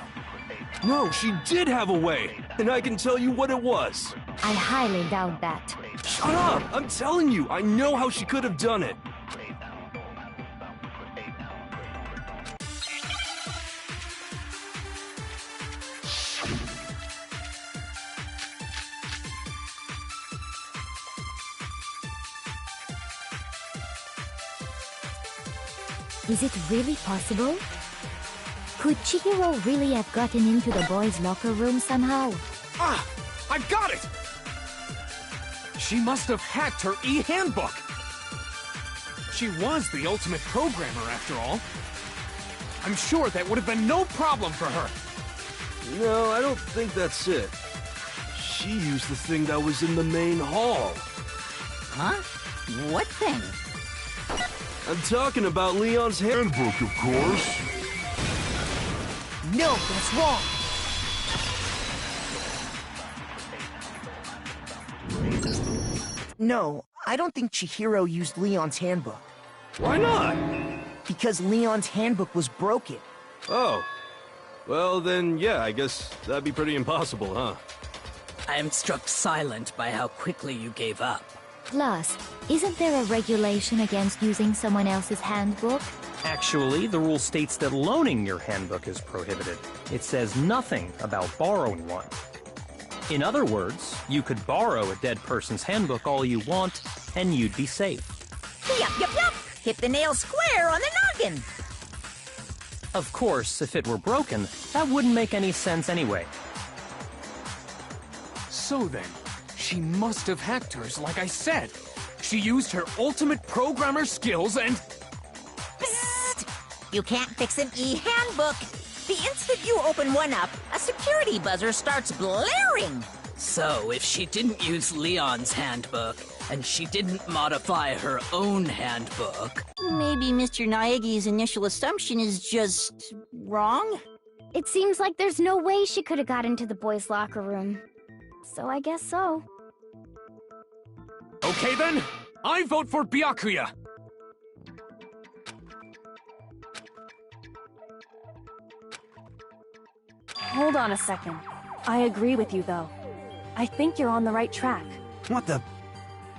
No, she did have a way, and I can tell you what it was. I highly doubt that. Shut up! I'm telling you, I know how she could have done it. Is it really possible? Could Chihiro really have gotten into the boys' locker room somehow? Ah! I've got it! She must have hacked her e-handbook! She was the ultimate programmer, after all. I'm sure that would have been no problem for her. No, I don't think that's it. She used the thing that was in the main hall. Huh? What thing? I'm talking about Leon's handbook, of course. No, that's wrong. No, I don't think Chihiro used Leon's handbook. Why not? Because Leon's handbook was broken. Oh. Well, then, yeah, I guess that'd be pretty impossible, huh? I am struck silent by how quickly you gave up. Plus, isn't there a regulation against using someone else's handbook? Actually, the rule states that loaning your handbook is prohibited. It says nothing about borrowing one. In other words, you could borrow a dead person's handbook all you want, and you'd be safe. Yup, yup, yup! Hit the nail square on the noggin! Of course, if it were broken, that wouldn't make any sense anyway. So then, she must have hacked hers, like I said. She used her ultimate programmer skills and... Psst! You can't fix an e-handbook! The instant you open one up, a security buzzer starts blaring! So, if she didn't use Leon's handbook, and she didn't modify her own handbook... Maybe Mr. Naegi's initial assumption is just... wrong? It seems like there's no way she could have got into the boys' locker room. So I guess so. Okay then, I vote for Byakuya! Hold on a second. I agree with you, though. I think you're on the right track. What the...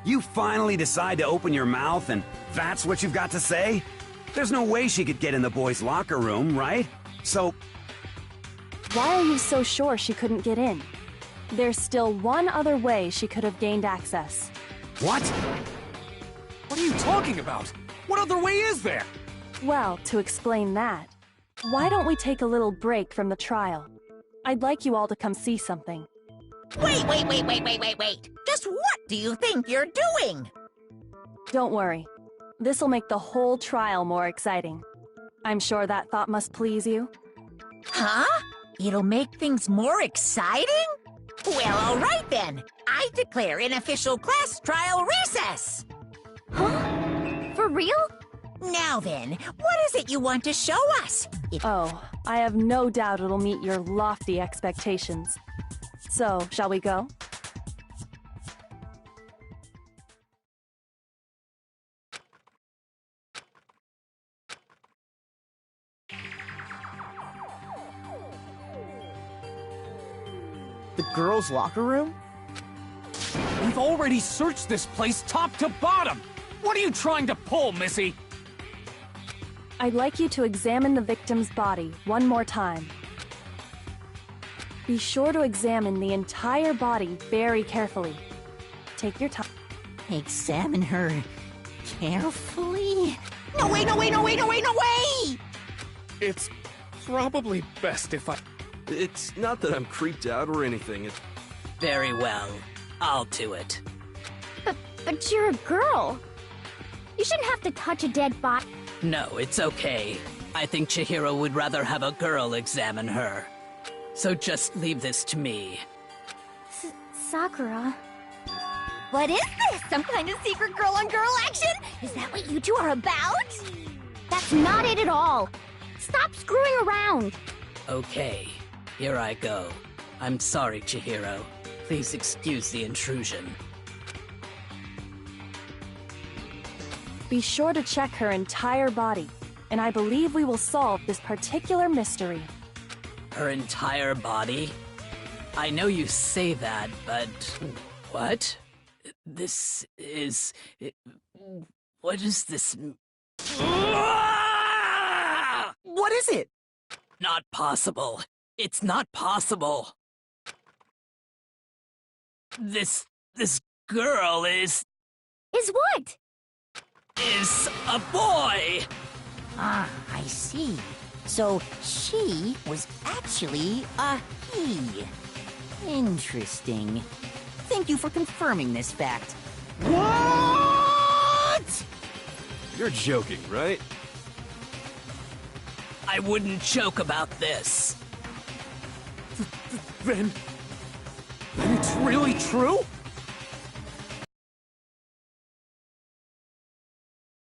You finally decide to open your mouth and that's what you've got to say? There's no way she could get in the boys' locker room, right? So... Why are you so sure she couldn't get in? There's still one other way she could have gained access. What? What are you talking about? What other way is there? Well, to explain that, why don't we take a little break from the trial? I'd like you all to come see something. Wait! Just what do you think you're doing? Don't worry. This'll make the whole trial more exciting. I'm sure that thought must please you. Huh? It'll make things more exciting? Well, all right then. I declare an official class trial recess. Huh? For real? Now then, what is it you want to show us? Oh, I have no doubt it'll meet your lofty expectations. So, shall we go? The girls' locker room? We've already searched this place top to bottom! What are you trying to pull, Missy? I'd like you to examine the victim's body one more time. Be sure to examine the entire body very carefully. Take your time. Examine her carefully? No way! It's probably best if I... It's not that I'm creeped out or anything. Very well. I'll do it. But you're a girl. You shouldn't have to touch a dead body. No, it's okay. I think Chihiro would rather have a girl examine her. So just leave this to me. Sakura. What is this? Some kind of secret girl-on-girl action? Is that what you two are about? That's not it at all. Stop screwing around. Okay, here I go. I'm sorry, Chihiro. Please excuse the intrusion. Be sure to check her entire body, and I believe we will solve this particular mystery. Her entire body? I know you say that, but... What? This is... What is this... What is it? Not possible. It's not possible. This girl is... Is what? Is a boy! Ah, I see. So she was actually a he. Interesting. Thank you for confirming this fact. What? You're joking, right? I wouldn't joke about this. Then it's really true?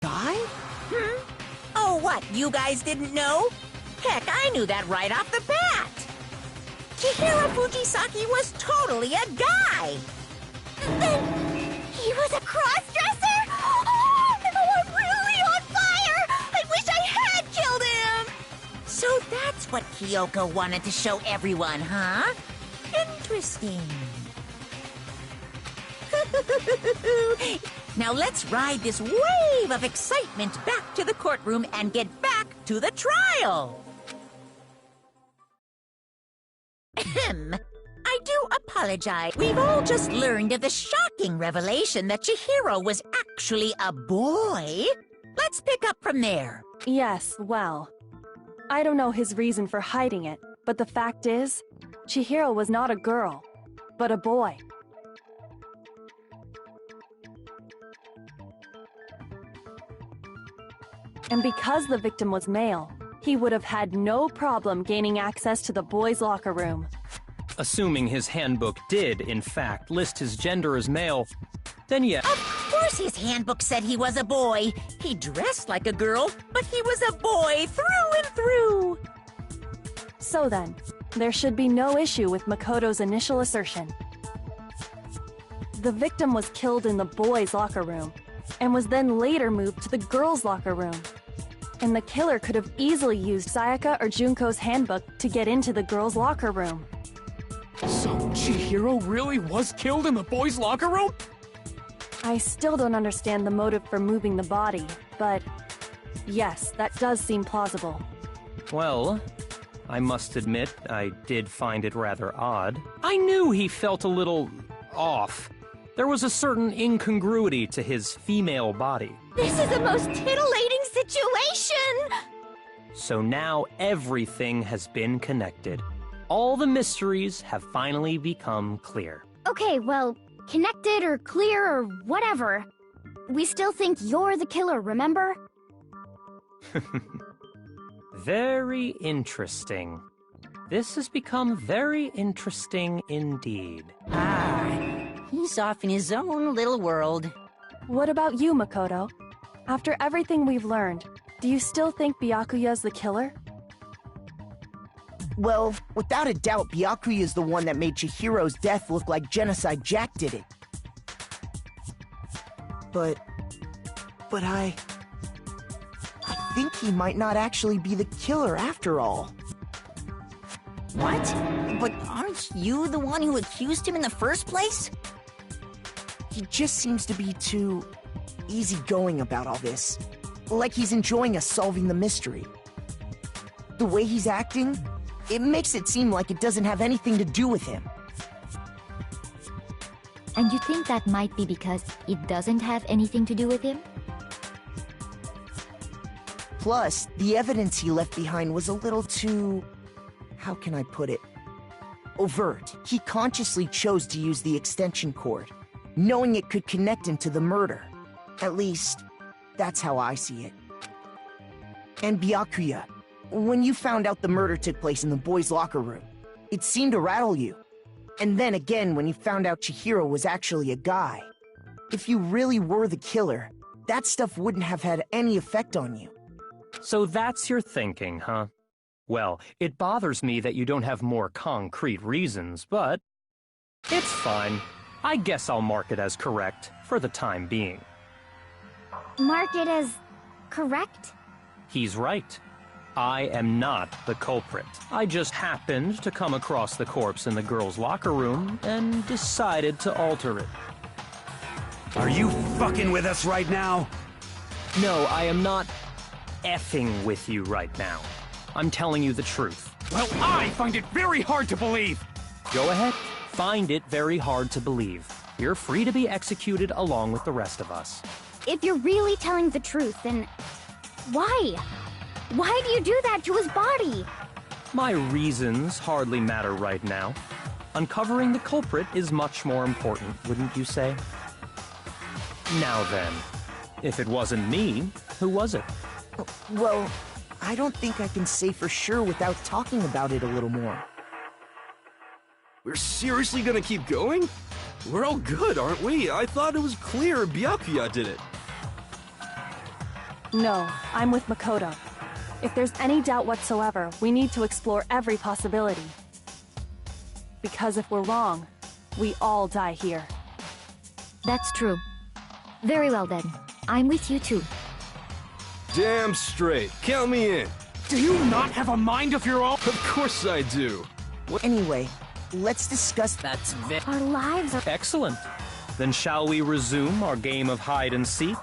Guy? Oh, what? You guys didn't know? Heck, I knew that right off the bat. Chihiro Fujisaki was totally a guy. Then he was a cross-dresser? Oh, no, I'm really on fire! I wish I had killed him! So that's what Kyoko wanted to show everyone, huh? Interesting. Now let's ride this wave of excitement back to the courtroom and get back to the trial. Ahem. I do apologize. We've all just learned of the shocking revelation that Chihiro was actually a boy. Let's pick up from there. Yes, well, I don't know his reason for hiding it, but the fact is, Chihiro was not a girl, but a boy. And because the victim was male, he would have had no problem gaining access to the boys' locker room. Assuming his handbook did, in fact, list his gender as male, then yeah. Of course his handbook said he was a boy. He dressed like a girl, but he was a boy through and through. So then, there should be no issue with Makoto's initial assertion. The victim was killed in the boys' locker room, and was then later moved to the girls' locker room. And the killer could have easily used Sayaka or Junko's handbook to get into the girls' locker room. So Chihiro really was killed in the boys' locker room? I still don't understand the motive for moving the body, but yes, that does seem plausible. Well, I must admit, I did find it rather odd. I knew he felt a little off. There was a certain incongruity to his female body. This is the most titillating situation! So now everything has been connected. All the mysteries have finally become clear. Okay, well, connected or clear or whatever. We still think you're the killer, remember? Very interesting. This has become very interesting indeed. He's off in his own little world. What about you, Makoto? After everything we've learned, do you still think Byakuya's the killer? Well, without a doubt, Byakuya is the one that made Chihiro's death look like Genocide Jack did it. But I think he might not actually be the killer after all. What? But aren't you the one who accused him in the first place? He just seems to be too easygoing about all this. Like he's enjoying us solving the mystery. The way he's acting, it makes it seem like it doesn't have anything to do with him. And you think that might be because it doesn't have anything to do with him? Plus, the evidence he left behind was a little too... how can I put it? Overt. He consciously chose to use the extension cord, knowing it could connect him to the murder. At least, that's how I see it. And Byakuya, when you found out the murder took place in the boys' locker room, it seemed to rattle you. And then again when you found out Chihiro was actually a guy. If you really were the killer, that stuff wouldn't have had any effect on you. So that's your thinking, huh? Well, it bothers me that you don't have more concrete reasons, but it's fine. I guess I'll mark it as correct for the time being. Mark it as correct? He's right. I am not the culprit. I just happened to come across the corpse in the girls' locker room and decided to alter it. Are you fucking with us right now? No, I am not effing with you right now. I'm telling you the truth. Well, I find it very hard to believe. Go ahead. Find it very hard to believe. You're free to be executed along with the rest of us. If you're really telling the truth, then why? Why do you do that to his body? My reasons hardly matter right now. Uncovering the culprit is much more important, wouldn't you say? Now then, if it wasn't me, who was it? Well, I don't think I can say for sure without talking about it a little more. We're seriously gonna keep going? We're all good, aren't we? I thought it was clear Byakuya did it. No, I'm with Makoto. If there's any doubt whatsoever, we need to explore every possibility. Because if we're wrong, we all die here. That's true. Very well then. I'm with you too. Damn straight. Count me in. Do you not have a mind of your own? Of course I do. Anyway, let's discuss... That's Our lives are... Excellent. Then shall we resume our game of hide and seek?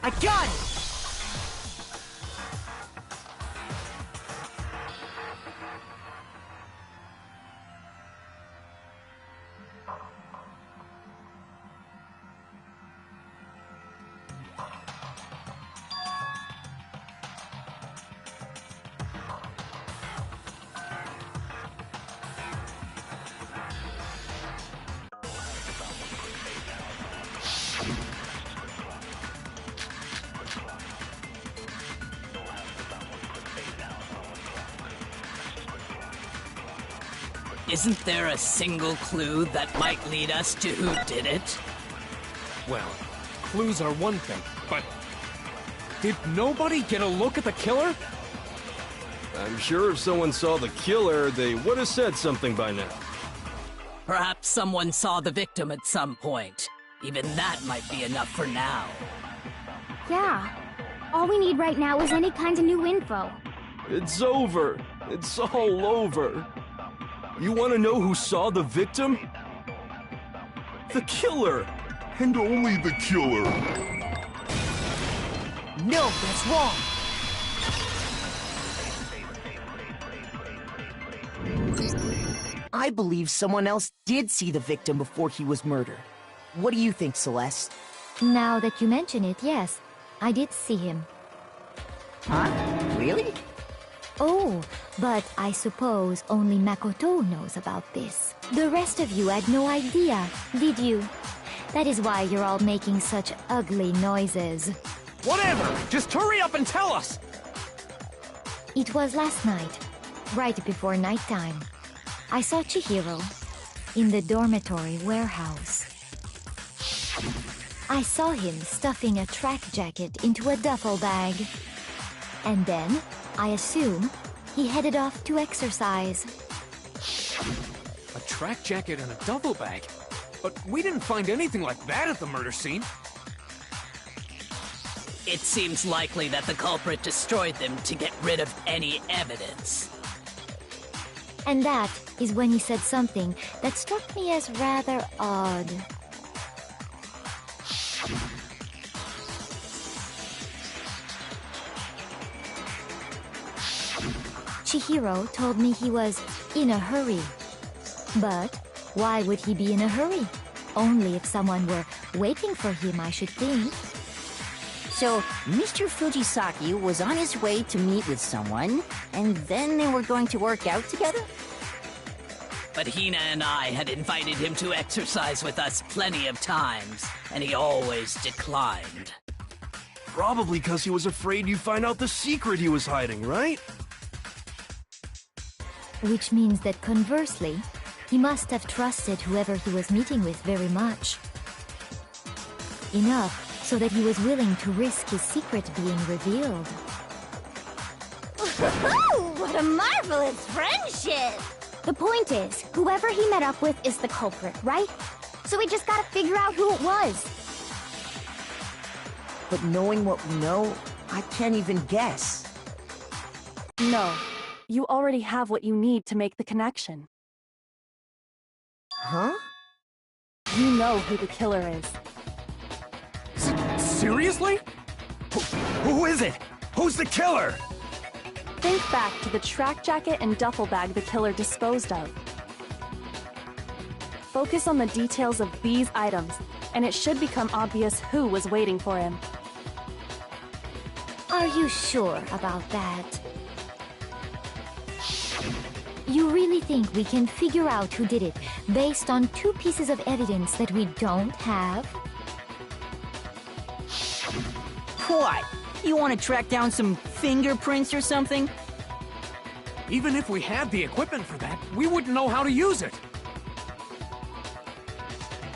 I got it! Isn't there a single clue that might lead us to who did it? Well, clues are one thing, but... Did nobody get a look at the killer? I'm sure if someone saw the killer, they would have said something by now. Perhaps someone saw the victim at some point. Even that might be enough for now. Yeah. All we need right now is any kind of new info. It's over. It's all over. You want to know who saw the victim? The killer! And only the killer. No, that's wrong! I believe someone else did see the victim before he was murdered. What do you think, Celeste? Now that you mention it, yes, I did see him. Huh? Really? Oh, but I suppose only Makoto knows about this. The rest of you had no idea, did you? That is why you're all making such ugly noises. Whatever! Just hurry up and tell us! It was last night, right before nighttime. I saw Chihiro in the dormitory warehouse. I saw him stuffing a track jacket into a duffel bag. And then, I assume, he headed off to exercise. A track jacket and a duffel bag? But we didn't find anything like that at the murder scene. It seems likely that the culprit destroyed them to get rid of any evidence. And that is when he said something that struck me as rather odd. Chihiro told me he was in a hurry. But why would he be in a hurry? Only if someone were waiting for him, I should think. So, Mr. Fujisaki was on his way to meet with someone, and then they were going to work out together? But Hina and I had invited him to exercise with us plenty of times, and he always declined. Probably because he was afraid you'd find out the secret he was hiding, right? Which means that conversely, he must have trusted whoever he was meeting with very much. Enough so that he was willing to risk his secret being revealed. What a marvelous friendship! The point is, whoever he met up with is the culprit, right? So we just gotta figure out who it was. But knowing what we know, I can't even guess. No. You already have what you need to make the connection. Huh? You know who the killer is. Seriously? Who is it? Who's the killer? Think back to the track jacket and duffel bag the killer disposed of. Focus on the details of these items, and it should become obvious who was waiting for him. Are you sure about that? You really think we can figure out who did it based on two pieces of evidence that we don't have? What? You want to track down some fingerprints or something? Even if we had the equipment for that, we wouldn't know how to use it.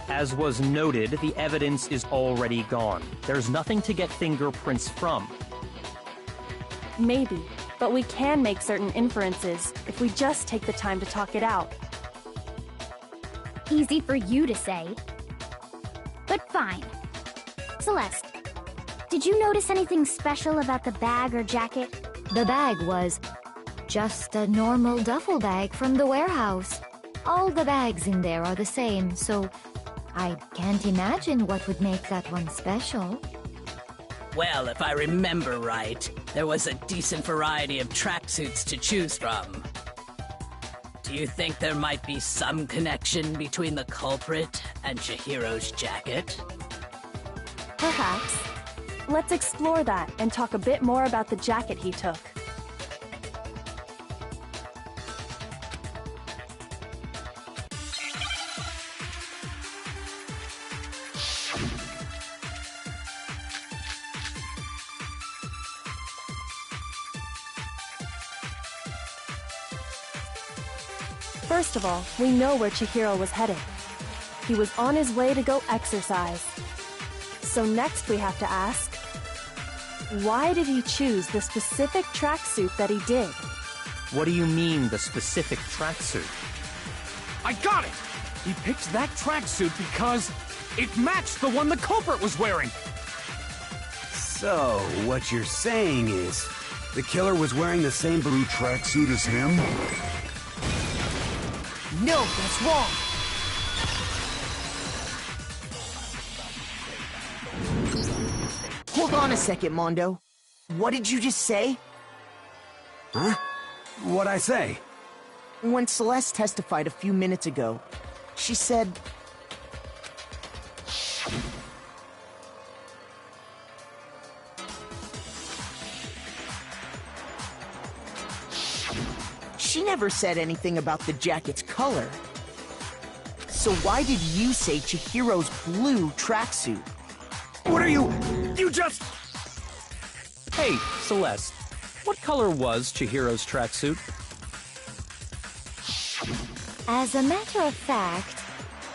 As was noted, the evidence is already gone. There's nothing to get fingerprints from. Maybe, but we can make certain inferences if we just take the time to talk it out. Easy for you to say. But fine. Celeste, did you notice anything special about the bag or jacket? The bag was just a normal duffel bag from the warehouse. All the bags in there are the same, so I can't imagine what would make that one special. Well, if I remember right, there was a decent variety of tracksuits to choose from. Do you think there might be some connection between the culprit and Chihiro's jacket? Perhaps. Let's explore that and talk a bit more about the jacket he took. First of all, we know where Chihiro was headed. He was on his way to go exercise. So next we have to ask, why did he choose the specific tracksuit that he did? What do you mean, the specific tracksuit? I got it! He picked that tracksuit because it matched the one the culprit was wearing! So, what you're saying is, the killer was wearing the same blue tracksuit as him? No, that's wrong! Hold on a second, Mondo. What did you just say? Huh? What'd I say? When Celeste testified a few minutes ago, she said... She never said anything about the jacket's color. So why did you say Chihiro's blue tracksuit? What are you... You just... Hey, Celeste, what color was Chihiro's tracksuit? As a matter of fact,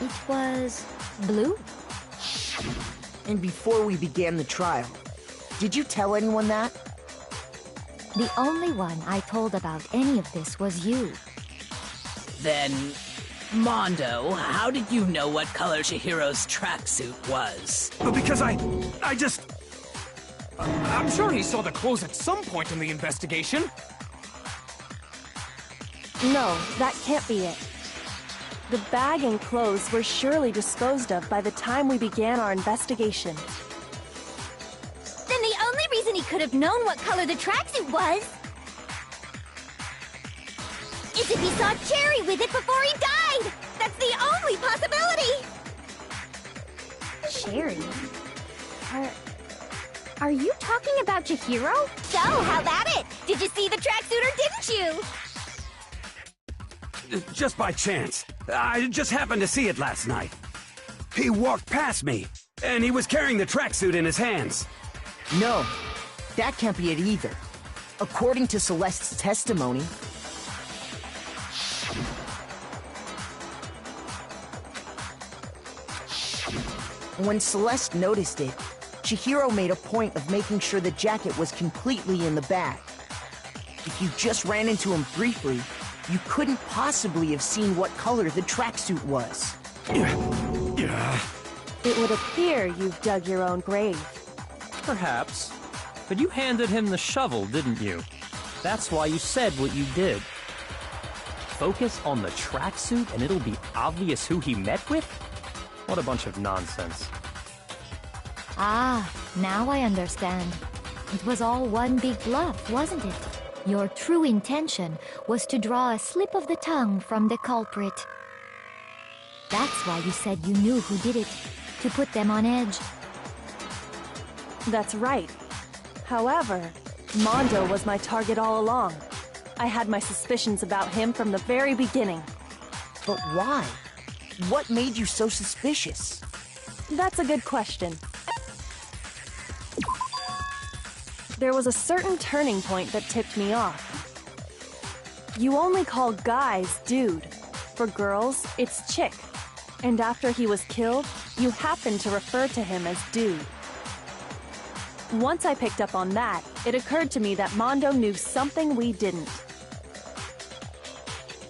it was blue. And before we began the trial, did you tell anyone that? The only one I told about any of this was you. Then, Mondo, how did you know what color Chihiro's tracksuit was? Because I just... I'm sure he saw the clothes at some point in the investigation. No, that can't be it. The bag and clothes were surely disposed of by the time we began our investigation. Then the only reason he could have known what color the tracksuit was is if he saw Cherry with it before he died! That's the only possibility! Cherry? Are you talking about Chihiro? So, how about it? Did you see the tracksuit or didn't you? Just by chance. I just happened to see it last night. He walked past me, and he was carrying the tracksuit in his hands. No, that can't be it either. According to Celeste's testimony... When Celeste noticed it, Chihiro made a point of making sure the jacket was completely in the bag. If you just ran into him briefly, you couldn't possibly have seen what color the tracksuit was. Yeah. It would appear you've dug your own grave. Perhaps. But you handed him the shovel, didn't you? That's why you said what you did. Focus on the tracksuit and it'll be obvious who he met with? What a bunch of nonsense. Ah, now I understand. It was all one big bluff, wasn't it? Your true intention was to draw a slip of the tongue from the culprit. That's why you said you knew who did it, to put them on edge. That's right. However, Mondo was my target all along. I had my suspicions about him from the very beginning. But why? What made you so suspicious? That's a good question. There was a certain turning point that tipped me off. You only call guys dude. For girls, it's chick. And after he was killed, you happened to refer to him as dude. Once I picked up on that, it occurred to me that Mondo knew something we didn't.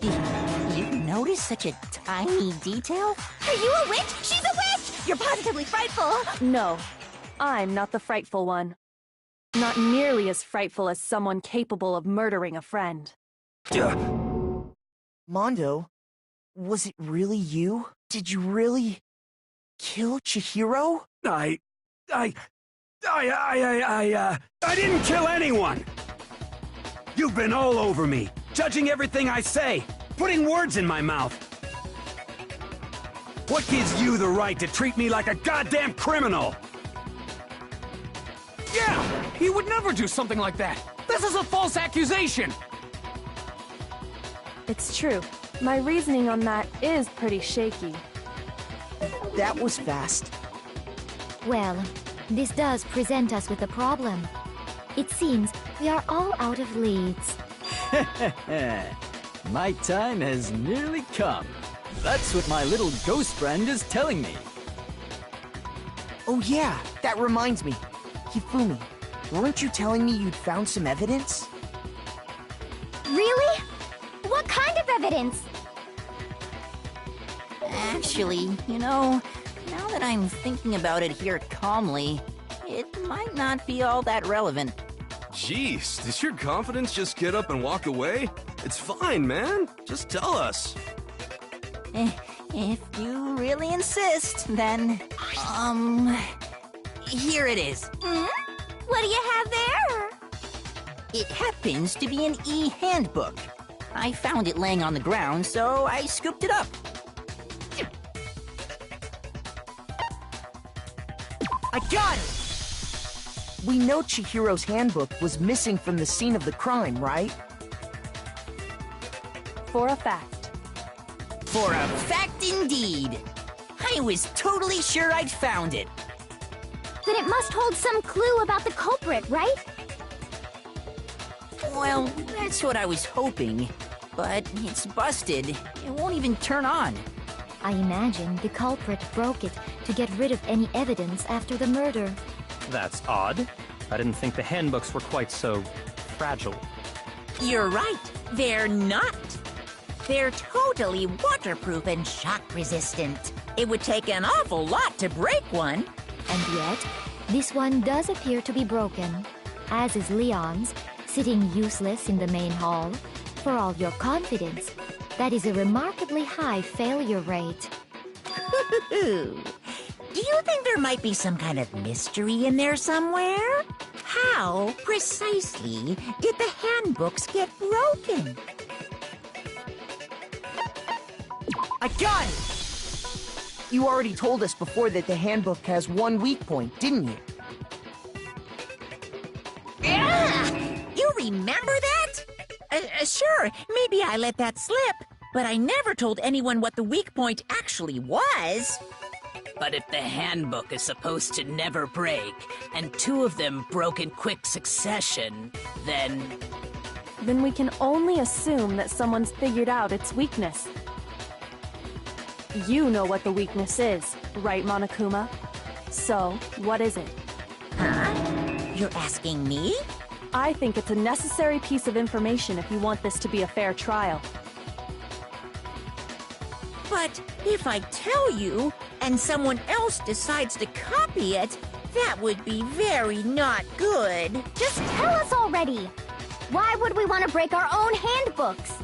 You noticed such a tiny detail? Are you a witch? She's a witch! You're positively frightful! No, I'm not the frightful one. Not nearly as frightful as someone capable of murdering a friend. Mondo, was it really you? Did you really kill Chihiro? I didn't kill anyone! You've been all over me, judging everything I say, putting words in my mouth. What gives you the right to treat me like a goddamn criminal? Yeah! He would never do something like that! This is a false accusation! It's true. My reasoning on that is pretty shaky. That was fast. Well, this does present us with a problem. It seems we are all out of leads. My time has nearly come. That's what my little ghost friend is telling me. Oh yeah, that reminds me. Hifumi, weren't you telling me you'd found some evidence? Really? What kind of evidence? Actually, you know, now that I'm thinking about it here calmly, it might not be all that relevant. Jeez, does your confidence just get up and walk away? It's fine, man. Just tell us. If you really insist, then, here it is. What do you have there? It happens to be an e-handbook. I found it laying on the ground, so I scooped it up. I got it! We know Chihiro's handbook was missing from the scene of the crime, right? For a fact. For a fact indeed. I was totally sure I'd found it. Then it must hold some clue about the culprit, right? Well, that's what I was hoping. But it's busted. It won't even turn on. I imagine the culprit broke it to get rid of any evidence after the murder. That's odd. I didn't think the handbooks were quite so fragile. You're right. They're not. They're totally waterproof and shock-resistant. It would take an awful lot to break one. And yet, this one does appear to be broken, as is Leon's, sitting useless in the main hall. For all your confidence, that is a remarkably high failure rate. Do you think there might be some kind of mystery in there somewhere? How, precisely, did the handbooks get broken? I got it! You already told us before that the handbook has one weak point, didn't you? You remember that? Sure, maybe I let that slip, but I never told anyone what the weak point actually was. But if the handbook is supposed to never break, and two of them broke in quick succession, then we can only assume that someone's figured out its weakness. You know what the weakness is, right, Monokuma? So, what is it? Huh? You're asking me? I think it's a necessary piece of information if you want this to be a fair trial. But if I tell you, and someone else decides to copy it, that would be very not good. Just tell us already! Why would we want to break our own handbooks?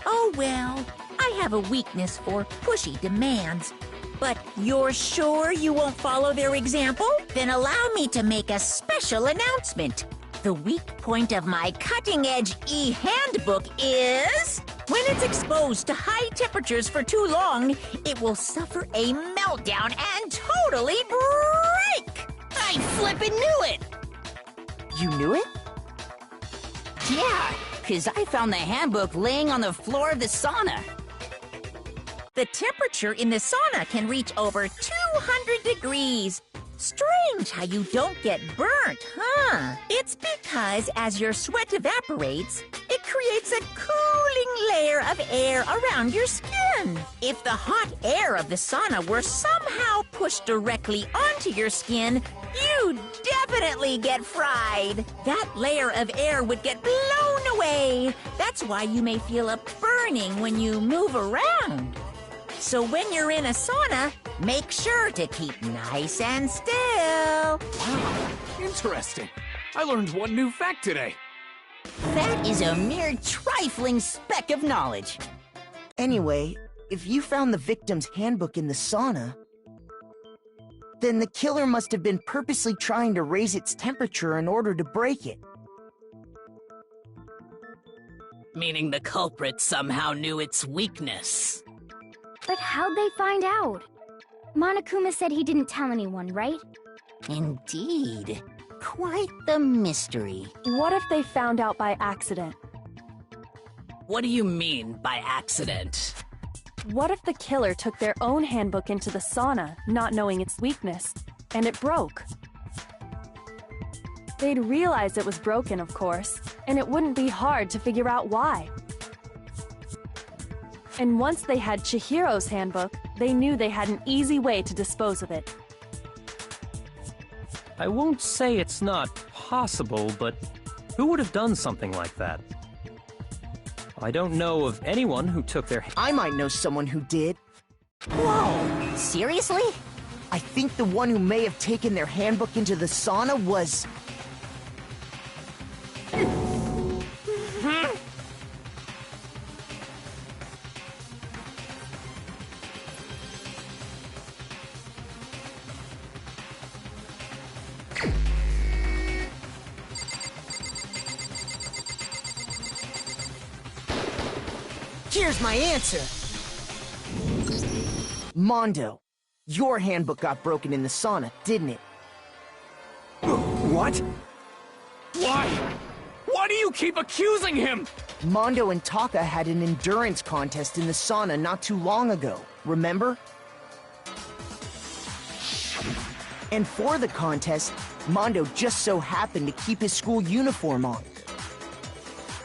Oh well, I have a weakness for pushy demands. But you're sure you won't follow their example? Then allow me to make a special announcement. The weak point of my cutting-edge e-handbook is... When it's exposed to high temperatures for too long, it will suffer a meltdown and totally break! I flippin' knew it! You knew it? Yeah, 'cause I found the handbook laying on the floor of the sauna. The temperature in the sauna can reach over 200 degrees. Strange how you don't get burnt, huh? It's because as your sweat evaporates, it creates a cooling layer of air around your skin. If the hot air of the sauna were somehow pushed directly onto your skin, you'd definitely get fried. That layer of air would get blown away. That's why you may feel a burning when you move around. So when you're in a sauna, make sure to keep nice and still. Wow, interesting. I learned one new fact today. That is a mere trifling speck of knowledge. Anyway, if you found the victim's handbook in the sauna, then the killer must have been purposely trying to raise its temperature in order to break it. Meaning the culprit somehow knew its weakness. But how'd they find out? Monokuma said he didn't tell anyone, right? Indeed. Quite the mystery. What if they found out by accident? What do you mean by accident? What if the killer took their own handbook into the sauna, not knowing its weakness, and it broke? They'd realize it was broken, of course, and it wouldn't be hard to figure out why. And once they had Chihiro's handbook, they knew they had an easy way to dispose of it. I won't say it's not possible, but who would have done something like that? I don't know of anyone who took their... I might know someone who did. Whoa! Seriously? I think the one who may have taken their handbook into the sauna was... Here's my answer! Mondo, your handbook got broken in the sauna, didn't it? What? Why? Why do you keep accusing him? Mondo and Taka had an endurance contest in the sauna not too long ago, remember? And for the contest, Mondo just so happened to keep his school uniform on.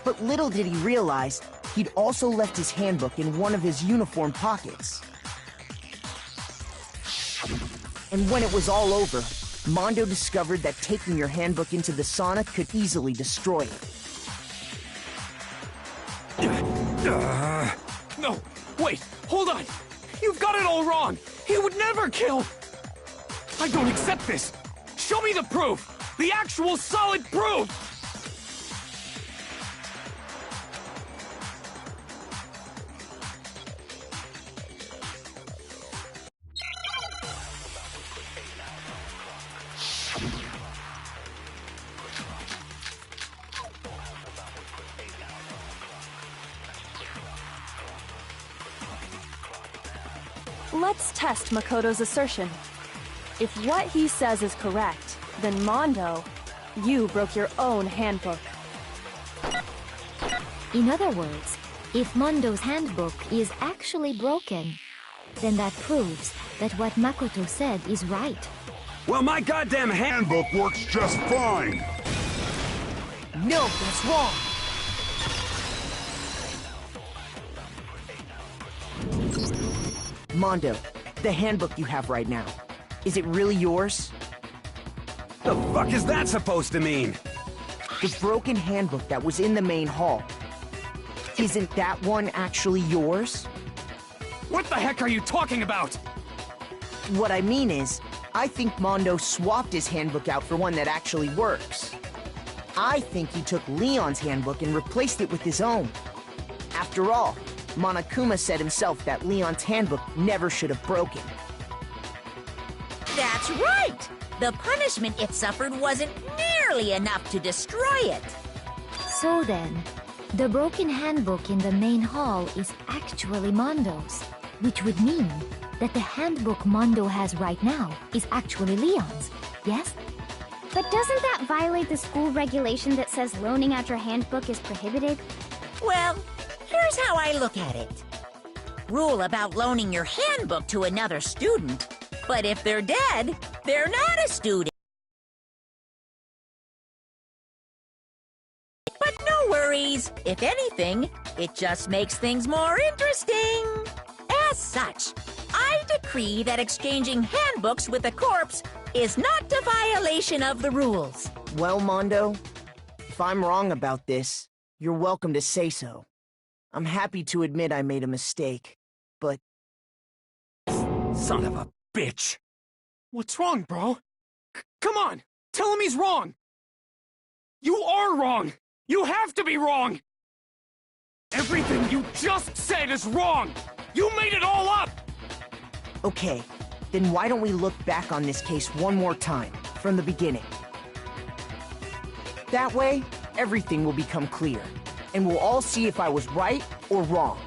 But little did he realize, he'd also left his handbook in one of his uniform pockets. And when it was all over, Mondo discovered that taking your handbook into the sauna could easily destroy it. No, wait, hold on. You've got it all wrong. He would never kill. I don't accept this. Show me the proof. The actual solid proof. Let's test Makoto's assertion. If what he says is correct, then Mondo, you broke your own handbook. In other words, if Mondo's handbook is actually broken, then that proves that what Makoto said is right. Well, my goddamn handbook works just fine! No, that's wrong! Mondo, the handbook you have right now, is it really yours? The fuck is that supposed to mean? The broken handbook that was in the main hall. Isn't that one actually yours? What the heck are you talking about? What I mean is, I think Mondo swapped his handbook out for one that actually works. I think he took Leon's handbook and replaced it with his own. After all, Monokuma said himself that Leon's handbook never should have broken. That's right! The punishment it suffered wasn't nearly enough to destroy it. So then, The broken handbook in the main hall is actually Mondo's, which would mean that the handbook Mondo has right now is actually Leon's, yes? But doesn't that violate the school regulation that says loaning out your handbook is prohibited? Well, here's how I look at it. Rule about loaning your handbook to another student, but if they're dead, they're not a student. But no worries. If anything, it just makes things more interesting. As such, I decree that exchanging handbooks with a corpse is not a violation of the rules. Well, Mondo, if I'm wrong about this, you're welcome to say so. I'm happy to admit I made a mistake, but... Son of a bitch! What's wrong, bro? Come on! Tell him he's wrong! You are wrong! You have to be wrong! Everything you just said is wrong! You made it all up! Okay, then why don't we look back on this case one more time, from the beginning? That way, everything will become clear, and we'll all see if I was right or wrong.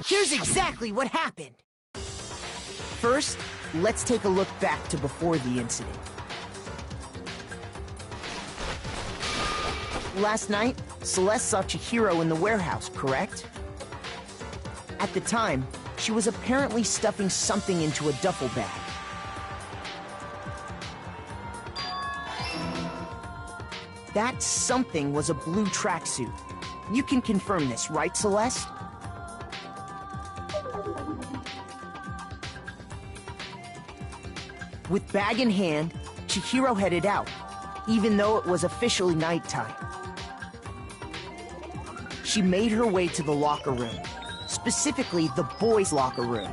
Here's exactly what happened. First, let's take a look back to before the incident. Last night, Celeste saw Chihiro in the warehouse, correct? At the time, she was apparently stuffing something into a duffel bag. That something was a blue tracksuit. You can confirm this, right, Celeste? With bag in hand, Chihiro headed out, even though it was officially nighttime. She made her way to the locker room, specifically the boys' locker room.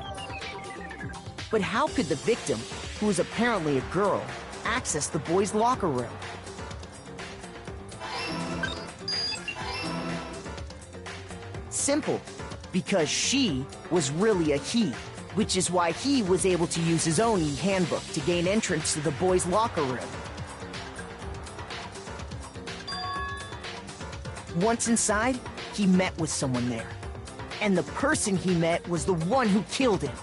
But how could the victim, who was apparently a girl, access the boys' locker room? Simple, because she was really a he, which is why he was able to use his own e-handbook to gain entrance to the boys' locker room. Once inside, he met with someone there. And the person he met was the one who killed him.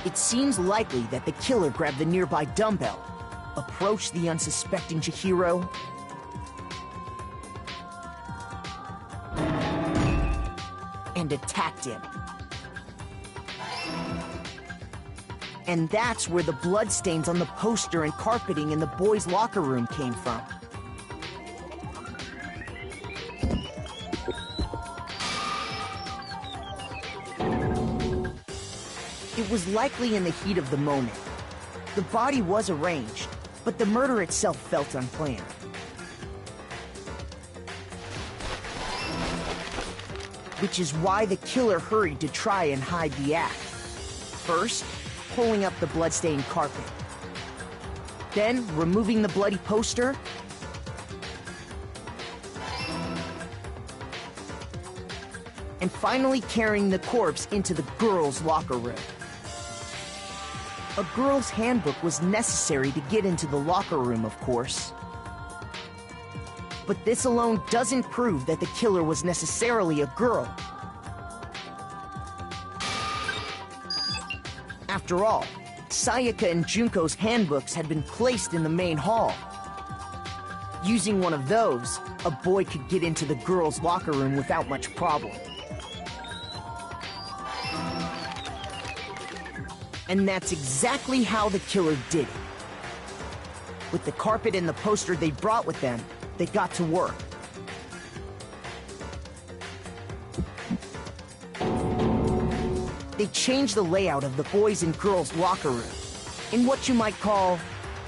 It seems likely that the killer grabbed the nearby dumbbell, approached the unsuspecting Chihiro, and attacked him. And that's where the bloodstains on the poster and carpeting in the boys' locker room came from. It was likely in the heat of the moment. The body was arranged, but the murder itself felt unplanned. Which is why the killer hurried to try and hide the act. First, pulling up the bloodstained carpet. Then, removing the bloody poster. And finally carrying the corpse into the girls' locker room. A girl's handbook was necessary to get into the locker room, of course. But this alone doesn't prove that the killer was necessarily a girl. After all, Sayaka and Junko's handbooks had been placed in the main hall. Using one of those, a boy could get into the girls' locker room without much problem. And that's exactly how the killer did it. With the carpet and the poster they brought with them, they got to work. They changed the layout of the boys' and girls' locker room in what you might call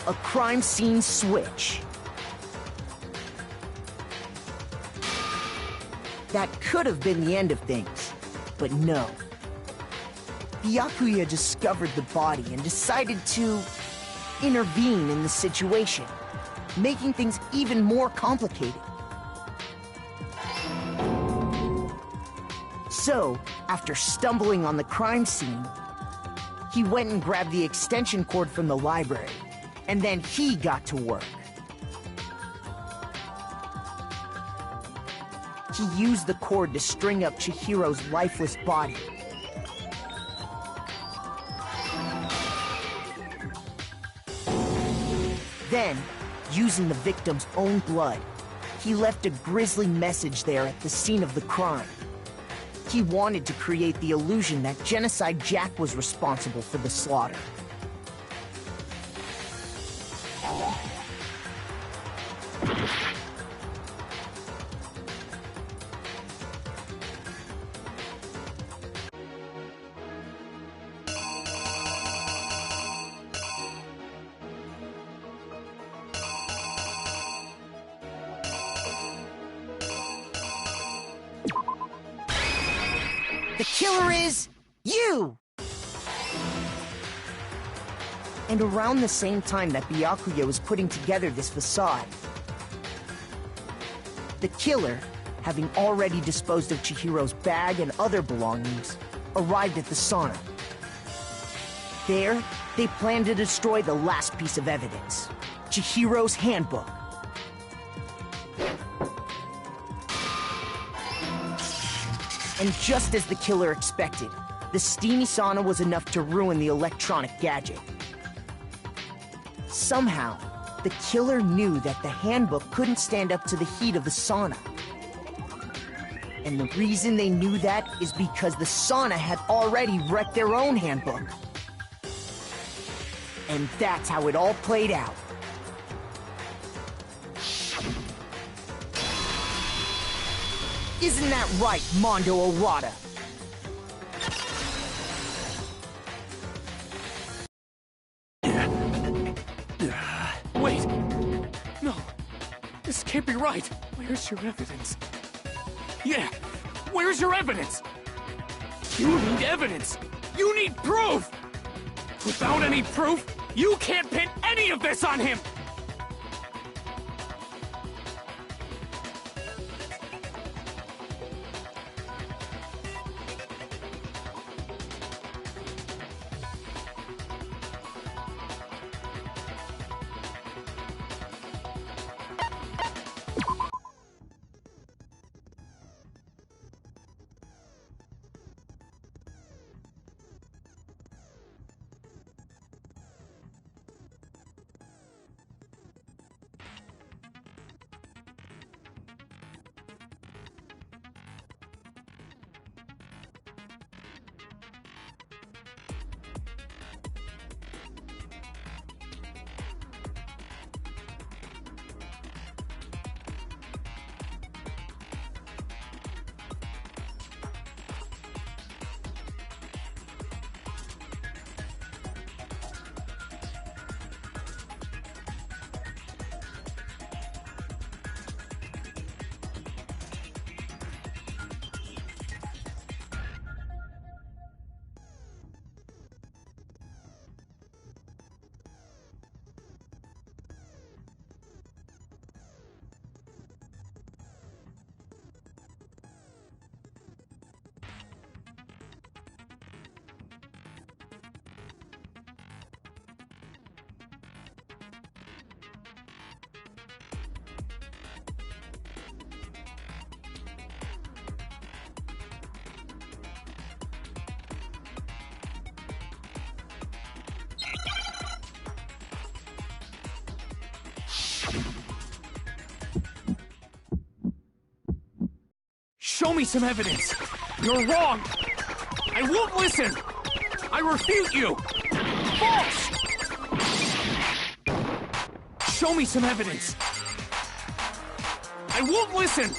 a crime scene switch. That could have been the end of things, but no. Byakuya discovered the body and decided to intervene in the situation, making things even more complicated. So, after stumbling on the crime scene, he went and grabbed the extension cord from the library, and then he got to work. He used the cord to string up Chihiro's lifeless body. Then, using the victim's own blood, he left a grisly message there at the scene of the crime. He wanted to create the illusion that Genocide Jack was responsible for the slaughter. The killer is you! And around the same time that Byakuya was putting together this facade, the killer, having already disposed of Chihiro's bag and other belongings, arrived at the sauna. There, they planned to destroy the last piece of evidence, Chihiro's handbook. And just as the killer expected, the steamy sauna was enough to ruin the electronic gadget. Somehow, the killer knew that the handbook couldn't stand up to the heat of the sauna. And the reason they knew that is because the sauna had already wrecked their own handbook. And that's how it all played out. Isn't that right, Mondo Arata? Wait! No! This can't be right! Where's your evidence? Yeah! Where's your evidence? You need evidence! You need proof! Without any proof, you can't pin any of this on him! Show me some evidence! You're wrong! I won't listen! I refute you! False! Show me some evidence! I won't listen!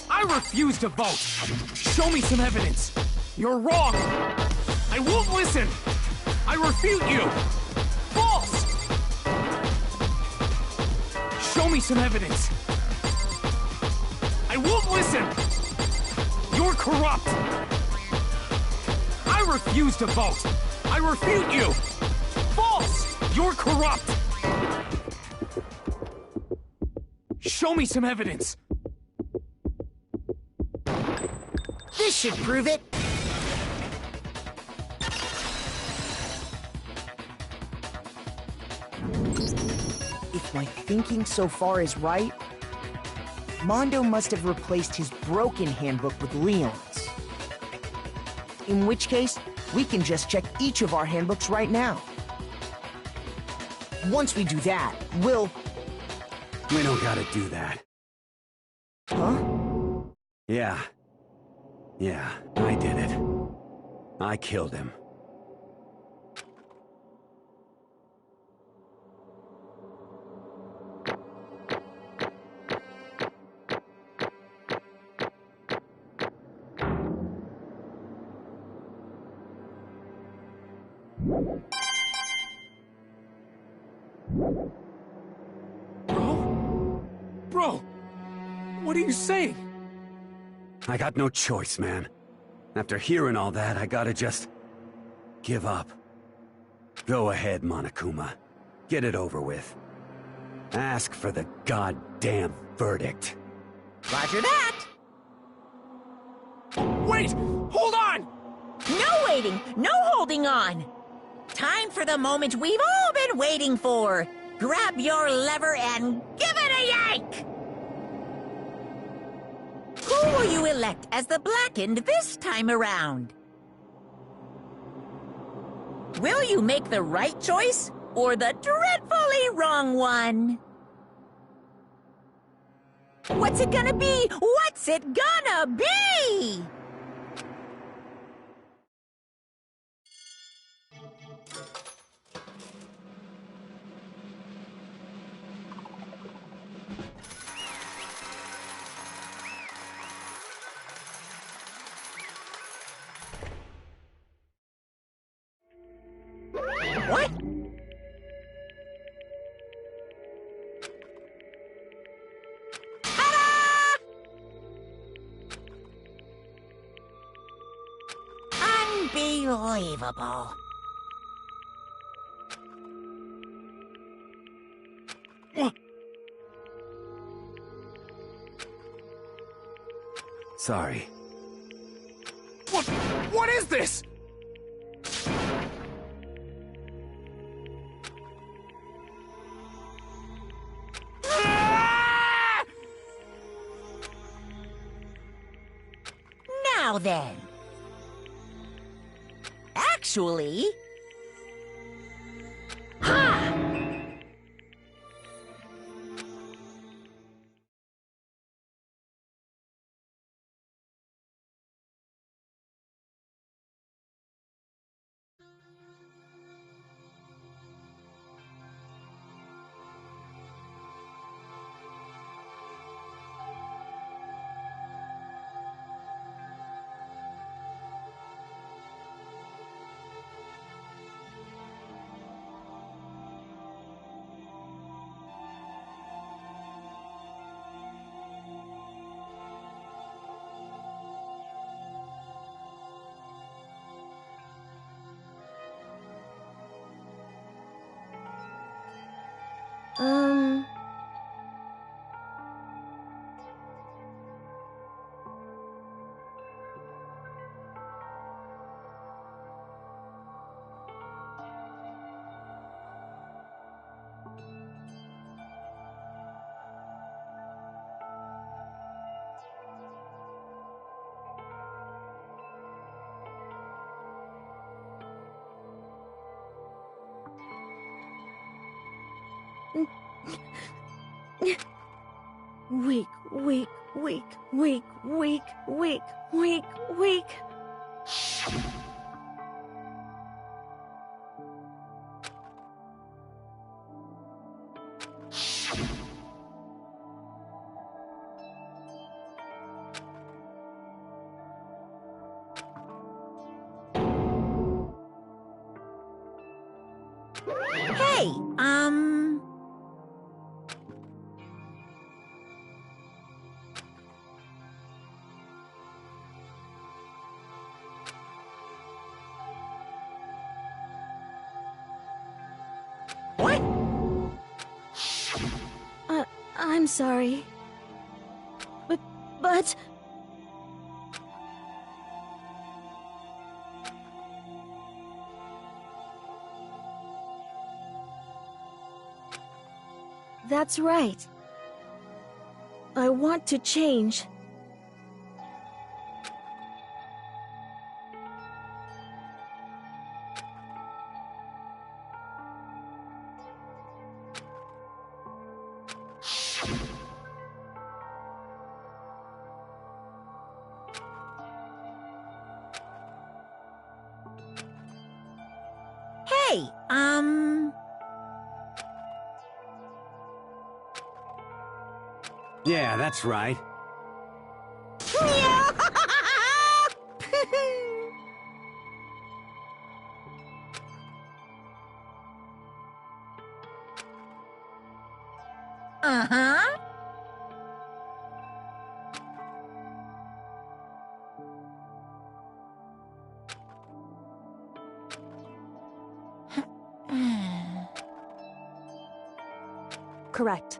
I refuse to vote! Show me some evidence! You're wrong! I won't listen! I refute you! False! Show me some evidence! I won't listen! You're corrupt! I refuse to vote! I refute you! False! You're corrupt! Show me some evidence! This should prove it! If my thinking so far is right, Mondo must have replaced his broken handbook with Leon's. In which case, we can just check each of our handbooks right now. Once we do that, we'll... We don't gotta do that. Huh? Yeah. Yeah, I did it. I killed him. Bro! What are you saying? I got no choice, man. After hearing all that, I gotta just... give up. Go ahead, Monokuma. Get it over with. Ask for the goddamn verdict. Roger that! Wait! Hold on! No waiting! No holding on! Time for the moment we've all been waiting for! Grab your lever and give it a yank! Who will you elect as the Blackened this time around? Will you make the right choice or the dreadfully wrong one? What's it gonna be? What's it gonna be? What? Ta-da! Unbelievable. Sorry. What is this? Now then. Actually... Ha! Weak, weak, weak, weak, weak, weak, weak, weak. Hey, I'm sorry. But... That's right. I want to change. Hey, Yeah, that's right. Uh-huh. Correct.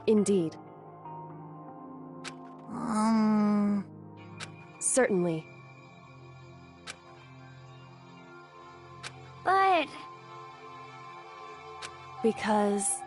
Indeed. Certainly. But... Because...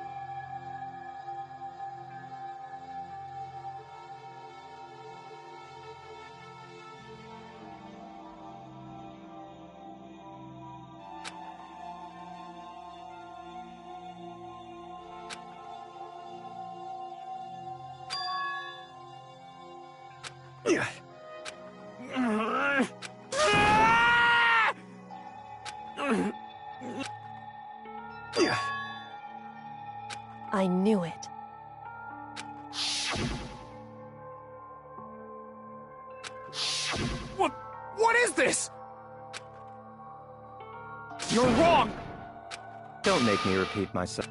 I knew it. What is this? You're wrong! Don't make me repeat myself.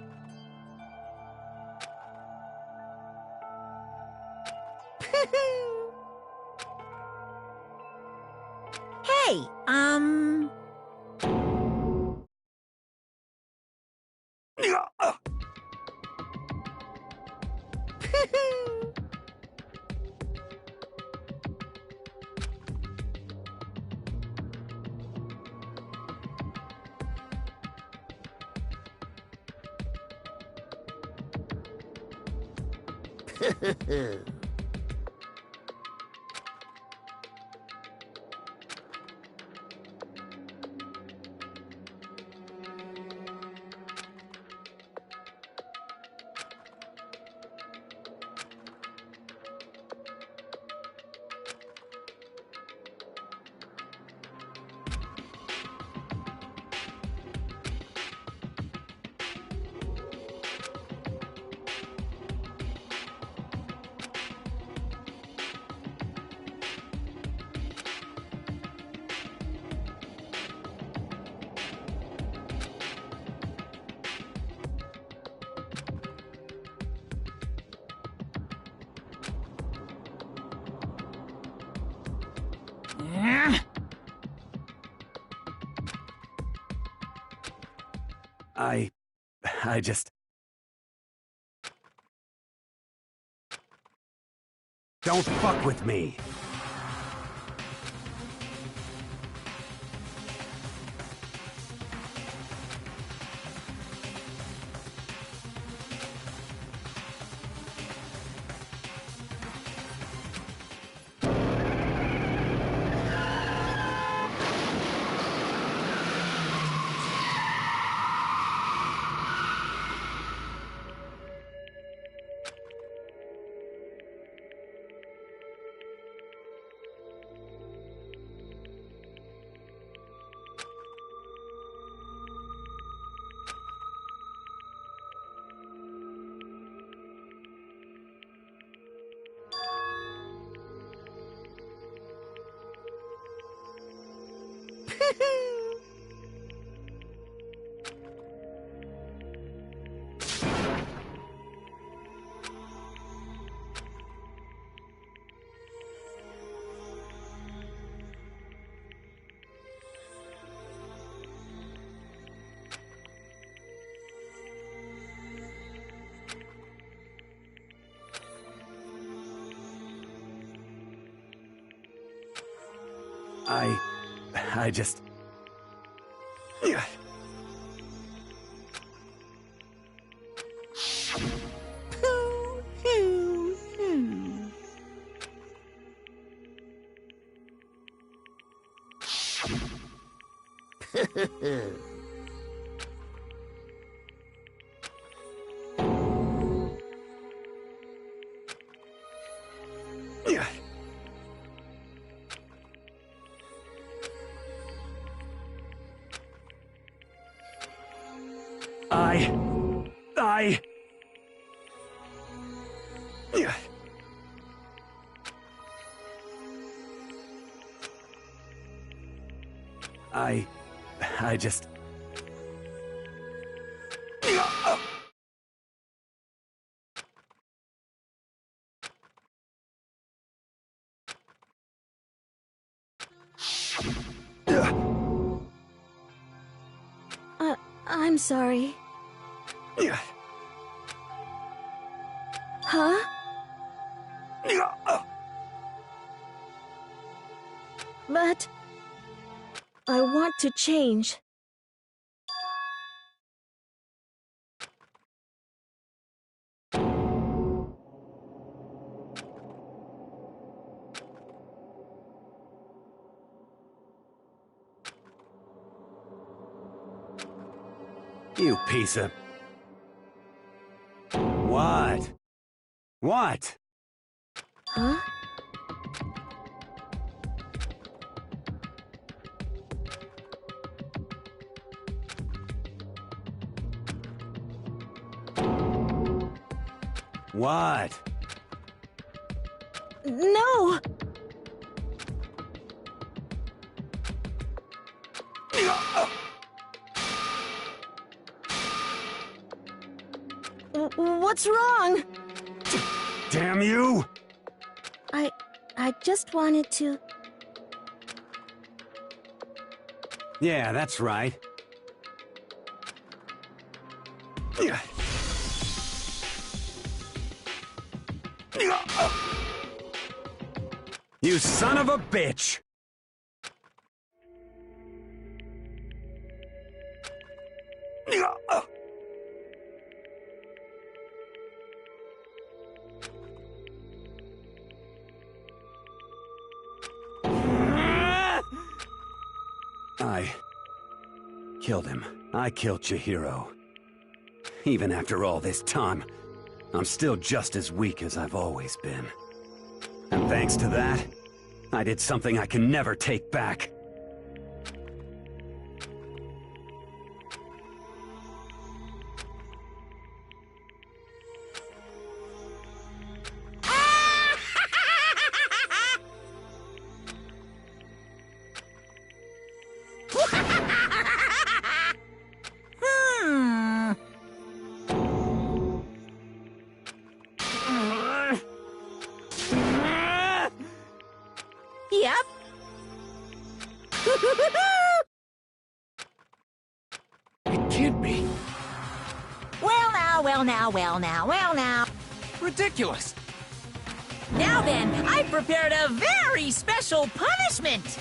Hey, I just... Don't fuck with me! I just... I just... I'm sorry. Huh? But... I want to change. You piece of... What? What? Huh? What? No! What's wrong? Damn you! I just wanted to... Yeah, that's right. You son of a bitch! I killed him. I killed Chihiro. Even after all this time, I'm still just as weak as I've always been. And thanks to that, I did something I can never take back. Yep. It can't be. Well now. Ridiculous. Now then, I prepared a very special punishment.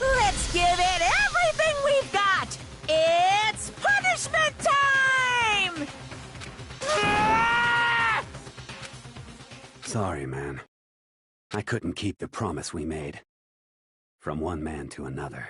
Let's give it everything we've got. It's punishment time! Sorry, man. I couldn't keep the promise we made. From one man to another.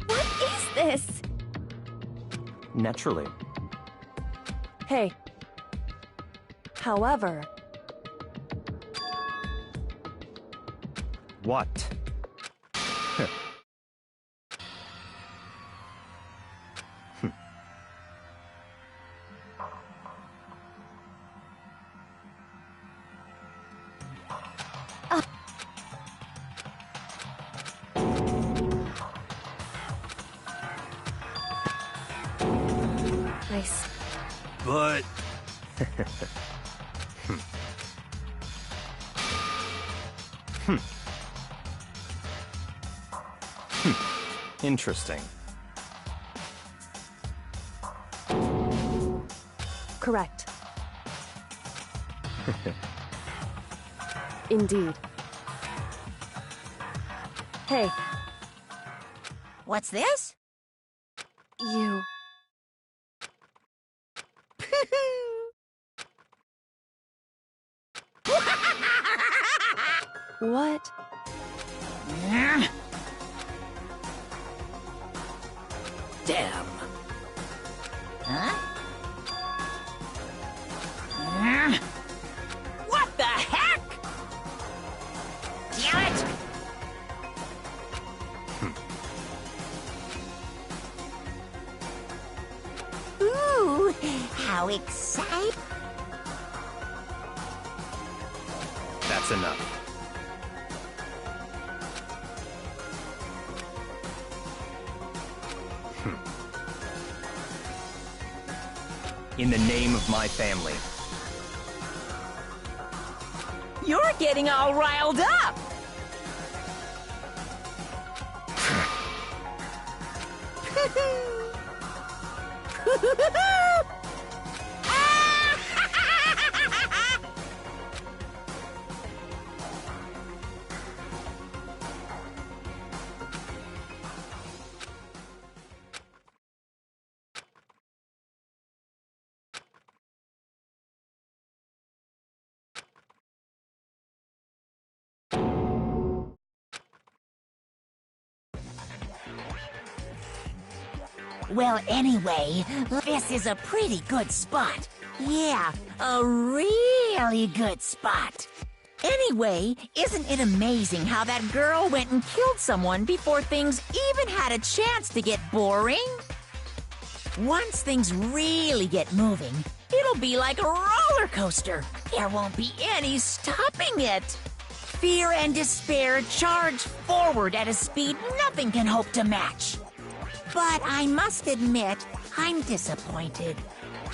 What is this? Naturally. Hey. However, What? nice. But... Interesting. Correct. Indeed. Hey, What's this? you. What? Damn. Huh? What the heck? Damn it! Ooh, how exciting! That's enough. In the name of my family. You're getting all riled up. Well, anyway, this is a pretty good spot. Yeah, a really good spot. Anyway, isn't it amazing how that girl went and killed someone before things even had a chance to get boring? Once things really get moving, it'll be like a roller coaster. There won't be any stopping it. Fear and despair charge forward at a speed nothing can hope to match. But I must admit, I'm disappointed.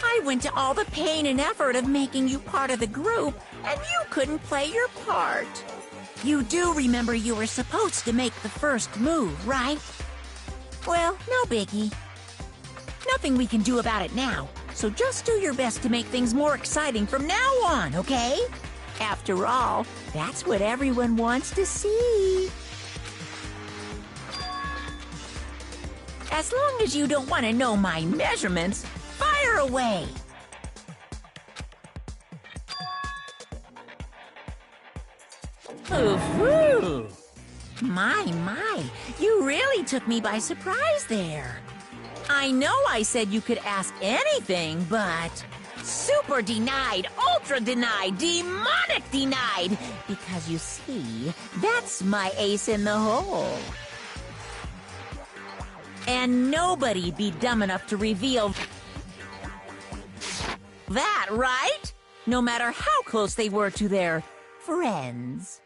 I went to all the pain and effort of making you part of the group, and you couldn't play your part. You do remember you were supposed to make the first move, right? Well, no biggie. Nothing we can do about it now, so just do your best to make things more exciting from now on, okay? After all, that's what everyone wants to see. As long as you don't want to know my measurements, fire away! Ooh, my, you really took me by surprise there. I know I said you could ask anything, but super denied, ultra denied, demonic denied, because you see, that's my ace in the hole. And nobody'd be dumb enough to reveal that, right? No matter how close they were to their friends.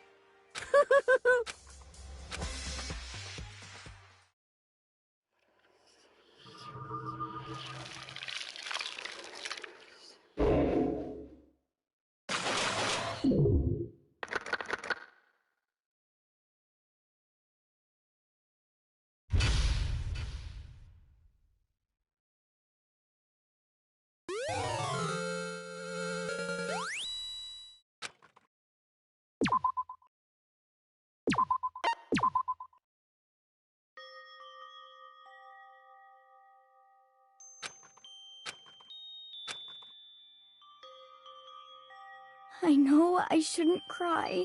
I know I shouldn't cry,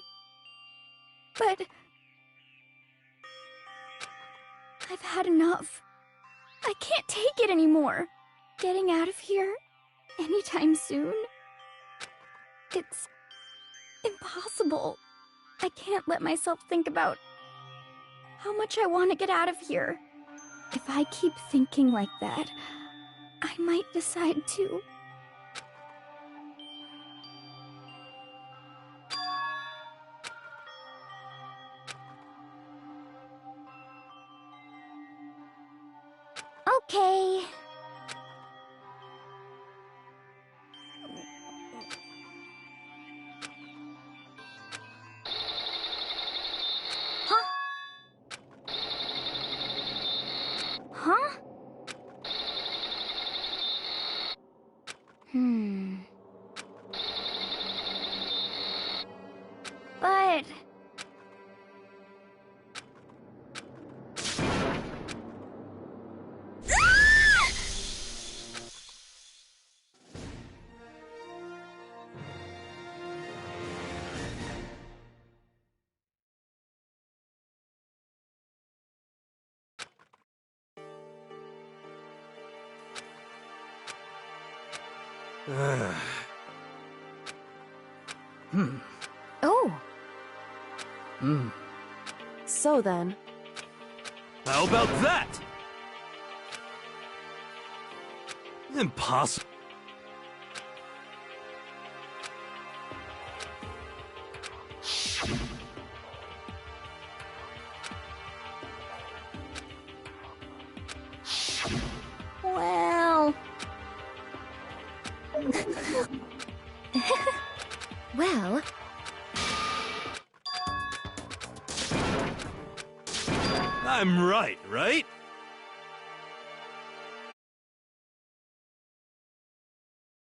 but I've had enough. I can't take it anymore. Getting out of here anytime soon, it's impossible. I can't let myself think about how much I want to get out of here. If I keep thinking like that, I might decide to. Okay. Huh? Huh? But... Oh. So then. How about that? Impossible. Well... Well, I'm right?